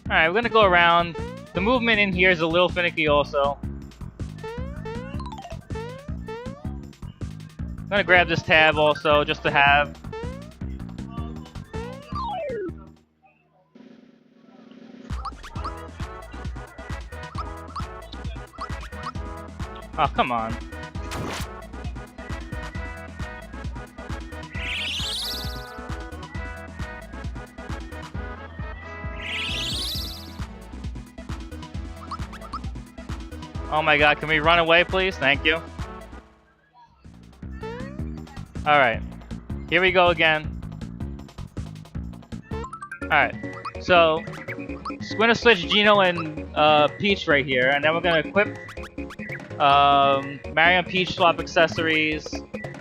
Alright, we're gonna go around. The movement in here is a little finicky also. gonna grab this tab also just to have. Oh, come on. Oh my god, can we run away, please? Thank you. Alright. Here we go again. Alright. So, we're gonna switch Gino and Peach right here, and then we're gonna equip Mario and Peach swap accessories,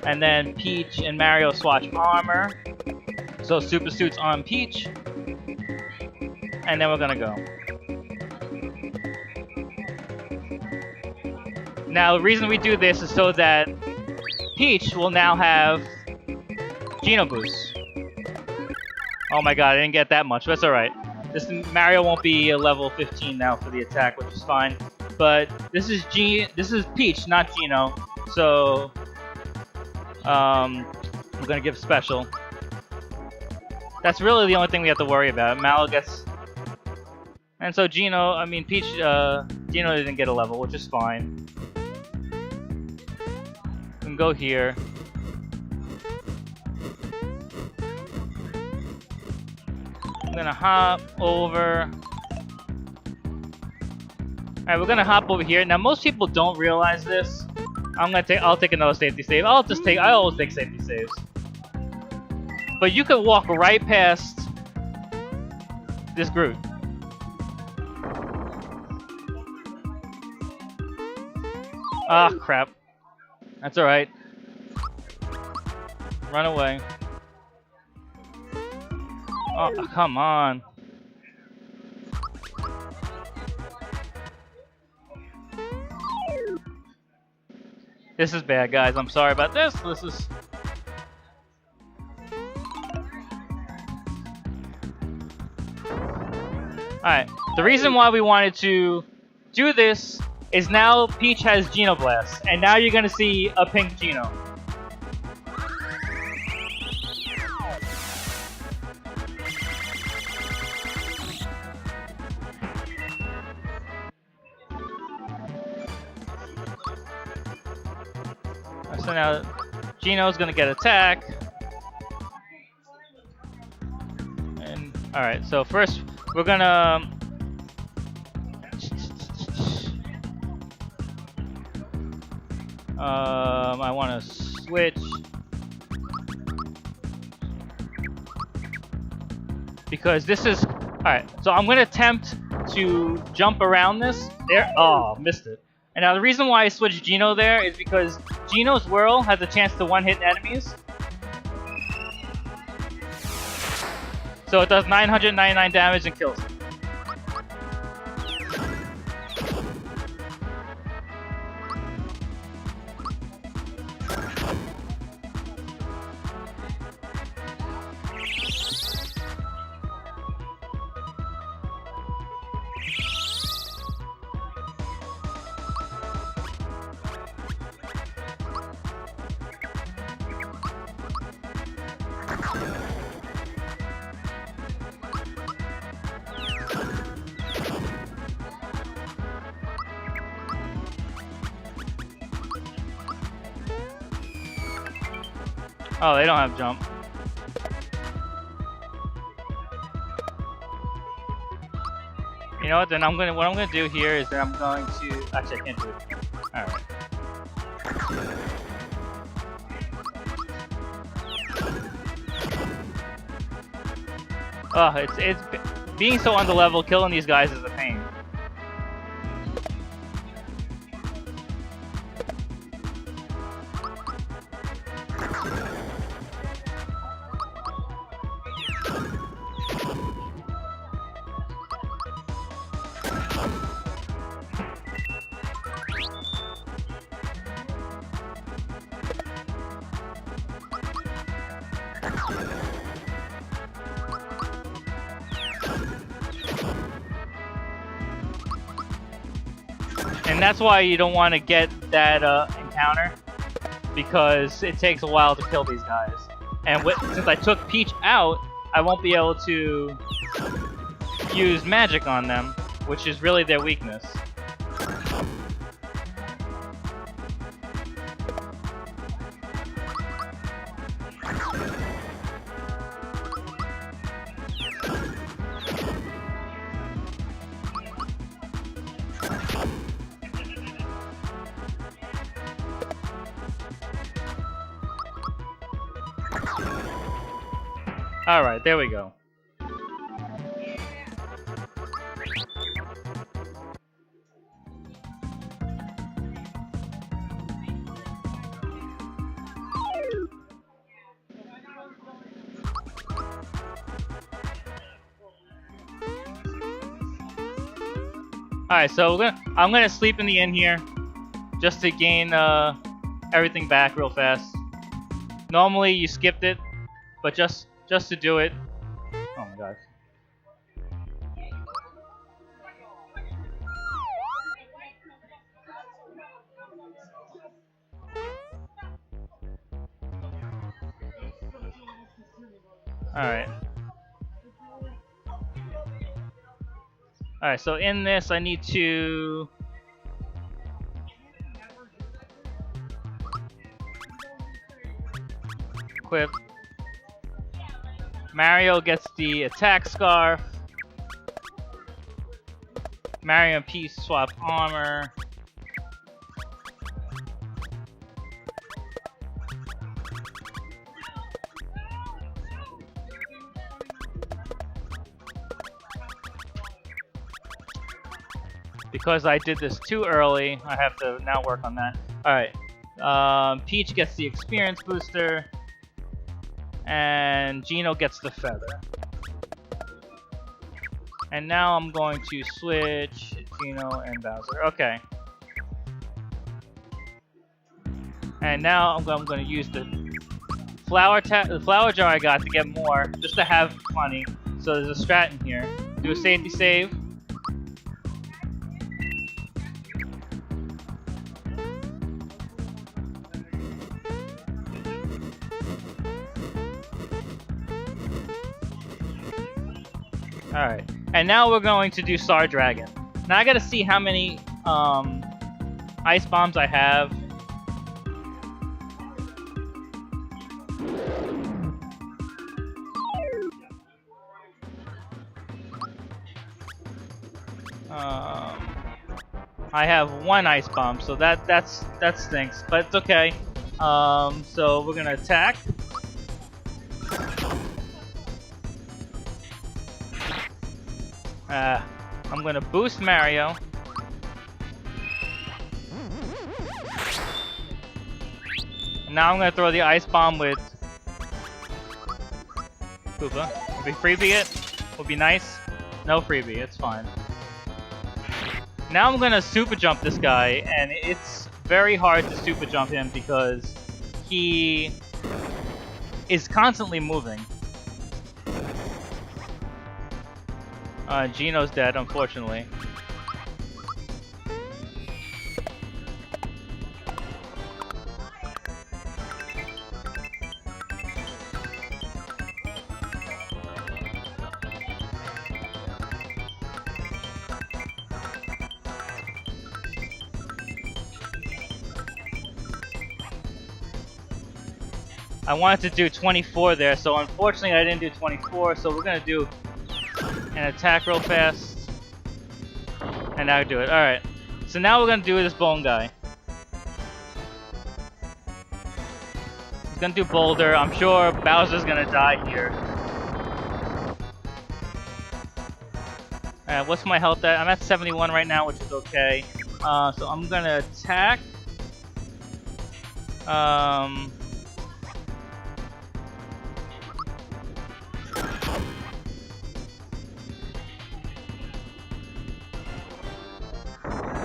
and then Peach and Mario swap armor. So Super Suit's on Peach, and then we're gonna go. Now, the reason we do this is so that Peach will now have Geno boost. Oh my god, I didn't get that much, but that's alright. This Mario won't be a level 15 now for the attack, which is fine. But this is Peach, not Geno. So we're gonna give special. That's really the only thing we have to worry about. Mal gets, and so Peach, Geno didn't get a level, which is fine. We can go here. I'm gonna hop over. Alright, we're gonna hop over here. Now, most people don't realize this. I'll take another safety save. I always take safety saves. But you could walk right past this Groot. Ah, crap. That's alright. Run away. Oh, come on. This is bad, guys. I'm sorry about this. This is... Alright. The reason why we wanted to do this is now Peach has Geno Blast, and now you're gonna see a pink Geno. So now Geno's gonna get attack. And alright, so first we're gonna I wanna switch because this is alright, so I'm gonna attempt to jump around this. There, oh, missed it. And now the reason why I switched Geno there is because Geno's Whirl has a chance to one-hit enemies. So it does 999 damage and kills them. Oh, they don't have jump. You know what? Then what I'm gonna do here is that I'm going to actually I can't do it. All right. Oh, it's being so on the level, killing these guys is a pain. And that's why you don't want to get that encounter. because it takes a while to kill these guys. And since I took Peach out, I won't be able to use magic on them, which is really their weakness. Alright, there we go. Alright, so I'm gonna sleep in the inn here just to gain everything back real fast. Normally you skipped it, but just to do it. Oh my gosh. Alright. Alright, so in this I need to equip. Mario gets the attack scarf. Mario and Peach swap armor. Because I did this too early, I have to now work on that. Alright. Peach gets the experience booster. And Geno gets the feather. And now I'm going to switch Geno and Bowser. Okay. And now I'm going to use the flower jar I got to get more, just to have plenty. So there's a strat in here. Do a safety save. Alright, and now we're going to do Star Dragon. Now I gotta see how many ice bombs I have. I have one ice bomb, so that stinks, but it's okay. So we're gonna attack. I'm gonna boost Mario. Now I'm gonna throw the ice bomb with Koopa. Will we freebie it? Would be nice. No freebie, it's fine. Now I'm gonna super jump this guy, and it's very hard to super jump him because he is constantly moving. Geno's dead, unfortunately. I wanted to do 24 there, so unfortunately I didn't do 24, so we're gonna do an attack real fast. And now do it. Alright. So now we're gonna do this bone guy. He's gonna do Boulder. I'm sure Bowser's gonna die here. Alright, what's my health at? I'm at 71 right now, which is okay. So I'm gonna attack.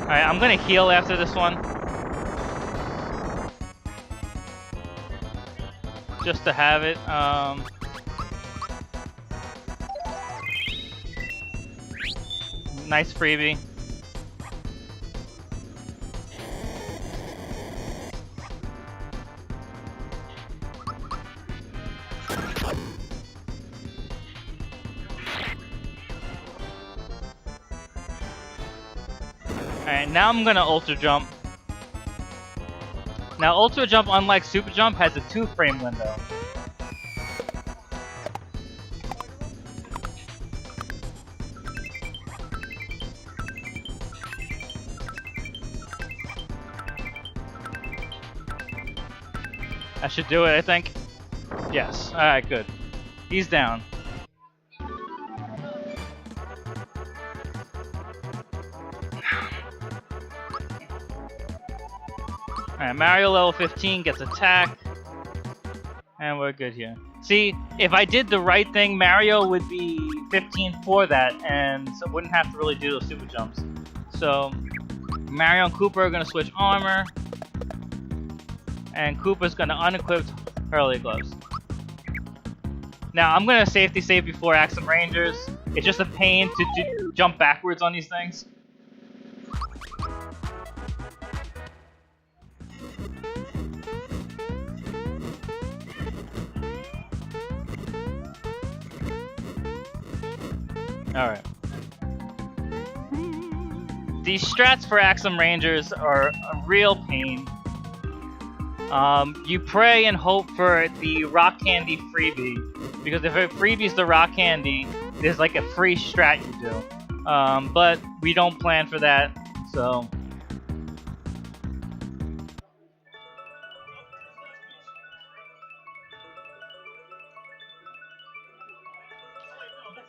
Alright, I'm gonna heal after this one. Just to have it. Nice freebie. Alright, now I'm gonna Ultra Jump. Now, Ultra Jump, unlike Super Jump, has a 2-frame window. That should do it, I think. Yes. Alright, good. He's down. Alright, Mario level 15 gets attack. And we're good here. See, if I did the right thing, Mario would be 15 for that, and so wouldn't have to really do those super jumps. So, Mario and Koopa are going to switch armor. And Koopa's going to unequip Hurley Gloves. Now, I'm going to safety save before Axum Rangers. It's just a pain to jump backwards on these things. Alright. These strats for Axum Rangers are a real pain. You pray and hope for the rock candy freebie, because if it freebies the rock candy, there's like a free strat you do. But we don't plan for that, so...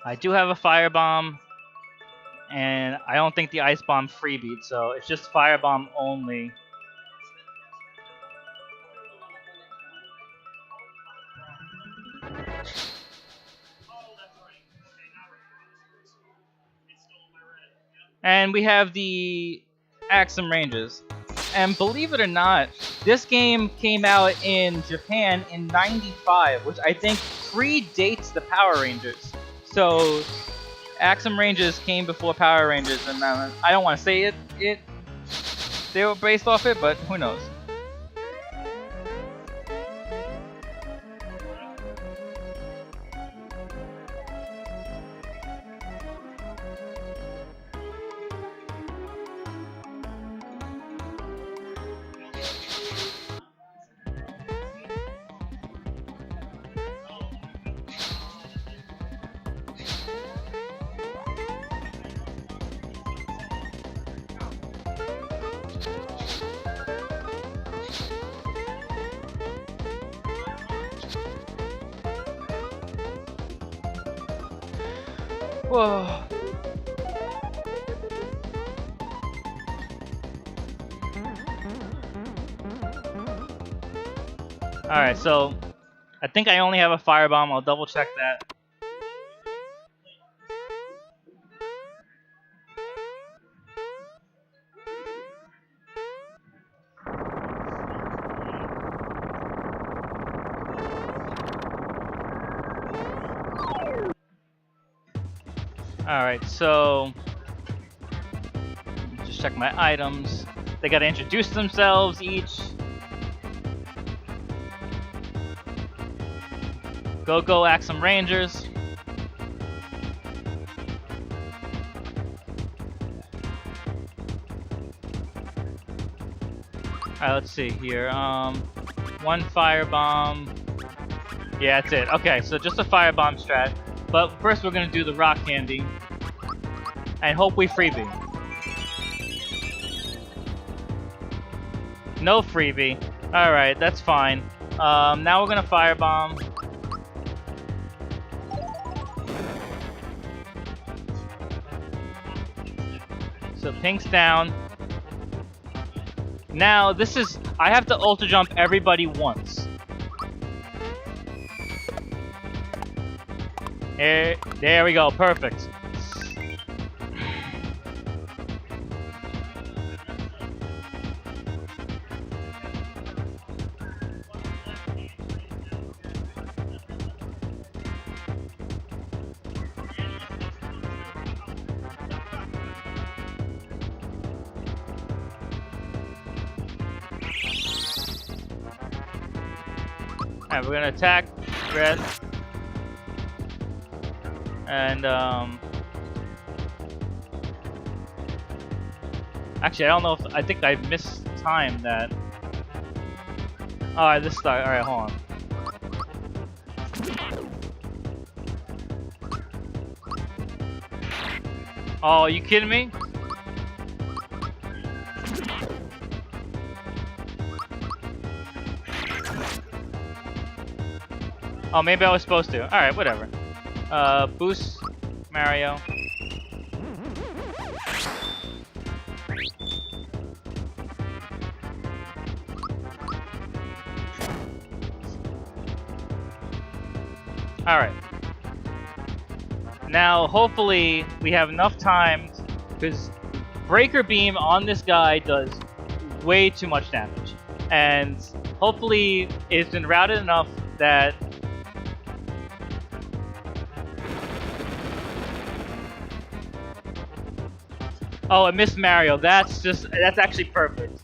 I do have a Firebomb, and I don't think the Ice Bomb freebied, so it's just Firebomb only. And we have the Axum Rangers. And believe it or not, this game came out in Japan in '95, which I think predates the Power Rangers. So, Axum Rangers came before Power Rangers, and I don't want to say they were based off it, but who knows. Whoa. Alright, so I think I only have a Firebomb. I'll double check that. Alright, so just check my items. They gotta introduce themselves each. Go Axum Rangers. Alright, let's see here. One Firebomb. Yeah, that's it. Okay, so just a Firebomb strat. But first we're gonna do the rock candy. And hope we freebie. No freebie. Alright, that's fine. Now we're gonna Firebomb. So Pink's down. Now this is... I have to Ultra Jump everybody once. There we go, perfect. Alright, we're gonna attack red. And Actually, I don't know if I think I mistimed that. Alright, this start. Alright, hold on. Oh, are you kidding me? Oh, maybe I was supposed to. Alright, whatever. Boost Mario. Alright. Now, hopefully, we have enough time, because Breaker Beam on this guy does way too much damage. And hopefully, it's been routed enough that... Oh, I missed Mario. That's actually perfect.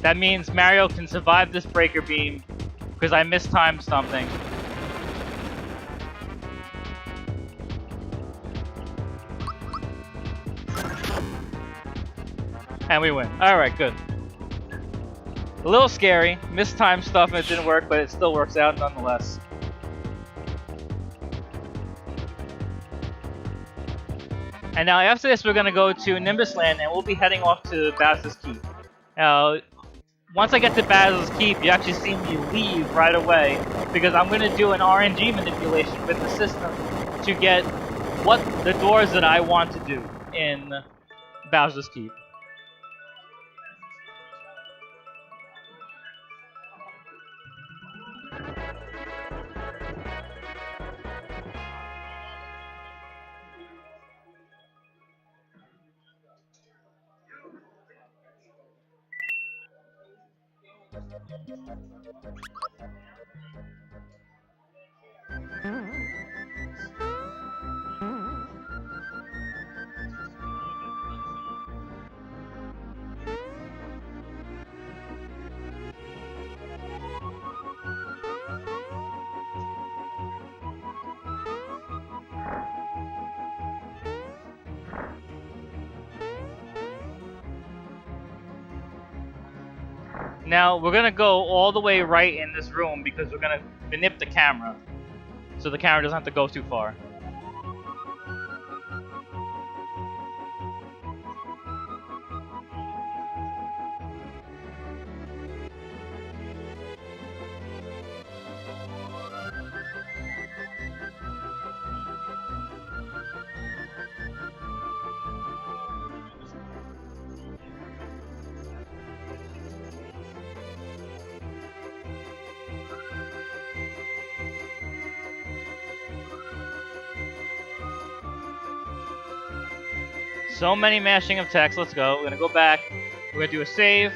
That means Mario can survive this Breaker Beam because I mistimed something. And we win. Alright, good. A little scary. Mistimed stuff and it didn't work, but it still works out nonetheless. And now after this, we're going to go to Nimbus Land and we'll be heading off to Bowser's Keep. Now, once I get to Bowser's Keep, you actually see me leave right away because I'm going to do an RNG manipulation with the system to get what the doors that I want to do in Bowser's Keep. Now, we're gonna go all the way right in this room because we're gonna manip the camera. So the camera doesn't have to go too far. So many mashing of text. Let's go. We're gonna go back. We're gonna do a save.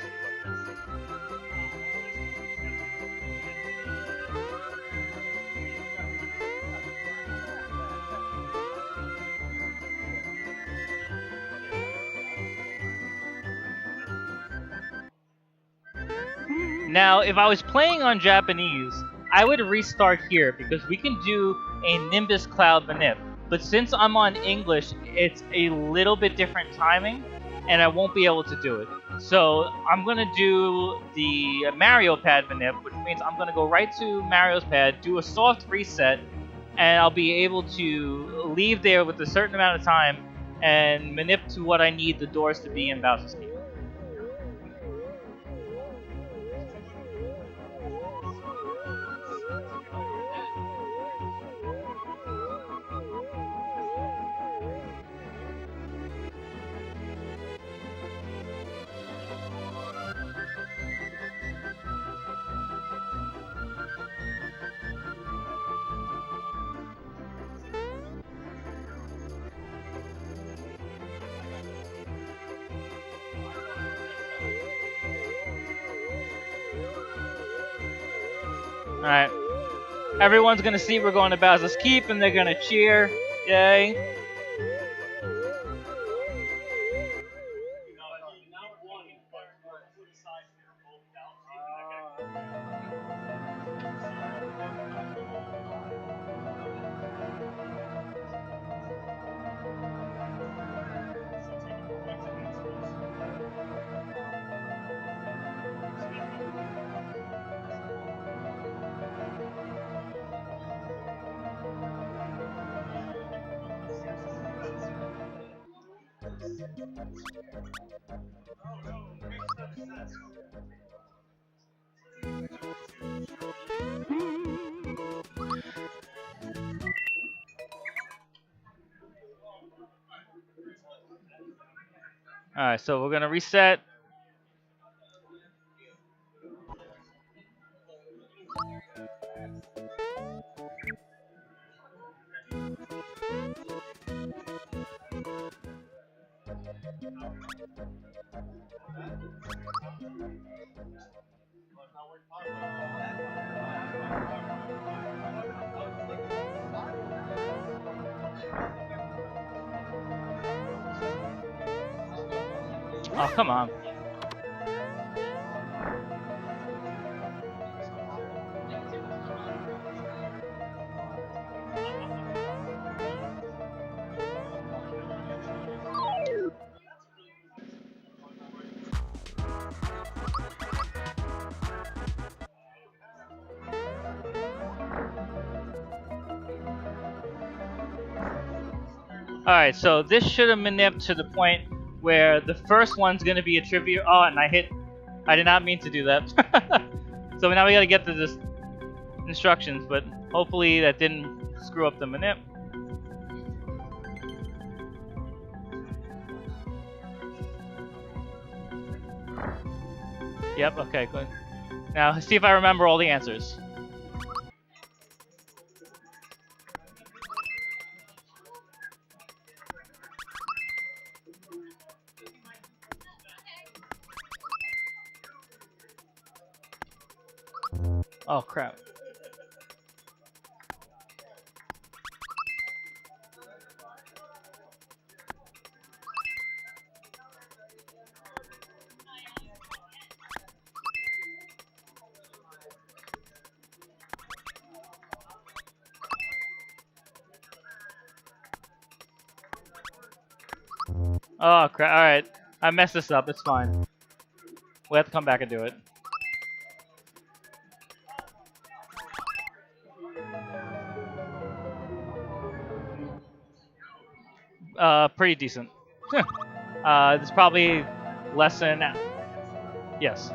Now, if I was playing on Japanese, I would restart here because we can do a Nimbus Cloud manip. But since I'm on English, it's a little bit different timing, and I won't be able to do it. So I'm going to do the Mario Pad manip, which means I'm going to go right to Mario's Pad, do a soft reset, and I'll be able to leave there with a certain amount of time and manip to what I need the doors to be in Bowser's Keep. Alright. Everyone's gonna see we're going to Bowser's Keep and they're gonna cheer. Yay. Alright, so we're gonna reset. Oh, come on. Alright, so this should have been nipped to the point where the first one's gonna be a trivia. Oh, and I did not mean to do that. So now we gotta get to this instructions, but hopefully that didn't screw up the manip. Yep, okay, good. Now see if I remember all the answers. Oh crap. Oh crap, alright. I messed this up, it's fine. We have to come back and do it. Pretty decent. It's probably less than... Yes.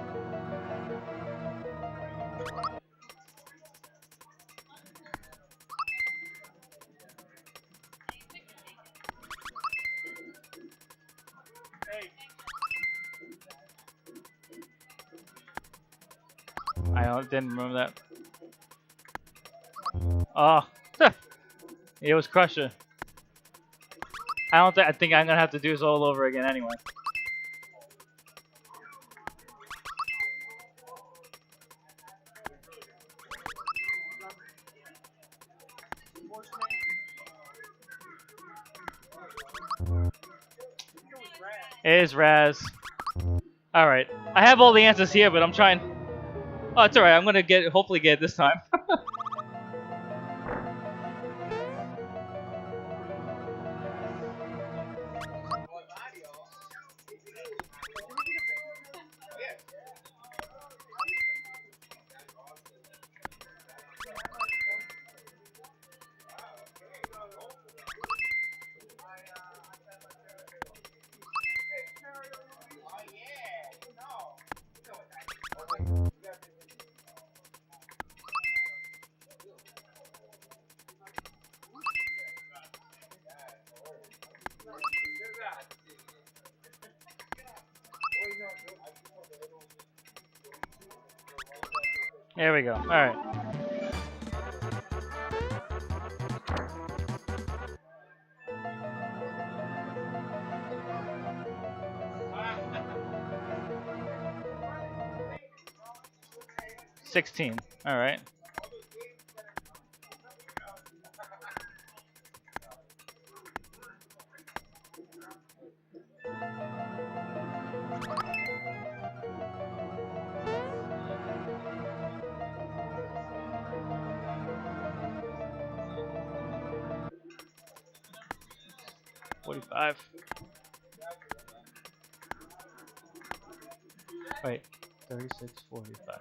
Didn't remember that. Oh, it was Crusher. I think I'm gonna have to do this all over again anyway. It is Raz. All right, I have all the answers here, but I'm trying. Oh, it's alright. I'm gonna hopefully get it this time. There we go. All right. $16. All right. $45. Wait, 36, 45.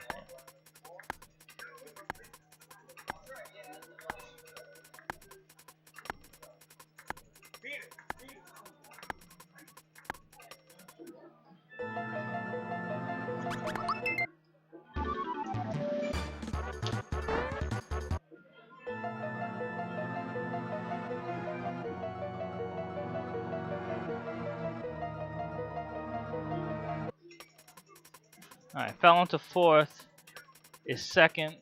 Alright, fell into fourth is second.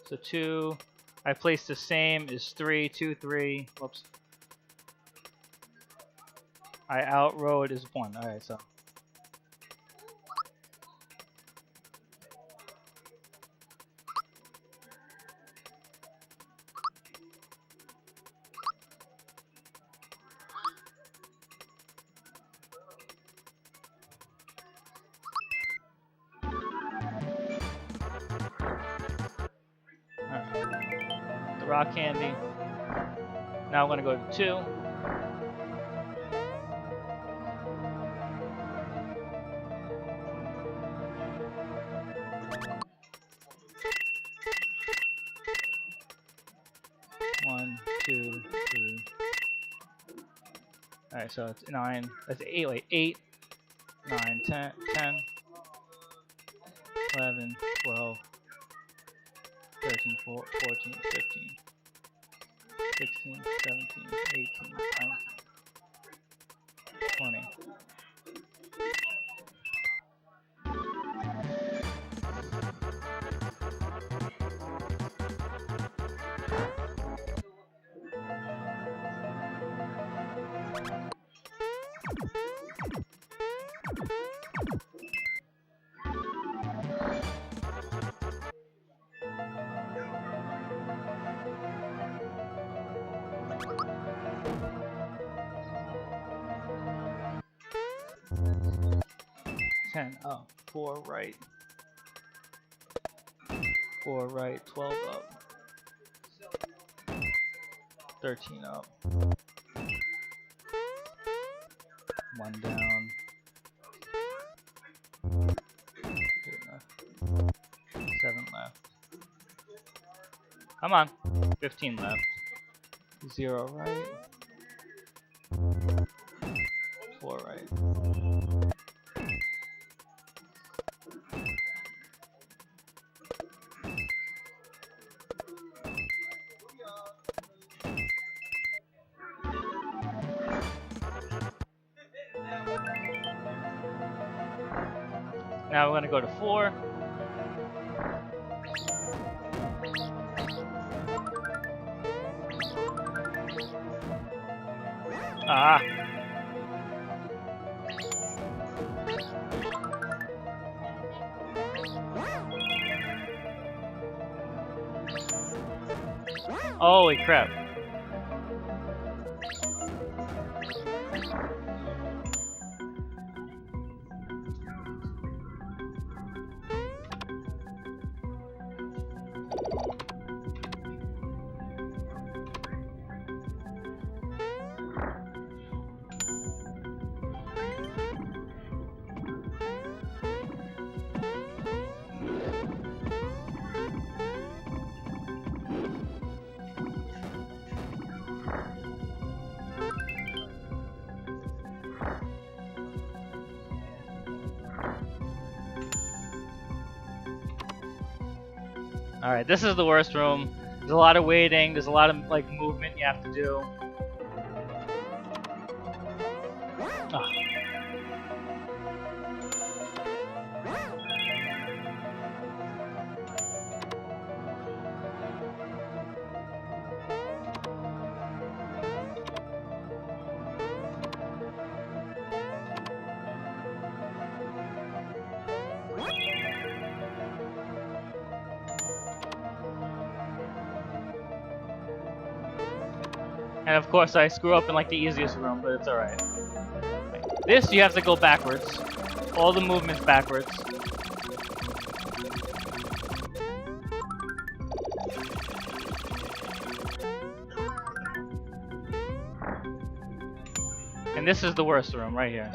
So 2. I placed the same is 3, 2, 3. Whoops. I outrode is 1. Alright, so. The rock candy. Now I'm gonna go to 2. One, 2, 3. Alright, so it's 9. That's 8. Wait, 8, 9, 10, 11, 12, 13, 14, 15, 16, 17, 18, 19, 20. Up, 4 right, 4 right, 12 up, 13 up, 1 down, 7 left. Come on, 15 left, 0 right, 4 right. Now we're going to go to 4. Ah. Holy crap. Alright, this is the worst room. There's a lot of waiting, there's a lot of like movement you have to do. Oh. And of course I screw up in like the easiest room, but it's alright. This you have to go backwards. All the movements backwards. And this is the worst room right here.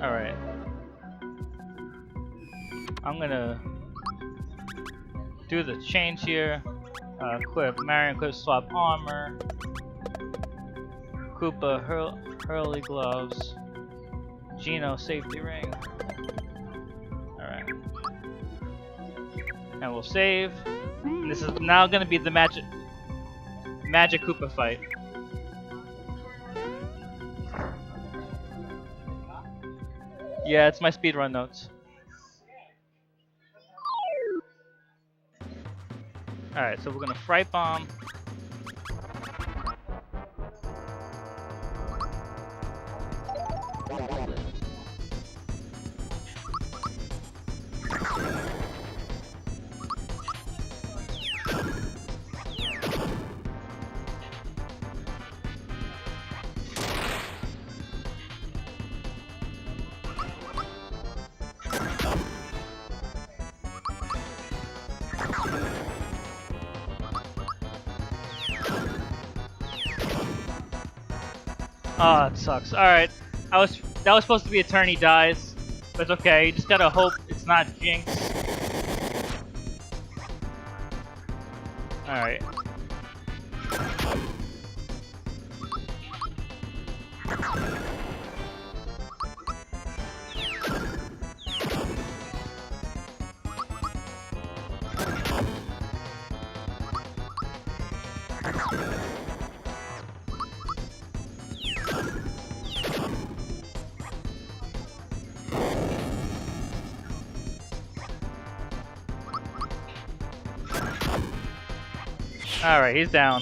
Alright. I'm gonna do the change here. Equip Marion, equip swap armor. Koopa Hurley gloves. Geno safety ring. Alright. And we'll save. And this is now gonna be the Magic Koopa fight. Yeah, it's my speedrun notes. Alright, so we're gonna Fright Bomb. Oh, it sucks. Alright. That was supposed to be a turn he dies. But it's okay, you just gotta hope it's not Jinx. Alright. Alright, he's down.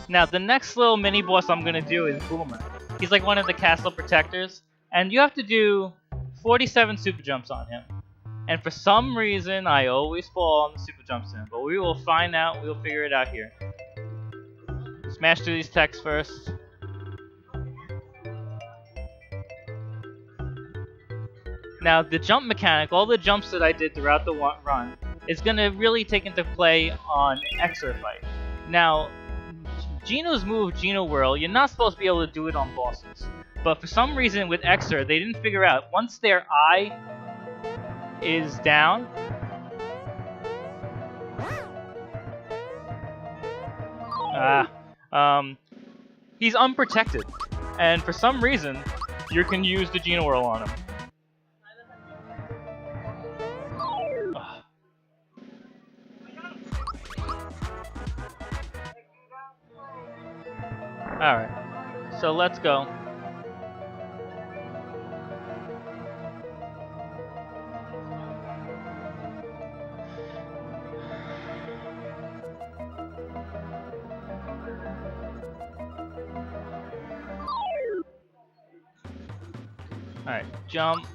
Now, the next little mini-boss I'm gonna do is Boomer. He's like one of the castle protectors, and you have to do 47 super jumps on him. And for some reason, I always fall on the super jumps in, but we will find out, we'll figure it out here. Smash through these texts first. Now, the jump mechanic, all the jumps that I did throughout the run, is going to really take into play on Exer fight. Now, Geno's move, Geno Whirl, you're not supposed to be able to do it on bosses. But for some reason with Exer, they didn't figure out, once their eye is down, he's unprotected. And for some reason, you can use the Geno Whirl on him. Alright, so let's go. Alright, jump.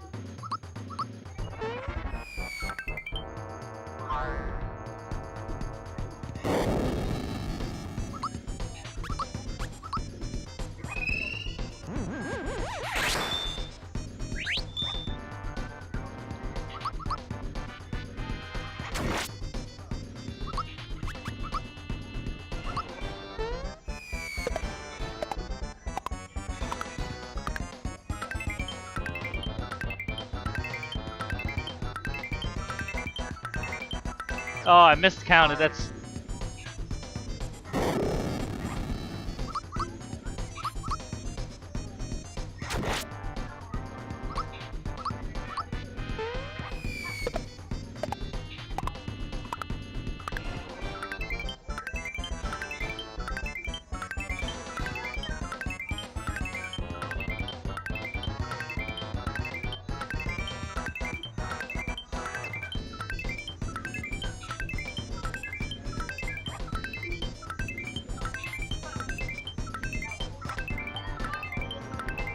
Oh, I miscounted. That's...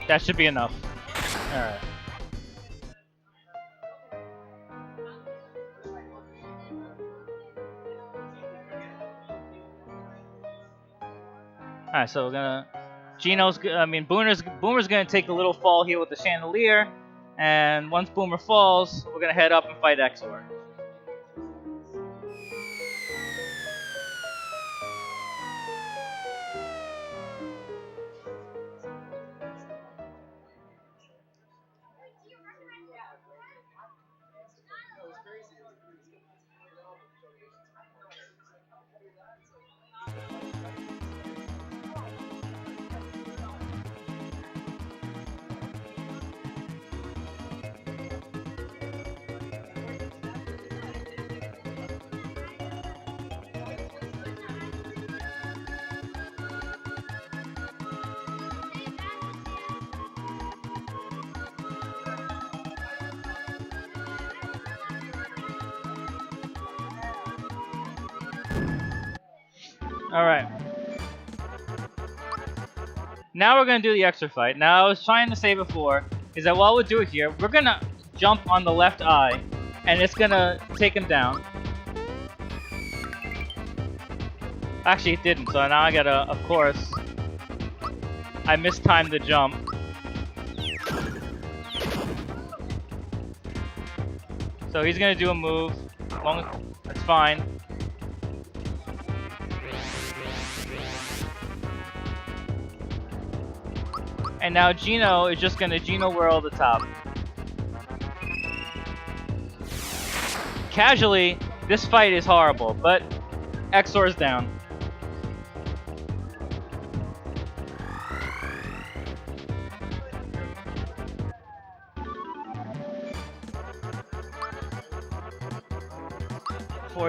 That should be enough. Alright. Alright, so we're gonna... Boomer's gonna take a little fall here with the chandelier. And once Boomer falls, we're gonna head up and fight Exor. Alright. Now we're gonna do the extra fight. Now I was trying to say before, is that while we do it here, we're gonna jump on the left eye, and it's gonna take him down. Actually, it didn't, so now I gotta, of course, I mistimed the jump. So he's gonna do a move, that's fine. And now Gino is just gonna Gino whirl the top. Casually, this fight is horrible, but Exor's down.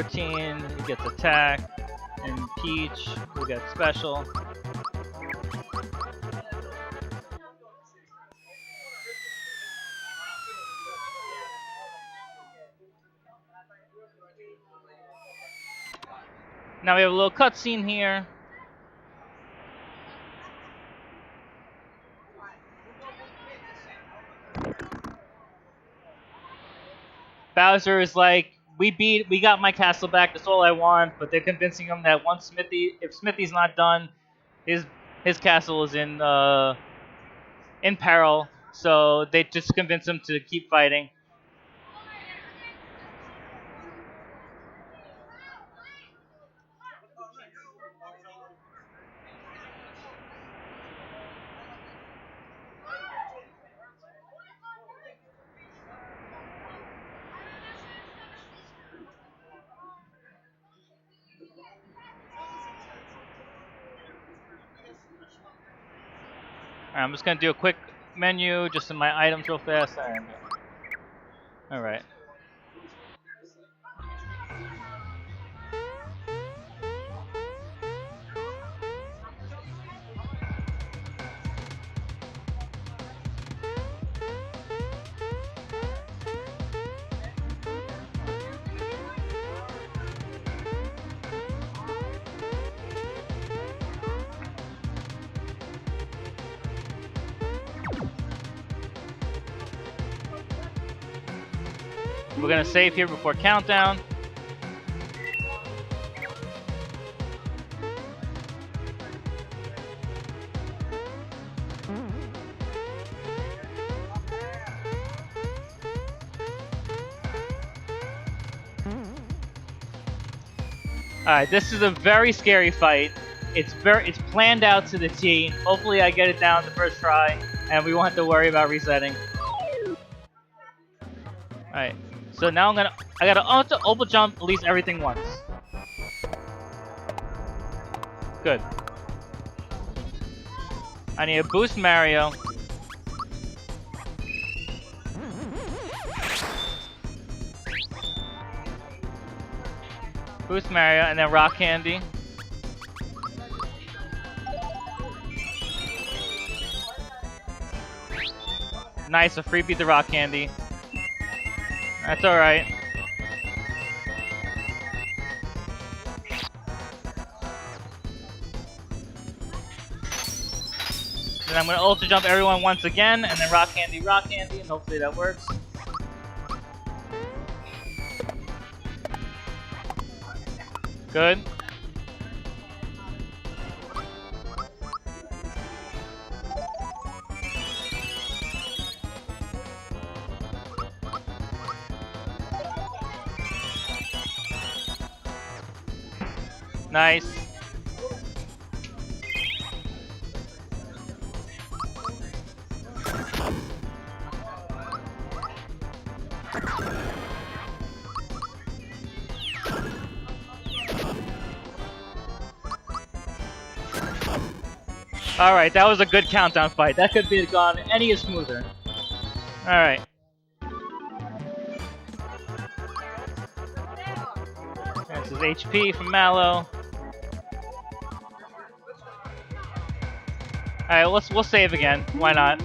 He gets attack, and Peach will get special. Now we have a little cutscene here. Bowser is like, we got my castle back, that's all I want, but they're convincing him that once if Smithy's not done, his castle is in peril, so they just convince him to keep fighting. Alright, I'm just gonna do a quick menu just in my items real fast. Alright. We're gonna save here before countdown. Alright, this is a very scary fight. It's planned out to the T. Hopefully I get it down the first try, and we won't have to worry about resetting. Alright. So now I gotta open jump at least everything once. Good. I need to boost Mario. Boost Mario and then Rock Candy. Nice, a freebie the Rock Candy. That's alright. Then I'm gonna ultra jump everyone once again, and then Rock Candy, and hopefully that works. Good. Nice. Alright, that was a good countdown fight. That could be gone any smoother. Alright. This is HP from Mallow. Alright, we'll save again. Why not?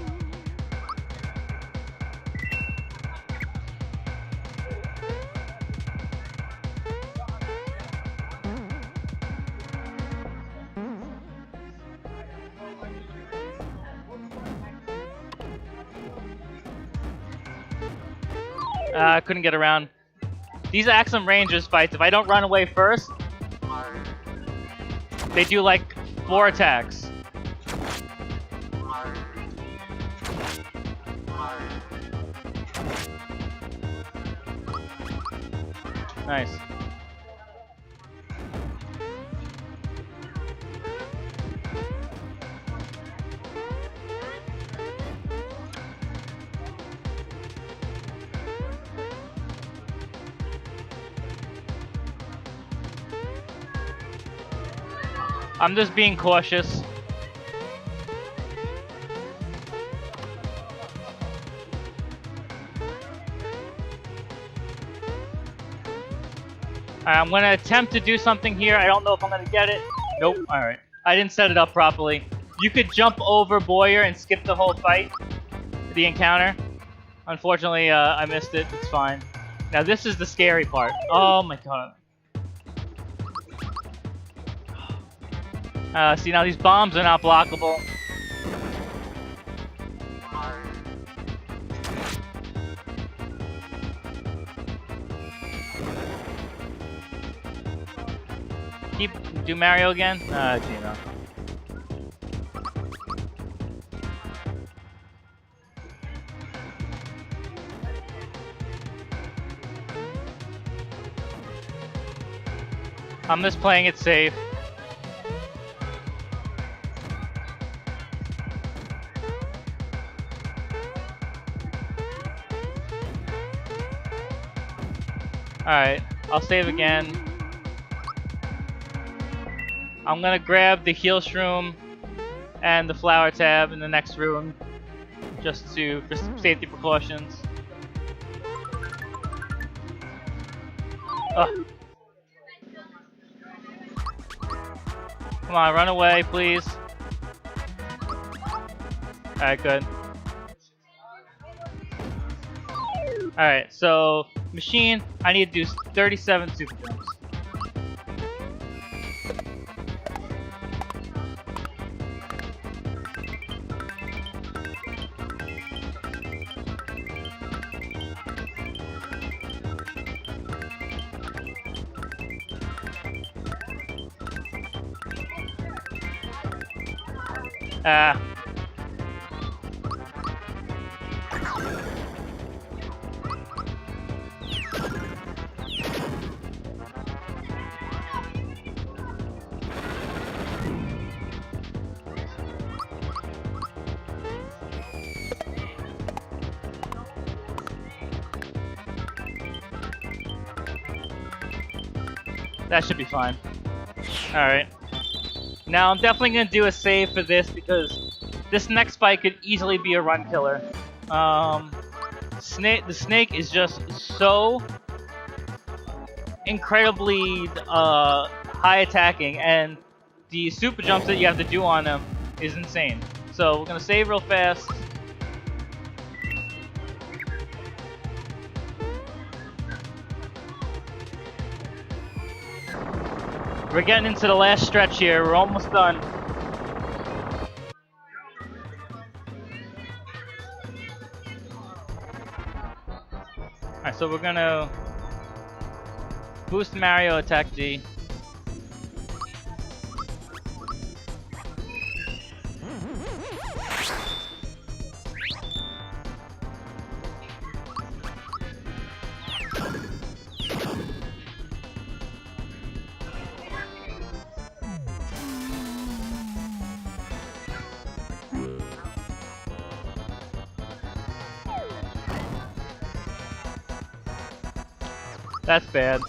I couldn't get around. These Axum Rangers fights, if I don't run away first, they do like 4 attacks. Nice. I'm just being cautious. Alright, I'm gonna attempt to do something here. I don't know if I'm gonna get it. Nope. Alright. I didn't set it up properly. You could jump over Boyer and skip the whole fight. The encounter. Unfortunately, I missed it. It's fine. Now this is the scary part. Oh my god. See, now these bombs are not blockable. Do Mario again? Gino. I'm just playing it safe. Alright, I'll save again. I'm gonna grab the heal shroom and the flower tab in the next room, just for safety precautions. Ugh. Come on, run away, please. Alright, good. Alright, so machine, I need to do 37 super jumps. That should be fine. Alright. Now I'm definitely going to do a save for this because this next fight could easily be a run killer. The snake is just so incredibly high attacking, and the super jumps that you have to do on him is insane. So we're going to save real fast. We're getting into the last stretch here. We're almost done. Alright, so we're gonna boost Mario attack D. That's bad.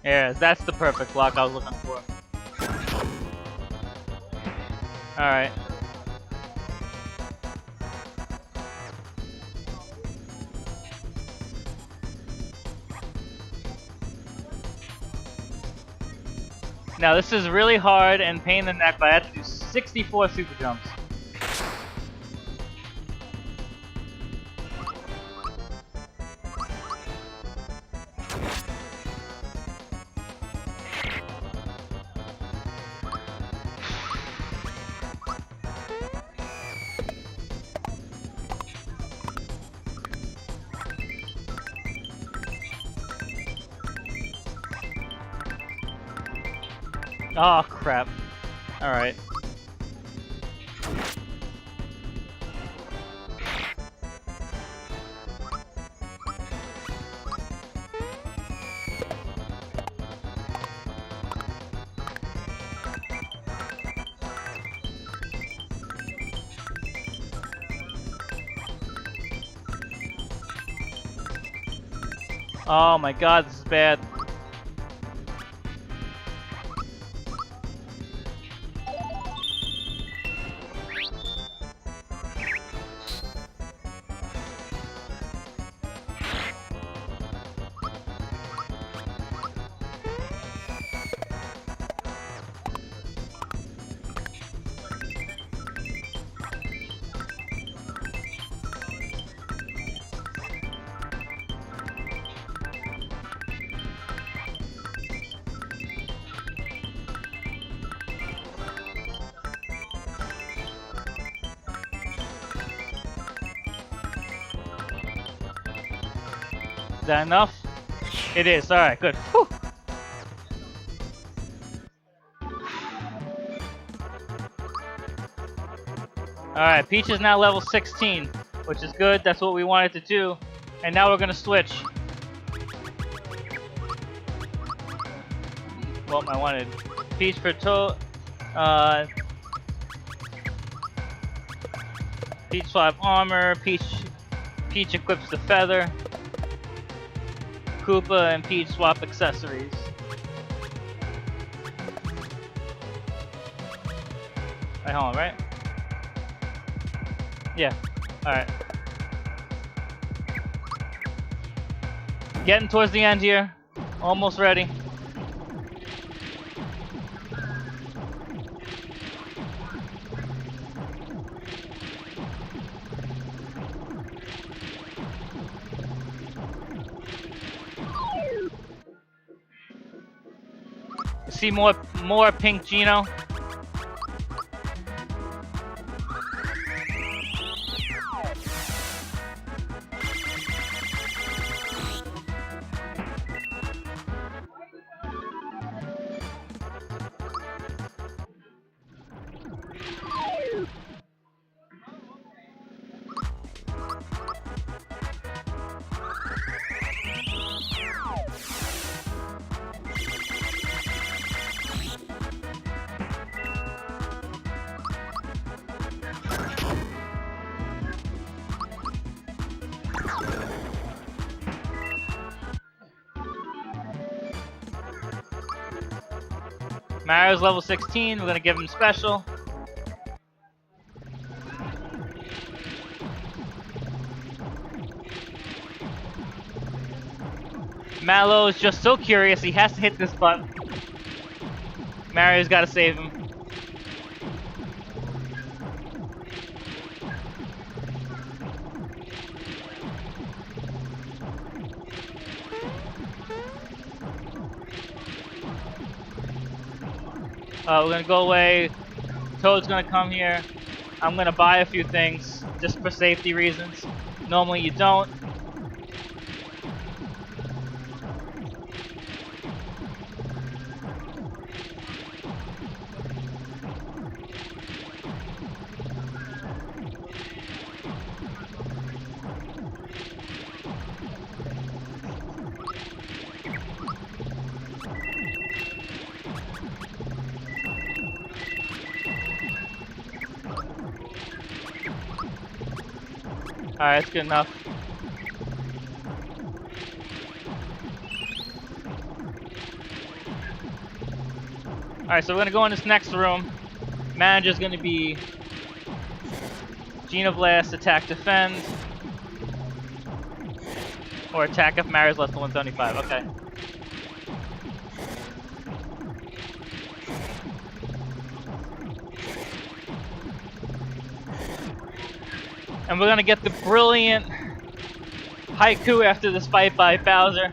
Yeah, that's the perfect block I was looking for. Alright. Now this is really hard and pain in the neck, but I have to do 64 super jumps. Oh crap. Alright. Oh my god, this is bad. Is that enough? It is. Alright, good. Whew. Alright, Peach is now level 16, which is good. That's what we wanted to do. And now we're gonna switch. Well, I wanted Peach for Peach swap armor, Peach equips the feather. Koopa and Peach swap accessories. Right, hold on, right? Yeah. Alright. Getting towards the end here. Almost ready. See more pink Gino. Mario's level 16, we're gonna give him special. Mallow is just so curious, he has to hit this button. Mario's gotta save him. We're gonna go away. Toad's gonna come here. I'm gonna buy a few things just for safety reasons. Normally you don't. Alright, that's good enough. Alright, so we're gonna go in this next room. Manager's gonna be Geno Blast, attack, defend. Or attack if Mario's less than 175, okay. And we're gonna get the brilliant haiku after this fight by Bowser.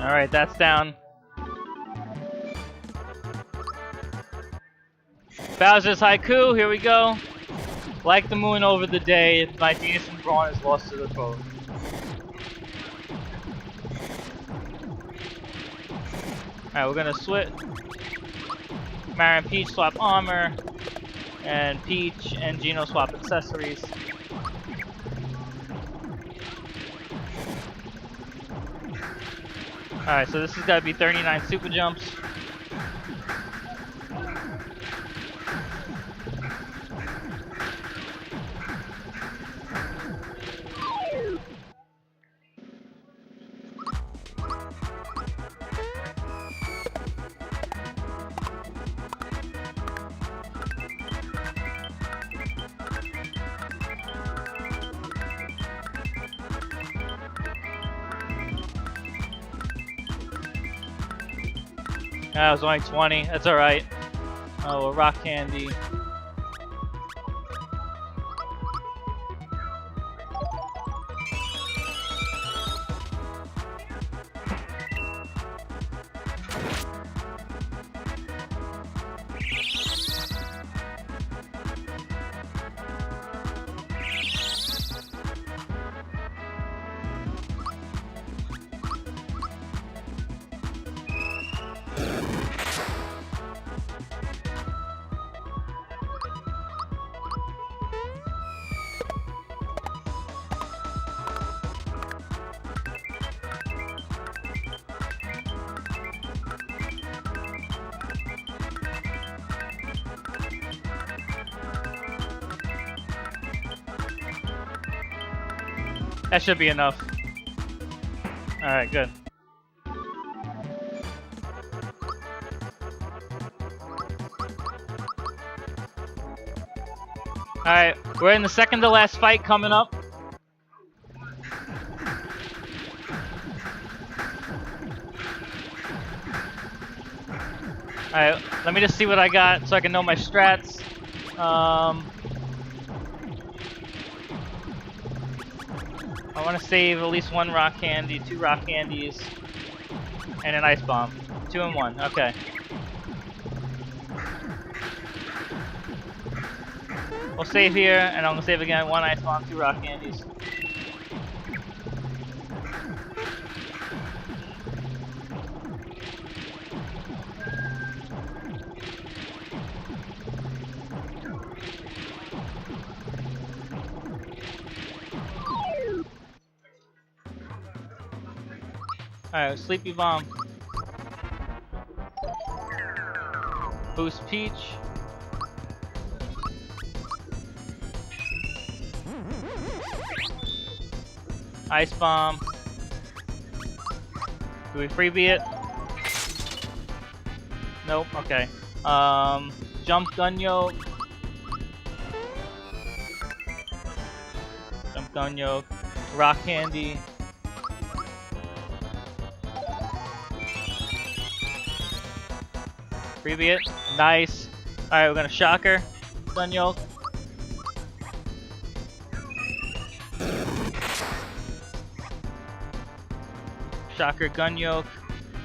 Alright, that's down. Bowser's Haiku, here we go. Like the moon over the day, my Venus and Brawn is lost to the foe. Alright, we're gonna switch. Mario and Peach swap armor, and Peach and Geno swap accessories. Alright, so this has got to be 39 super jumps. That was only 20. That's alright. Oh, a rock candy. That should be enough. Alright, good. Alright, we're in the second to last fight coming up. Alright, let me just see what I got so I can know my strats. I want to save at least one rock candy, 2 rock candies, and an ice bomb. 2 and 1, okay. We'll save here, and I'm gonna save again. 1 ice bomb, 2 rock candies. Alright, Sleepy Bomb. Boost Peach. Ice Bomb. Do we freebie it? Nope, okay. Jump Gun Yoke. Jump Gun Yoke. Rock Candy. Freebie it. Nice. Alright, we're gonna Shocker. Gun Yoke. Shocker Gun Yoke.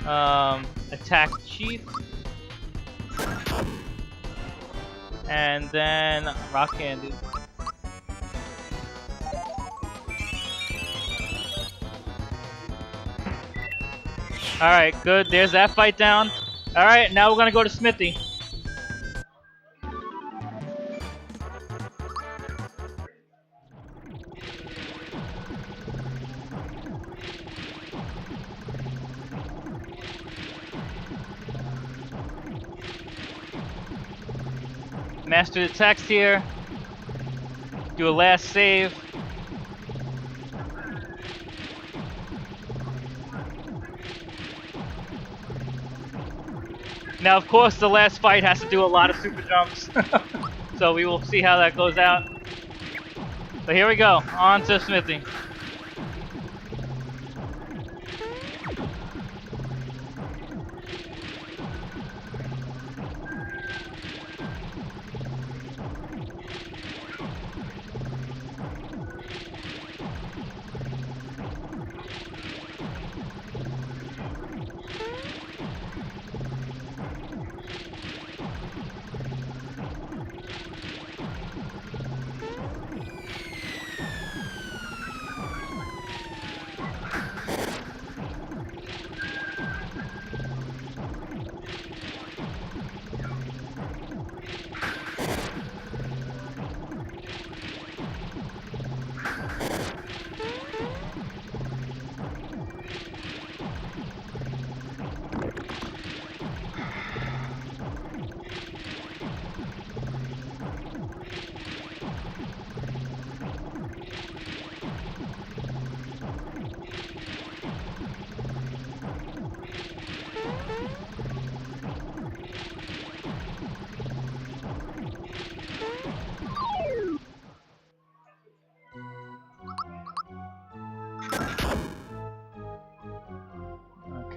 Attack Chief. And then Rock Candy. Alright, good. There's that fight down. Alright, now we're gonna go to Smithy. Master the text here. Do a last save. Now, of course, the last fight has to do a lot of super jumps. So we will see how that goes out. But here we go. On to Smithy.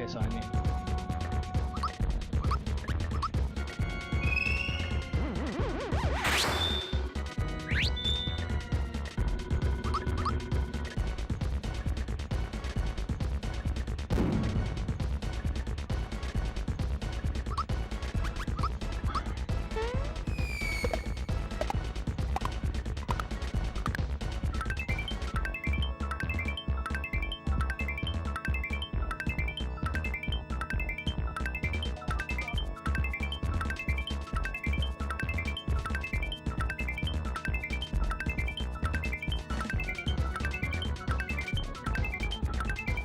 so I mean.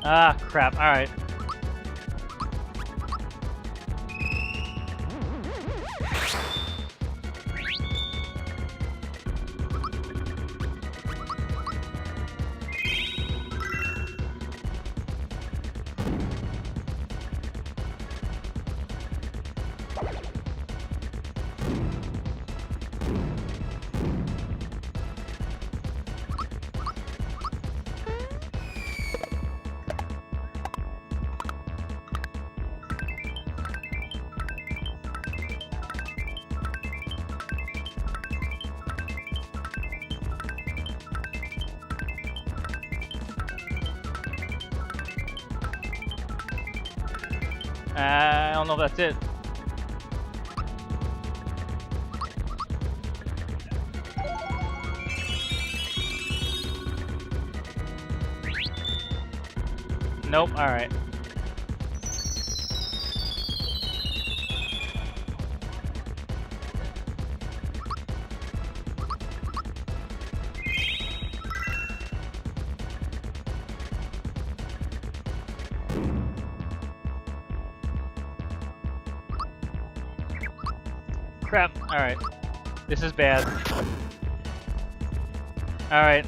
Ah, crap. Alright. I don't know if that's it. Nope, alright. Crap, alright. This is bad. Alright.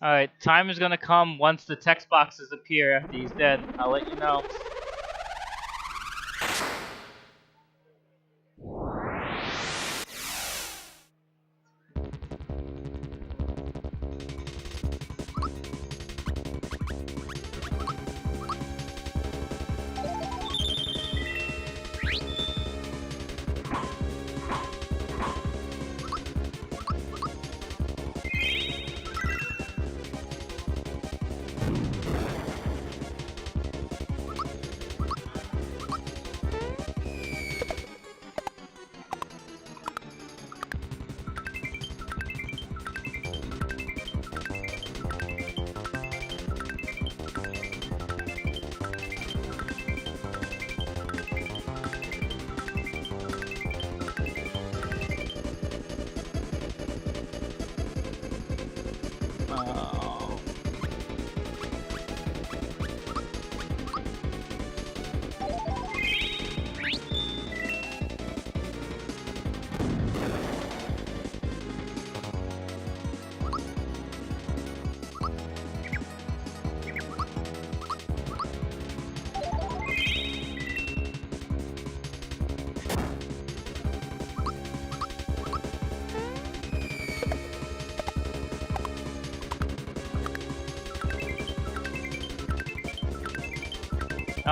Alright, time is gonna come once the text boxes appear after he's dead. I'll let you know.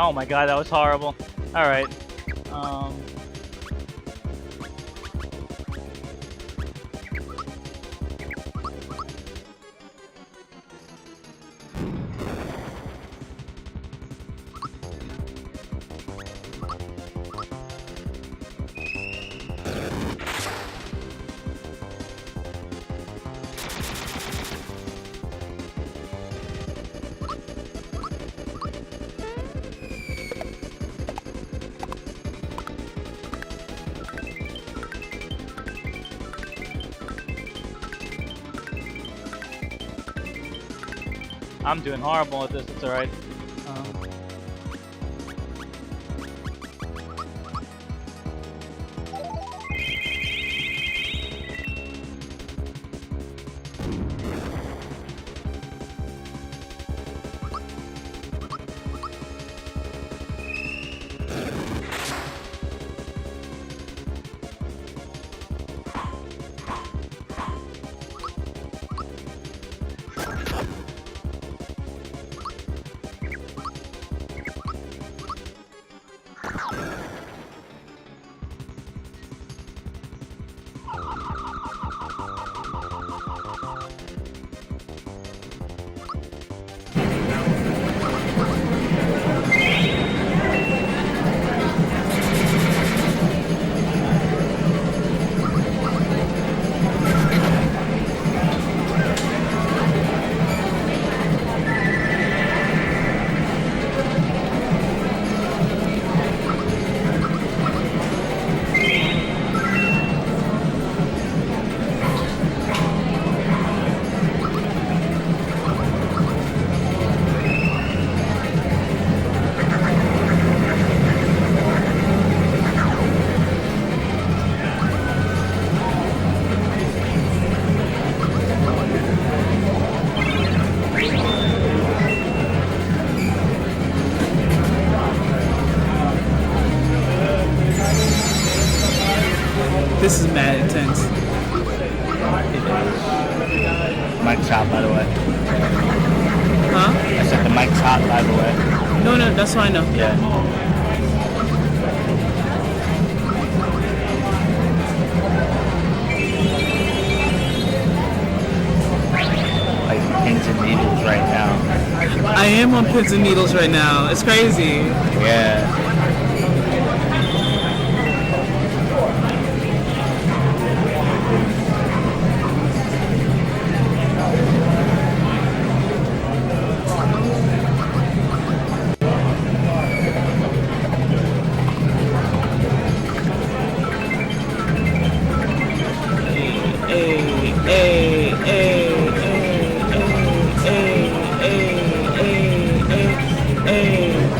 Oh my god, that was horrible. Alright. I'm doing horrible at this. It's all right. This is mad intense. Mic's hot, by the way. Huh? I said the mic's hot, by the way. No, that's fine though. Yeah. Like pins and needles right now. I am on pins and needles right now. It's crazy. Yeah.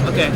Okay.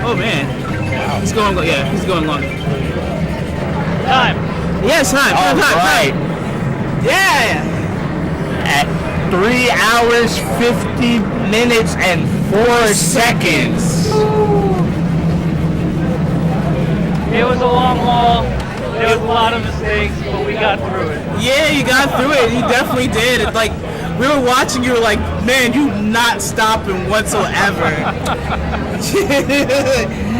Oh man, he's going. Yeah, he's going long. Time. Yes, time. All right. Yeah. At 3 hours, 50 minutes, and 4 seconds. It was a long haul. There was a lot of mistakes, but we got through it. Yeah, you got through it. You definitely did. It's like we were watching. You were like, man, you not stopping whatsoever.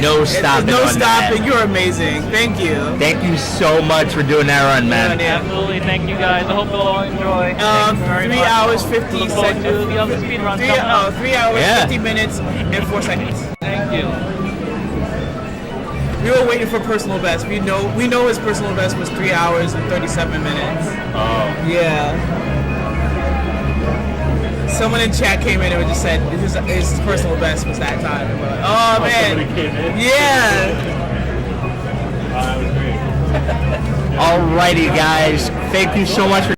No stopping. No on stopping. that. You're amazing. Thank you. Thank you so much for doing that run, man. Yeah. Absolutely. Thank you guys. I hope you'll all enjoy. Thank you very 3 much. hours, 50 Look forward seconds. to the other speed run coming up. 3 hours, Yeah. 50 minutes, and 4 seconds. Thank you. We were waiting for personal best. We know his personal best was 3 hours and 37 minutes. Oh. Yeah. Someone in chat came in and just said his personal best was that time. And we're like, oh man. Somebody came in. Yeah. That was great. Alrighty, guys. Thank you so much for